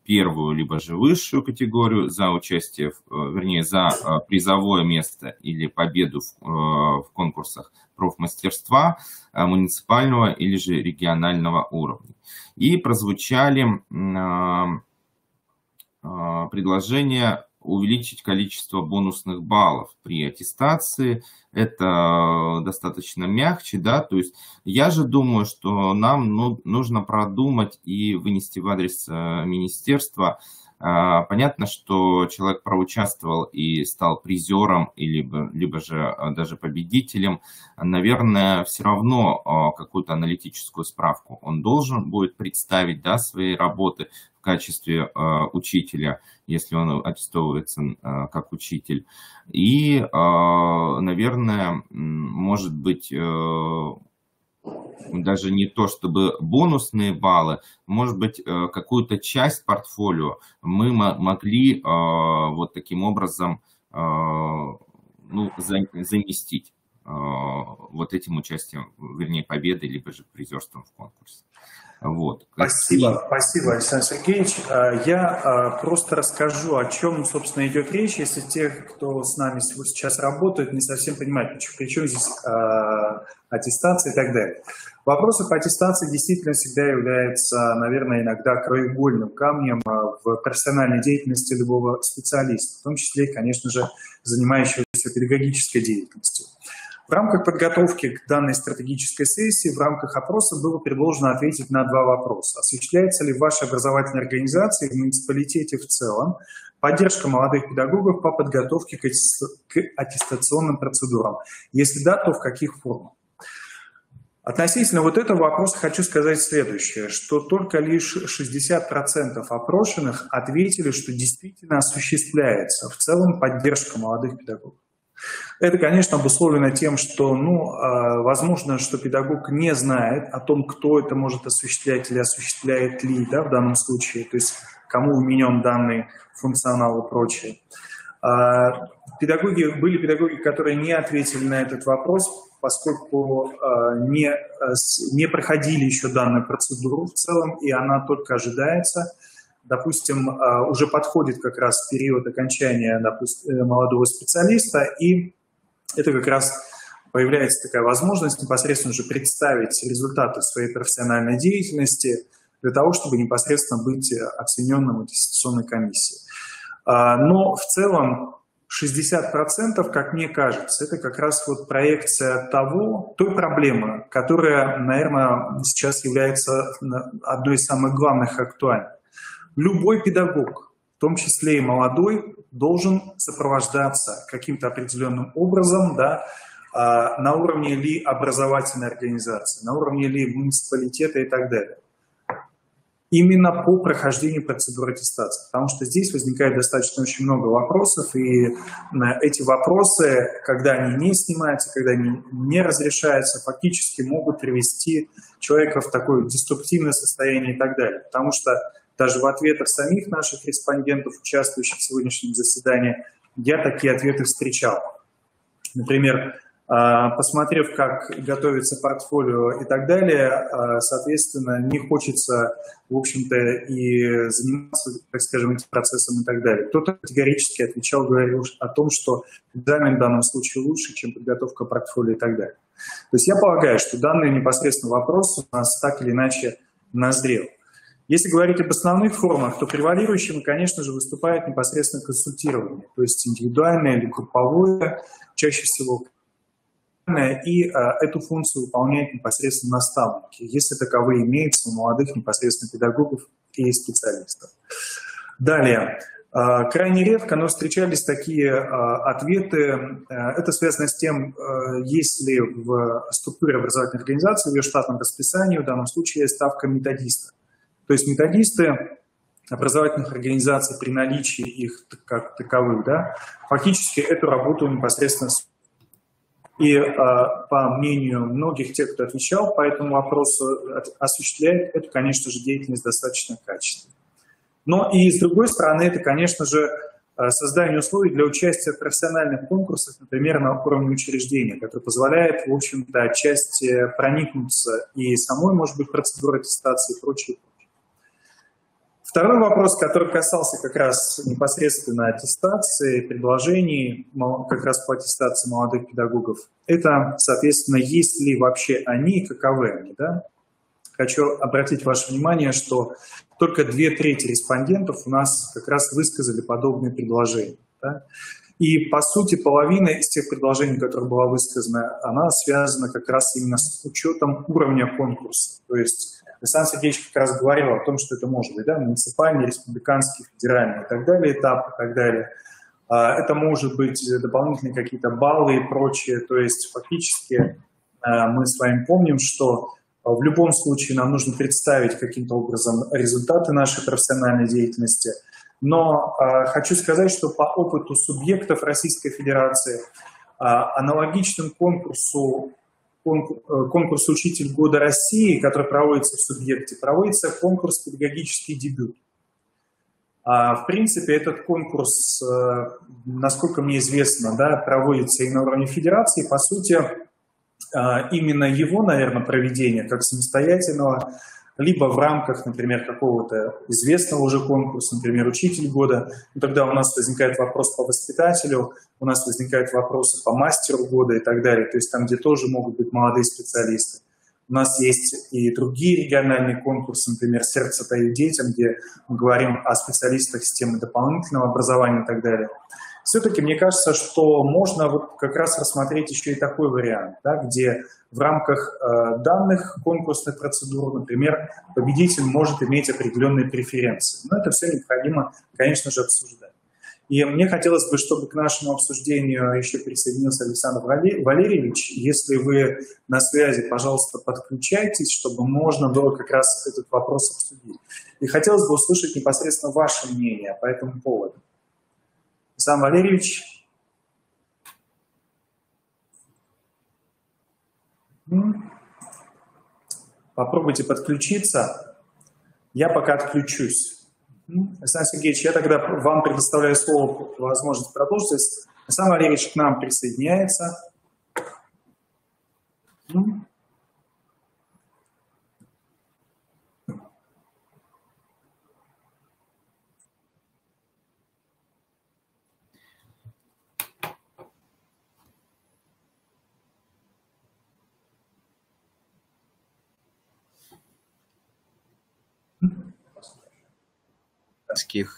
первую, либо же высшую категорию за участие, вернее, за призовое место или победу в конкурсах профмастерства муниципального или же регионального уровня. И прозвучали предложения увеличить количество бонусных баллов при аттестации. Это достаточно мягче, да, то есть я же думаю, что нам нужно продумать и вынести в адрес министерства. Понятно, что человек проучаствовал и стал призером, либо же даже победителем. Наверное, все равно какую-то аналитическую справку он должен будет представить, да, своей работы в качестве учителя, если он аттестовывается как учитель. И, наверное, может быть, даже не то чтобы бонусные баллы, может быть, какую-то часть портфолио мы могли вот таким образом заместить вот этим участием, вернее, победой, либо же призерством в конкурсе. Вот. Спасибо, Александр Сергеевич. Я просто расскажу, о чем, собственно, идет речь, если те, кто с нами сейчас работает, не совсем понимают, при чем здесь аттестация и так далее. Вопросы по аттестации действительно всегда являются, наверное, иногда краеугольным камнем в профессиональной деятельности любого специалиста, в том числе, конечно же, занимающегося педагогической деятельностью. В рамках подготовки к данной стратегической сессии, в рамках опроса было предложено ответить на два вопроса. Осуществляется ли в вашей образовательной организации, в муниципалитете в целом, поддержка молодых педагогов по подготовке к аттестационным процедурам? Если да, то в каких формах? Относительно вот этого вопроса хочу сказать следующее, что только лишь 60% опрошенных ответили, что действительно осуществляется в целом поддержка молодых педагогов. Это, конечно, обусловлено тем, что, возможно, что педагог не знает о том, кто это может осуществлять или осуществляет ли, да, в данном случае, то есть кому вменен данный функционал и прочее. Были педагоги, которые не ответили на этот вопрос, поскольку не проходили еще данную процедуру в целом, и она только ожидается. Допустим, уже подходит как раз период окончания, допустим, молодого специалиста, и это как раз появляется такая возможность непосредственно уже представить результаты своей профессиональной деятельности для того, чтобы непосредственно быть оцененным аттестационной комиссией. Но в целом 60%, как мне кажется, это как раз вот проекция той проблемы, которая, наверное, сейчас является одной из самых главных и актуальных. Любой педагог, в том числе и молодой, должен сопровождаться каким-то определенным образом, да, на уровне ли образовательной организации, на уровне ли муниципалитета и так далее. Именно по прохождению процедуры аттестации, потому что здесь возникает достаточно очень много вопросов, и эти вопросы, когда они не снимаются, когда они не разрешаются, фактически могут привести человека в такое деструктивное состояние и так далее, потому что даже в ответах самих наших респондентов, участвующих в сегодняшнем заседании, я такие ответы встречал. Например, посмотрев, как готовится портфолио и так далее, соответственно, не хочется, в общем-то, и заниматься, так скажем, этим процессом и так далее. Кто-то категорически отвечал, говорил о том, что экзамен в данном случае лучше, чем подготовка портфолио и так далее. То есть я полагаю, что данный непосредственно вопрос у нас так или иначе назрел. Если говорить об основных формах, то превалирующим, конечно же, выступает непосредственно консультирование, то есть индивидуальное или групповое, чаще всего. И эту функцию выполняют непосредственно наставники, если таковые имеются у молодых непосредственно педагогов и специалистов. Далее. Крайне редко, но встречались такие ответы. Это связано с тем, если в структуре образовательной организации, в ее штатном расписании, в данном случае есть ставка методиста. То есть методисты образовательных организаций при наличии их как таковых, да, фактически эту работу непосредственно. И по мнению многих тех, кто отвечал по этому вопросу, осуществляет эту, конечно же, деятельность достаточно качественно. Но и с другой стороны, это, конечно же, создание условий для участия в профессиональных конкурсах, например, на уровне учреждения, который позволяет, в общем-то, отчасти проникнуться и самой, может быть, процедурой аттестации и прочее. Второй вопрос, который касался как раз непосредственно аттестации, предложений как раз по аттестации молодых педагогов, это, соответственно, есть ли вообще они и каковы они, да? Хочу обратить ваше внимание, что только 2/3 респондентов у нас как раз высказали подобные предложения. Да? И, по сути, половина из тех предложений, которые была высказана, она связана как раз именно с учетом уровня конкурса. То есть Александр Сергеевич как раз говорил о том, что это может быть, да, муниципальный, республиканский, федеральный и так далее, этап и так далее. Это может быть дополнительные какие-то баллы и прочее. То есть фактически мы с вами помним, что в любом случае нам нужно представить каким-то образом результаты нашей профессиональной деятельности. Но хочу сказать, что по опыту субъектов Российской Федерации аналогичным конкурсу «Учитель года России», который проводится в субъекте, проводится конкурс «Педагогический дебют». В принципе, этот конкурс, насколько мне известно, да, проводится и на уровне федерации. По сути, именно его, наверное, проведение как самостоятельного, либо в рамках, например, какого-то известного уже конкурса, например, «Учитель года», тогда у нас возникает вопрос по воспитателю, у нас возникают вопросы по мастеру года и так далее, то есть там, где тоже могут быть молодые специалисты. У нас есть и другие региональные конкурсы, например, «Сердце поет детям», где мы говорим о специалистах системы дополнительного образования и так далее. Все-таки мне кажется, что можно вот как раз рассмотреть еще и такой вариант, да, где в рамках данных конкурсных процедур, например, победитель может иметь определенные преференции. Но это все необходимо, конечно же, обсуждать. И мне хотелось бы, чтобы к нашему обсуждению еще присоединился Александр Валерьевич. Если вы на связи, пожалуйста, подключайтесь, чтобы можно было как раз этот вопрос обсудить. И хотелось бы услышать непосредственно ваше мнение по этому поводу. Александр Валерьевич. Попробуйте подключиться. Я пока отключусь. Александр Сергеевич, я тогда вам предоставляю слово, возможность продолжить. Александр Валерьевич к нам присоединяется.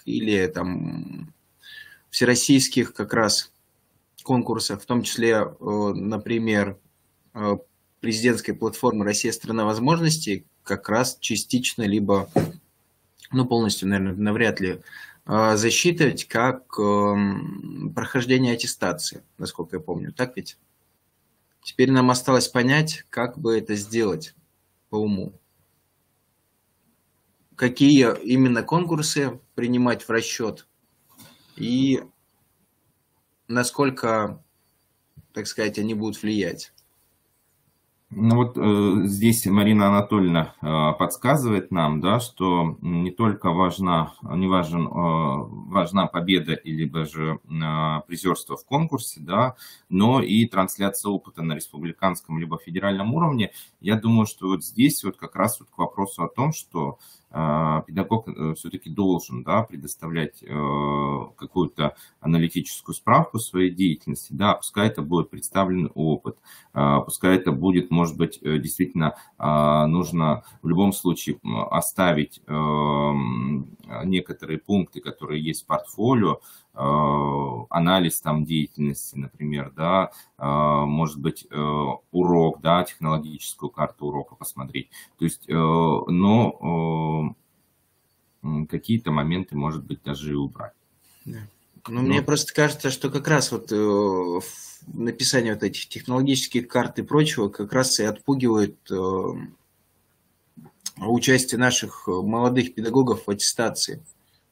Или там всероссийских как раз конкурсах, в том числе, например, президентской платформы «Россия – страна возможностей», как раз частично, либо, полностью, наверное, навряд ли, засчитывать как прохождение аттестации, насколько я помню. Так ведь? Теперь нам осталось понять, как бы это сделать по уму. Какие именно конкурсы принимать в расчет и насколько, так сказать, они будут влиять. Здесь Марина Анатольевна подсказывает нам, да, что не только важна победа или же призерство в конкурсе, да, но и трансляция опыта на республиканском либо федеральном уровне. Я думаю, что вот здесь вот как раз вот к вопросу о том, что педагог все-таки должен, да, предоставлять какую-то аналитическую справку своей деятельности, да, пускай это будет представленный опыт, пускай это будет, может быть, действительно нужно в любом случае оставить некоторые пункты, которые есть в портфолио, анализ там деятельности, например, да, может быть, урок, да, технологическую карту урока посмотреть. То есть, но какие-то моменты, может быть, даже и убрать. Да. Ну, мне просто кажется, что как раз вот написание вот этих технологических карт и прочего как раз и отпугивает участие наших молодых педагогов в аттестации.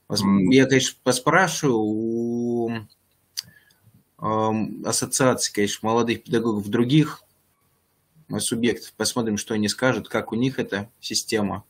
Я, конечно, поспрашиваю у ассоциации, конечно, молодых педагогов других субъектов, посмотрим, что они скажут, как у них эта система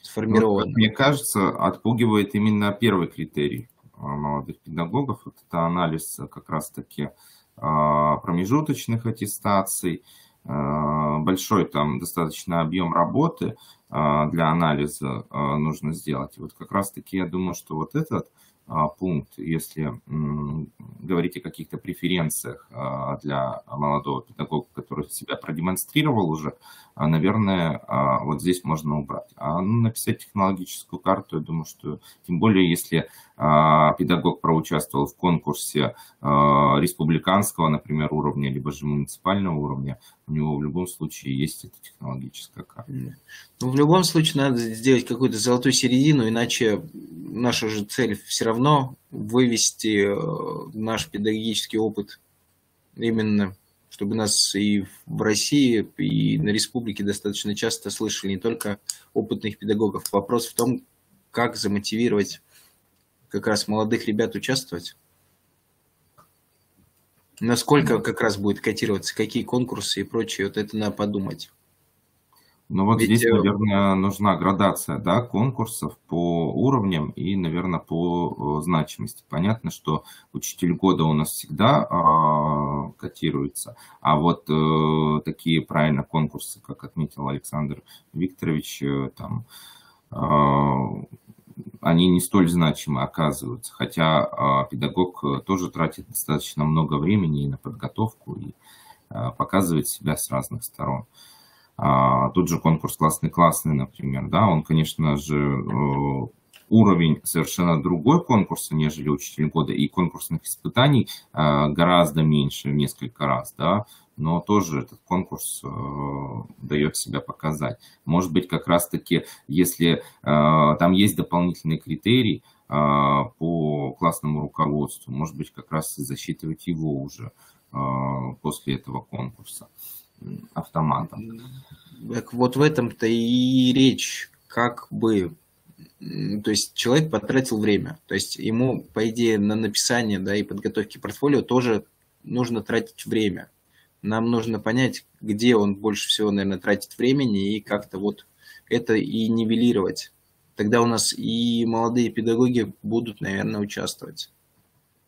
сформирована. Ну, мне кажется, отпугивает именно первый критерий молодых педагогов. Вот это анализ как раз-таки промежуточных аттестаций, большой там достаточно объем работы для анализа нужно сделать. И вот как раз-таки я думаю, что вот этот пункт, если говорить о каких-то преференциях для молодого педагога, который себя продемонстрировал уже, наверное, вот здесь можно убрать. А написать технологическую карту, я думаю, что тем более, если педагог проучаствовал в конкурсе республиканского, например, уровня, либо же муниципального уровня, у него в любом случае есть эта технологическая карта. Ну, в любом случае надо сделать какую-то золотую середину, иначе наша же цель все равно вывести наш педагогический опыт именно, чтобы нас и в России, и на республике достаточно часто слышали не только опытных педагогов. Вопрос в том, как замотивировать как раз молодых ребят участвовать. Насколько как раз будет котироваться, какие конкурсы и прочее, вот это надо подумать. Ну вот здесь, наверное, нужна градация, да, конкурсов по уровням и, наверное, по значимости. Понятно, что учитель года у нас всегда котируется, а вот такие правильно конкурсы, как отметил Александр Викторович, там, они не столь значимы оказываются, хотя педагог тоже тратит достаточно много времени и на подготовку, и показывает себя с разных сторон. Тот же конкурс «Классный-классный», например, да, он, конечно же, уровень совершенно другой конкурса, нежели учитель года, и конкурсных испытаний гораздо меньше, в несколько раз, да, но тоже этот конкурс дает себя показать. Может быть, как раз-таки, если там есть дополнительный критерий по классному руководству, может быть, как раз и засчитывать его уже после этого конкурса автоматом. Так вот в этом-то и речь, как бы, то есть человек потратил время, то есть ему, по идее, на написание, да, и подготовки портфолио тоже нужно тратить время. Нам нужно понять, где он больше всего, наверное, тратит времени, и как-то вот это и нивелировать. Тогда у нас и молодые педагоги будут, наверное, участвовать.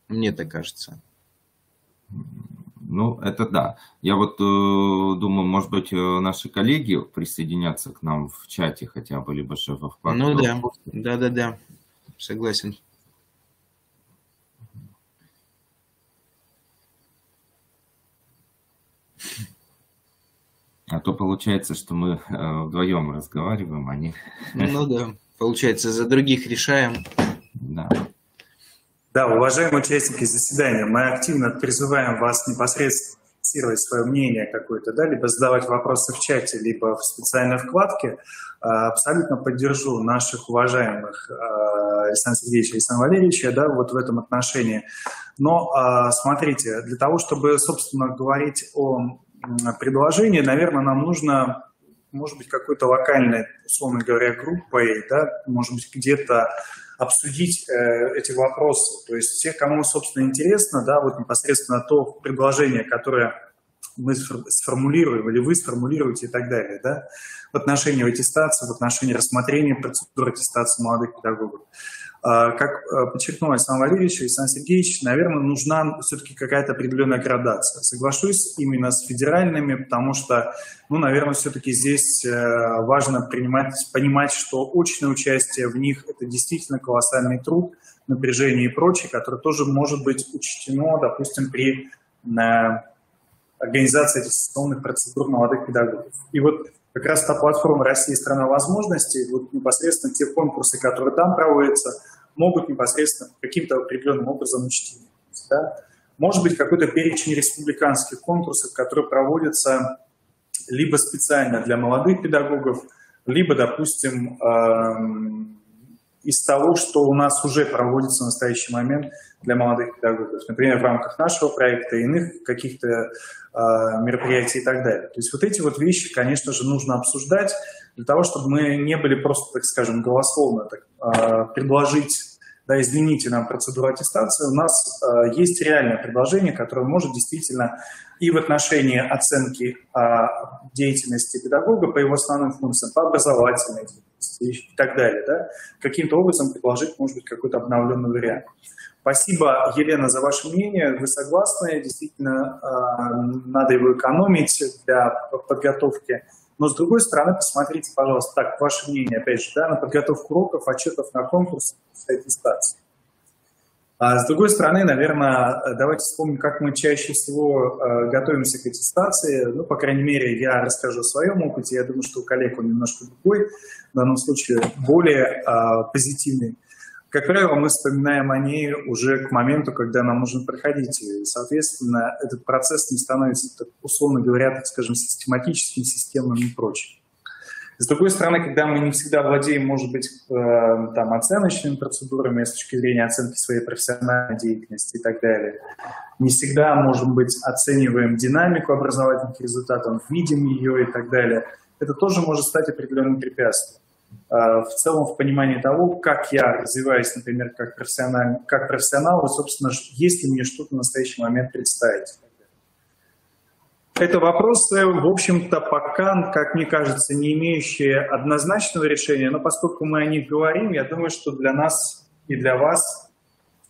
Мне так кажется. Ну, это да. Я вот думаю, может быть, наши коллеги присоединятся к нам в чате хотя бы, либо же во вкладке. Ну да, да, согласен. А то получается, что мы вдвоем разговариваем, а не... Ну да, получается, за других решаем. Да. Да, уважаемые участники заседания, мы активно призываем вас непосредственно фиксировать свое мнение какое-то, да, либо задавать вопросы в чате, либо в специальной вкладке. Абсолютно поддержу наших уважаемых Александра Сергеевича и Александра Валерьевича, да, вот в этом отношении. Но смотрите, для того, чтобы, собственно, говорить о предложении, наверное, нам нужно, может быть, какой-то локальной, условно говоря, группой, да, может быть, где-то обсудить эти вопросы. То есть все, кому, собственно, интересно, да, вот непосредственно то предложение, которое мы сформулируем или вы сформулируете и так далее, да, в отношении аттестации, в отношении рассмотрения процедуры аттестации молодых педагогов. Как подчеркнул Александр Валерьевич и Александр Сергеевич, наверное, нужна все-таки какая-то определенная градация. Соглашусь именно с федеральными, потому что, ну, наверное, все-таки здесь важно понимать, что очное участие в них – это действительно колоссальный труд, напряжение и прочее, которое тоже может быть учтено, допустим, при организации аттестационных процедур молодых педагогов. И вот как раз та платформа «Россия – страна возможностей», вот непосредственно те конкурсы, которые там проводятся, могут непосредственно каким-то определенным образом учтены. Да? Может быть, какой-то перечень республиканских конкурсов, которые проводятся либо специально для молодых педагогов, либо, допустим, из того, что у нас уже проводится в настоящий момент для молодых педагогов. Например, в рамках нашего проекта, иных каких-то мероприятий и так далее. То есть вот эти вот вещи, конечно же, нужно обсуждать для того, чтобы мы не были просто, так скажем, голословно предложить, да, измените нам процедуру аттестации. У нас есть реальное предложение, которое может действительно и в отношении оценки деятельности педагога по его основным функциям, по образовательной деятельности и так далее, да, каким-то образом предложить, может быть, какой-то обновленный вариант. Спасибо, Елена, за ваше мнение. Вы согласны? Действительно, надо его экономить для подготовки. Но, с другой стороны, посмотрите, пожалуйста, так, ваше мнение, опять же, да, на подготовку уроков, отчетов на конкурс аттестации. А с другой стороны, наверное, давайте вспомним, как мы чаще всего готовимся к аттестации. Ну, по крайней мере, я расскажу о своем опыте. Я думаю, что у коллег он немножко другой, в данном случае более позитивный. Как правило, мы вспоминаем о ней уже к моменту, когда нам нужно проходить. И, соответственно, этот процесс не становится, условно говоря, так скажем, систематическим, системным и прочим. С другой стороны, когда мы не всегда владеем, может быть, там, оценочными процедурами с точки зрения оценки своей профессиональной деятельности и так далее, не всегда, может быть, оцениваем динамику образовательных результатов, видим ее и так далее, это тоже может стать определенным препятствием. В целом, в понимании того, как я развиваюсь, например, как профессионал, и, собственно, есть ли мне что-то в настоящий момент представить. Это вопросы, в общем-то, пока, как мне кажется, не имеющие однозначного решения, но поскольку мы о них говорим, я думаю, что для нас и для вас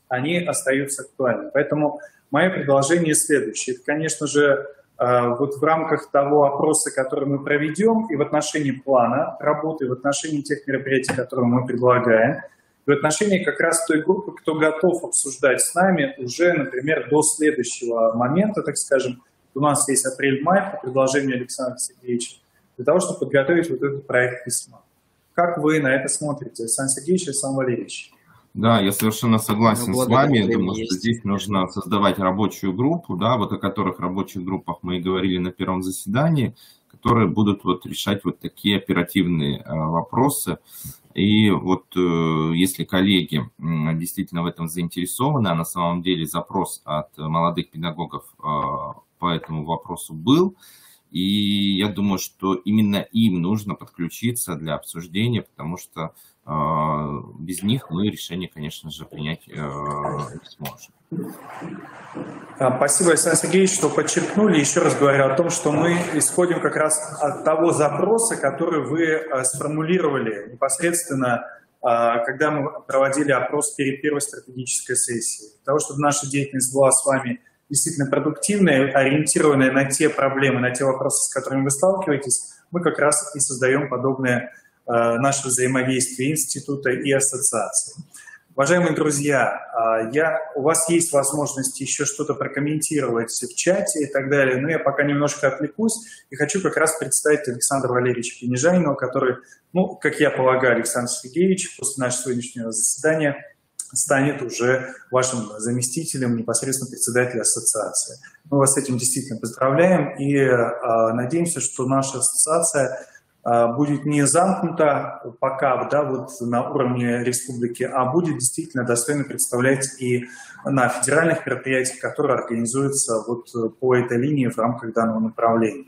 они остаются актуальны. Поэтому мое предложение следующее. Это, конечно же, вот в рамках того опроса, который мы проведем, и в отношении плана работы, и в отношении тех мероприятий, которые мы предлагаем, и в отношении как раз той группы, кто готов обсуждать с нами уже, например, до следующего момента, так скажем, у нас есть апрель-май по предложению Александра Сергеевича, для того, чтобы подготовить вот этот проект письма. Как вы на это смотрите, Александр Сергеевич и Александр Валерьевич? Да, я совершенно согласен с вами. Я думаю, что здесь нужно создавать рабочую группу, да, вот о которых рабочих группах мы и говорили на первом заседании, которые будут вот решать вот такие оперативные вопросы. И вот если коллеги действительно в этом заинтересованы, а на самом деле запрос от молодых педагогов по этому вопросу был, и я думаю, что именно им нужно подключиться для обсуждения, потому что без них мы решение, конечно же, принять не сможем. Спасибо, Александр Сергеевич, что подчеркнули. Еще раз говорю о том, что мы исходим как раз от того запроса, который вы сформулировали непосредственно, когда мы проводили опрос перед первой стратегической сессией. Для того, чтобы наша деятельность была с вами действительно продуктивная, ориентированная на те проблемы, на те вопросы, с которыми вы сталкиваетесь, мы как раз и создаем подобное наше взаимодействие института и ассоциации. Уважаемые друзья, у вас есть возможность еще что-то прокомментировать в чате и так далее, но я пока немножко отвлекусь и хочу как раз представить Александра Валерьевича Кенежанинова, который, ну, как я полагаю, Александр Сергеевич после нашего сегодняшнего заседания станет уже вашим заместителем, непосредственно председателя ассоциации. Мы вас с этим действительно поздравляем и надеемся, что наша ассоциация будет не замкнута пока, да, вот на уровне республики, а будет действительно достойно представлять и на федеральных мероприятиях, которые организуются вот по этой линии в рамках данного направления.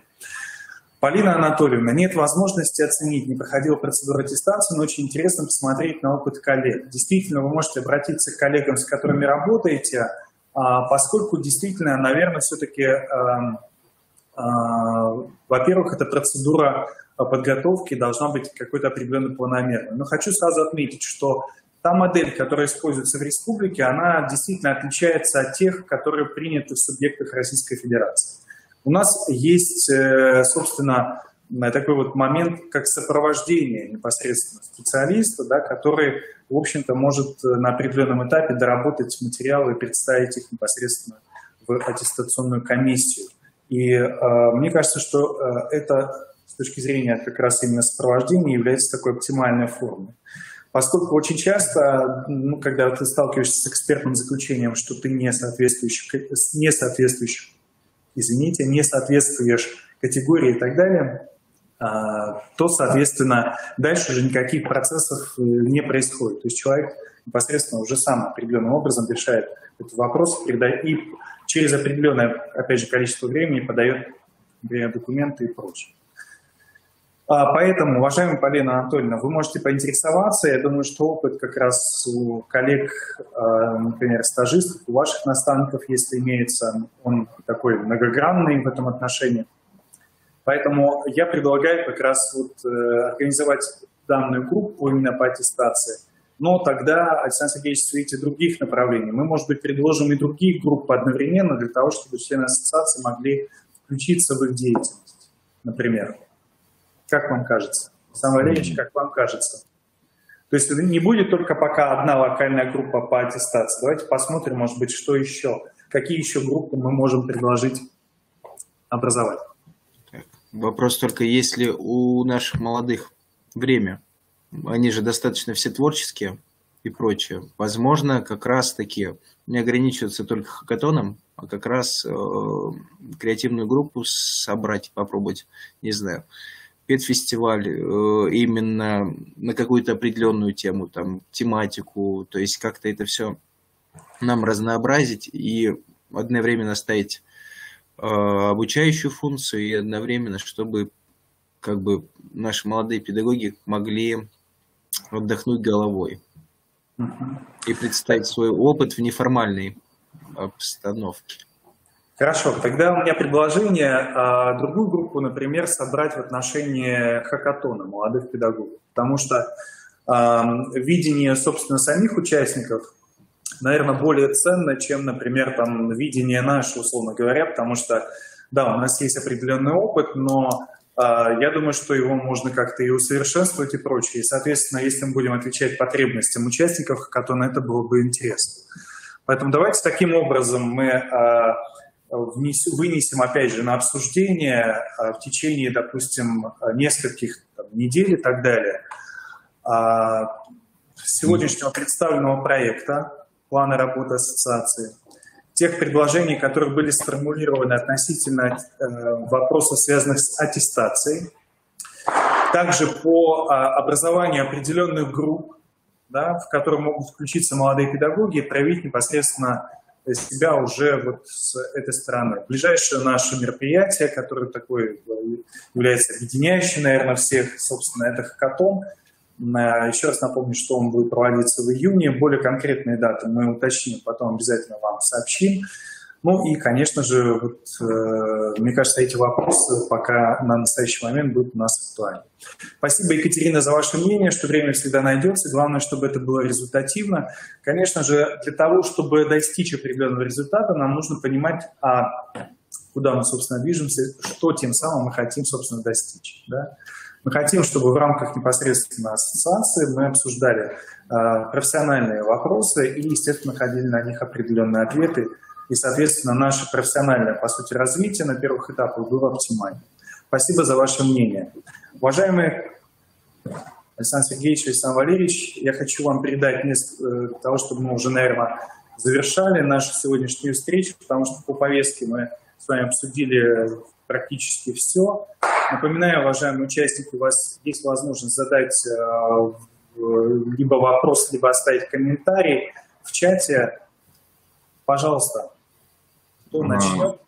Полина Анатольевна, нет возможности оценить, не проходила процедуру аттестации, но очень интересно посмотреть на опыт коллег. Действительно, вы можете обратиться к коллегам, с которыми работаете, поскольку действительно, наверное, все-таки, во-первых, эта процедура подготовки должна быть какой-то определенной планомерной. Но хочу сразу отметить, что та модель, которая используется в республике, она действительно отличается от тех, которые приняты в субъектах Российской Федерации. У нас есть, собственно, такой вот момент, как сопровождение непосредственно специалиста, да, который, в общем-то, может на определенном этапе доработать материалы и представить их непосредственно в аттестационную комиссию. И мне кажется, что это с точки зрения как раз именно сопровождения является такой оптимальной формой. Поскольку очень часто, когда ты сталкиваешься с экспертным заключением, что ты не соответствуешь категории и так далее, то, соответственно, дальше уже никаких процессов не происходит. То есть человек непосредственно уже сам определенным образом решает этот вопрос и через определенное, опять же, количество времени подает, например, документы и прочее. Поэтому, уважаемая Полина Анатольевна, вы можете поинтересоваться. Я думаю, что опыт как раз у коллег, например, стажистов, у ваших наставников, если имеется, он такой многогранный в этом отношении. Поэтому я предлагаю как раз организовать данную группу именно по аттестации. Но тогда, Александр Сергеевич, в свете других направлений, мы, может быть, предложим и другие группы одновременно для того, чтобы члены ассоциации могли включиться в их деятельность, например. Как вам кажется? Александр Валерьевич, как вам кажется? То есть не будет только пока одна локальная группа по аттестации. Давайте посмотрим, может быть, что еще, какие еще группы мы можем предложить образовать. Вопрос только, есть ли у наших молодых время? Они же достаточно все творческие и прочее. Возможно, как раз-таки не ограничиваться только хакатоном, а как раз креативную группу собрать, попробовать, не знаю, педфестиваль именно на какую-то определенную тему, там, тематику, то есть как-то это все нам разнообразить и одновременно ставить обучающую функцию и одновременно, чтобы как бы наши молодые педагоги могли отдохнуть головой и представить свой опыт в неформальной обстановке. Хорошо, тогда у меня предложение другую группу, например, собрать в отношении хакатона молодых педагогов, потому что видение, собственно, самих участников, наверное, более ценно, чем, например, там, видение наше, условно говоря, потому что, да, у нас есть определенный опыт, но я думаю, что его можно как-то и усовершенствовать и прочее. И, соответственно, если мы будем отвечать потребностям участников хакатона, это было бы интересно. Поэтому давайте таким образом мы вынесем, опять же, на обсуждение в течение, допустим, нескольких недель и так далее сегодняшнего представленного проекта, плана работы ассоциации, тех предложений, которые были сформулированы относительно вопросов, связанных с аттестацией, также по образованию определенных групп, да, в которые могут включиться молодые педагоги и проявить непосредственно себя уже вот с этой стороны. Ближайшее наше мероприятие, которое такое является объединяющим, наверное, всех, собственно, это хакатон. Еще раз напомню, что он будет проводиться в июне. Более конкретные даты мы уточним, потом обязательно вам сообщим. Ну и, конечно же, вот, мне кажется, эти вопросы пока на настоящий момент будут у нас актуальны. Спасибо, Екатерина, за ваше мнение, что время всегда найдется. Главное, чтобы это было результативно. Конечно же, для того, чтобы достичь определенного результата, нам нужно понимать, куда мы, собственно, движемся, что тем самым мы хотим, собственно, достичь. Да? Мы хотим, чтобы в рамках непосредственно ассоциации мы обсуждали профессиональные вопросы и, естественно, находили на них определенные ответы. И, соответственно, наше профессиональное, по сути, развитие на первых этапах было оптимальным. Спасибо за ваше мнение. Уважаемый Александр Сергеевич, Александр Валерьевич, я хочу вам передать вместо того, чтобы мы уже, наверное, завершали нашу сегодняшнюю встречу, потому что по повестке мы с вами обсудили практически все. Напоминаю, уважаемые участники, у вас есть возможность задать либо вопрос, либо оставить комментарий в чате. Пожалуйста, кто начнет?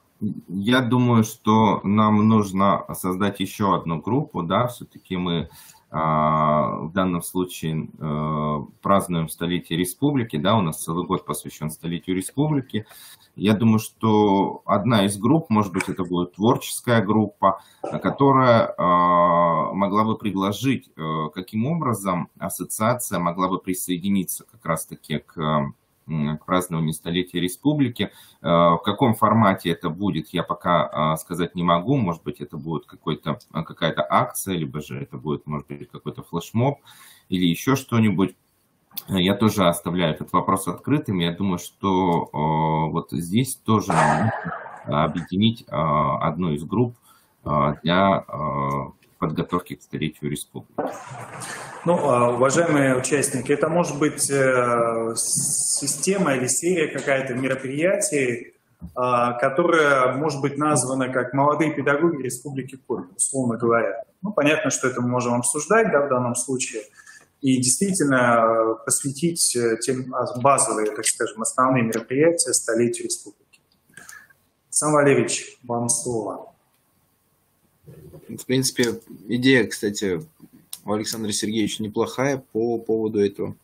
Я думаю, что нам нужно создать еще одну группу, да, все-таки мы в данном случае празднуем столетие республики, да, у нас целый год посвящен столетию республики. Я думаю, что одна из групп, может быть, это будет творческая группа, которая могла бы предложить, каким образом ассоциация могла бы присоединиться как раз-таки к празднованию столетия республики. В каком формате это будет, я пока сказать не могу. Может быть, это будет какая-то акция, либо же это будет, может быть, какой-то флешмоб или еще что-нибудь. Я тоже оставляю этот вопрос открытым. Я думаю, что вот здесь тоже нужно объединить одну из групп для подготовки к столетию республики. Ну, уважаемые участники, это может быть система или серия какая-то мероприятий, которая может быть названа как «Молодые педагоги Республики Коми», условно говоря. Ну, понятно, что это мы можем обсуждать, да, в данном случае, и действительно посвятить тем базовые, так скажем, основные мероприятия столетию республики. Александр Валерьевич, вам слово. В принципе, идея, кстати, у Александра Сергеевича неплохая по поводу этого.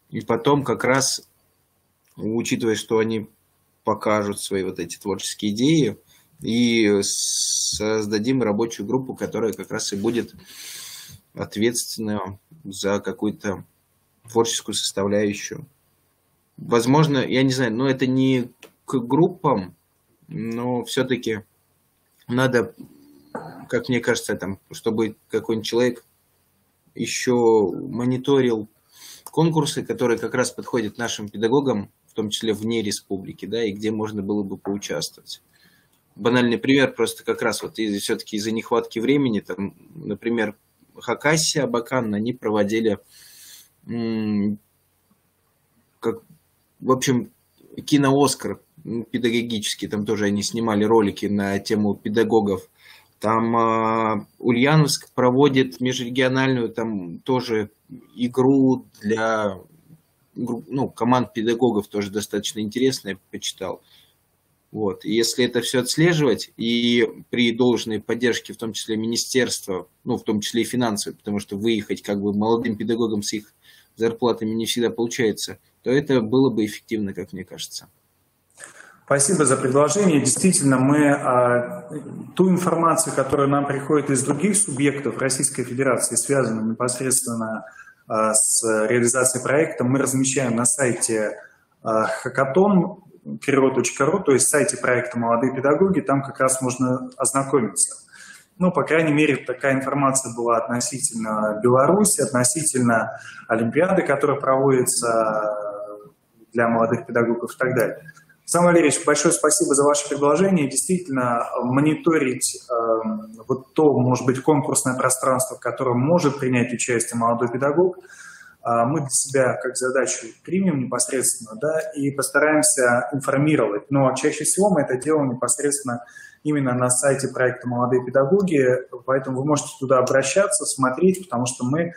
И потом как раз, учитывая, что они покажут свои вот эти творческие идеи, и создадим рабочую группу, которая как раз и будет ответственна за какую-то творческую составляющую. Возможно, я не знаю, но это не к группам, но все-таки надо, как мне кажется, там, чтобы какой-нибудь человек еще мониторил конкурсы, которые как раз подходят нашим педагогам, в том числе вне республики, да, и где можно было бы поучаствовать. Банальный пример, просто как раз вот все-таки из-за нехватки времени, там, например, Хакасия, Абакан, они проводили, в общем, кино-Оскар педагогический, там тоже они снимали ролики на тему педагогов. Там Ульяновск проводит межрегиональную, там тоже игру для команд педагогов, тоже достаточно интересная, почитал. Вот. И если это все отслеживать, и при должной поддержке, в том числе министерства, в том числе и финансовой, потому что выехать как бы молодым педагогам с их зарплатами не всегда получается, то это было бы эффективно, как мне кажется. Спасибо за предложение. Действительно, мы ту информацию, которая нам приходит из других субъектов Российской Федерации, связанную непосредственно с реализацией проекта, мы размещаем на сайте hackathon.ru, то есть сайте проекта «Молодые педагоги», там как раз можно ознакомиться. Ну, по крайней мере, такая информация была относительно Беларуси, относительно Олимпиады, которая проводится для молодых педагогов и так далее. Александр Валерьевич, большое спасибо за ваше предложение. Действительно, мониторить вот то, может быть, конкурсное пространство, в котором может принять участие молодой педагог, мы для себя как задачу примем непосредственно, да, и постараемся информировать. Но чаще всего мы это делаем непосредственно именно на сайте проекта «Молодые педагоги», поэтому вы можете туда обращаться, смотреть, потому что мы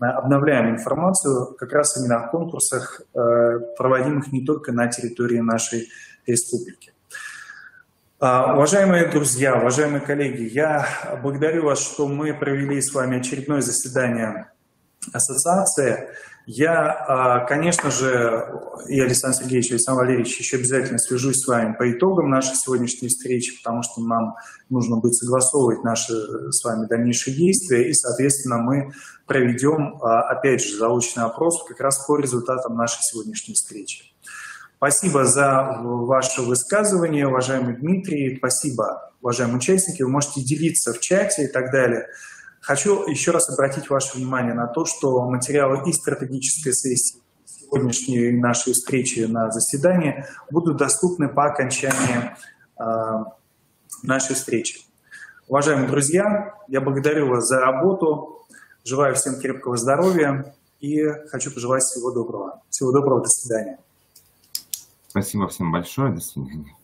обновляем информацию как раз именно о конкурсах, проводимых не только на территории нашей республики. Уважаемые друзья, уважаемые коллеги, я благодарю вас, что мы провели с вами очередное заседание ассоциации. Я, конечно же, и Александр Сергеевич, и Александр Валерьевич, еще обязательно свяжусь с вами по итогам нашей сегодняшней встречи, потому что нам нужно будет согласовывать наши с вами дальнейшие действия, и, соответственно, мы проведем, опять же, заочный опрос как раз по результатам нашей сегодняшней встречи. Спасибо за ваше высказывание, уважаемый Дмитрий, спасибо, уважаемые участники, вы можете делиться в чате и так далее. Хочу еще раз обратить ваше внимание на то, что материалы и стратегической сессии, сегодняшней нашей встречи на заседании будут доступны по окончании нашей встречи. Уважаемые друзья, я благодарю вас за работу, желаю всем крепкого здоровья и хочу пожелать всего доброго. Всего доброго, до свидания. Спасибо всем большое, до свидания.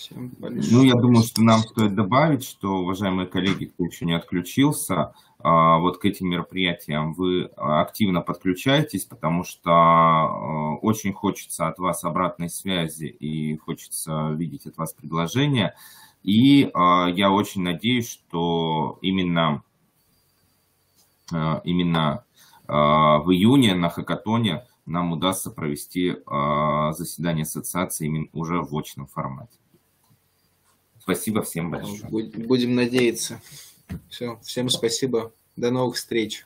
Ну, я думаю, что нам стоит добавить, что, уважаемые коллеги, кто еще не отключился, вот к этим мероприятиям вы активно подключаетесь, потому что очень хочется от вас обратной связи и хочется видеть от вас предложения. И я очень надеюсь, что именно в июне на хакатоне нам удастся провести заседание ассоциации именно уже в очном формате. Спасибо всем большое. Будем надеяться. Все, всем спасибо. До новых встреч.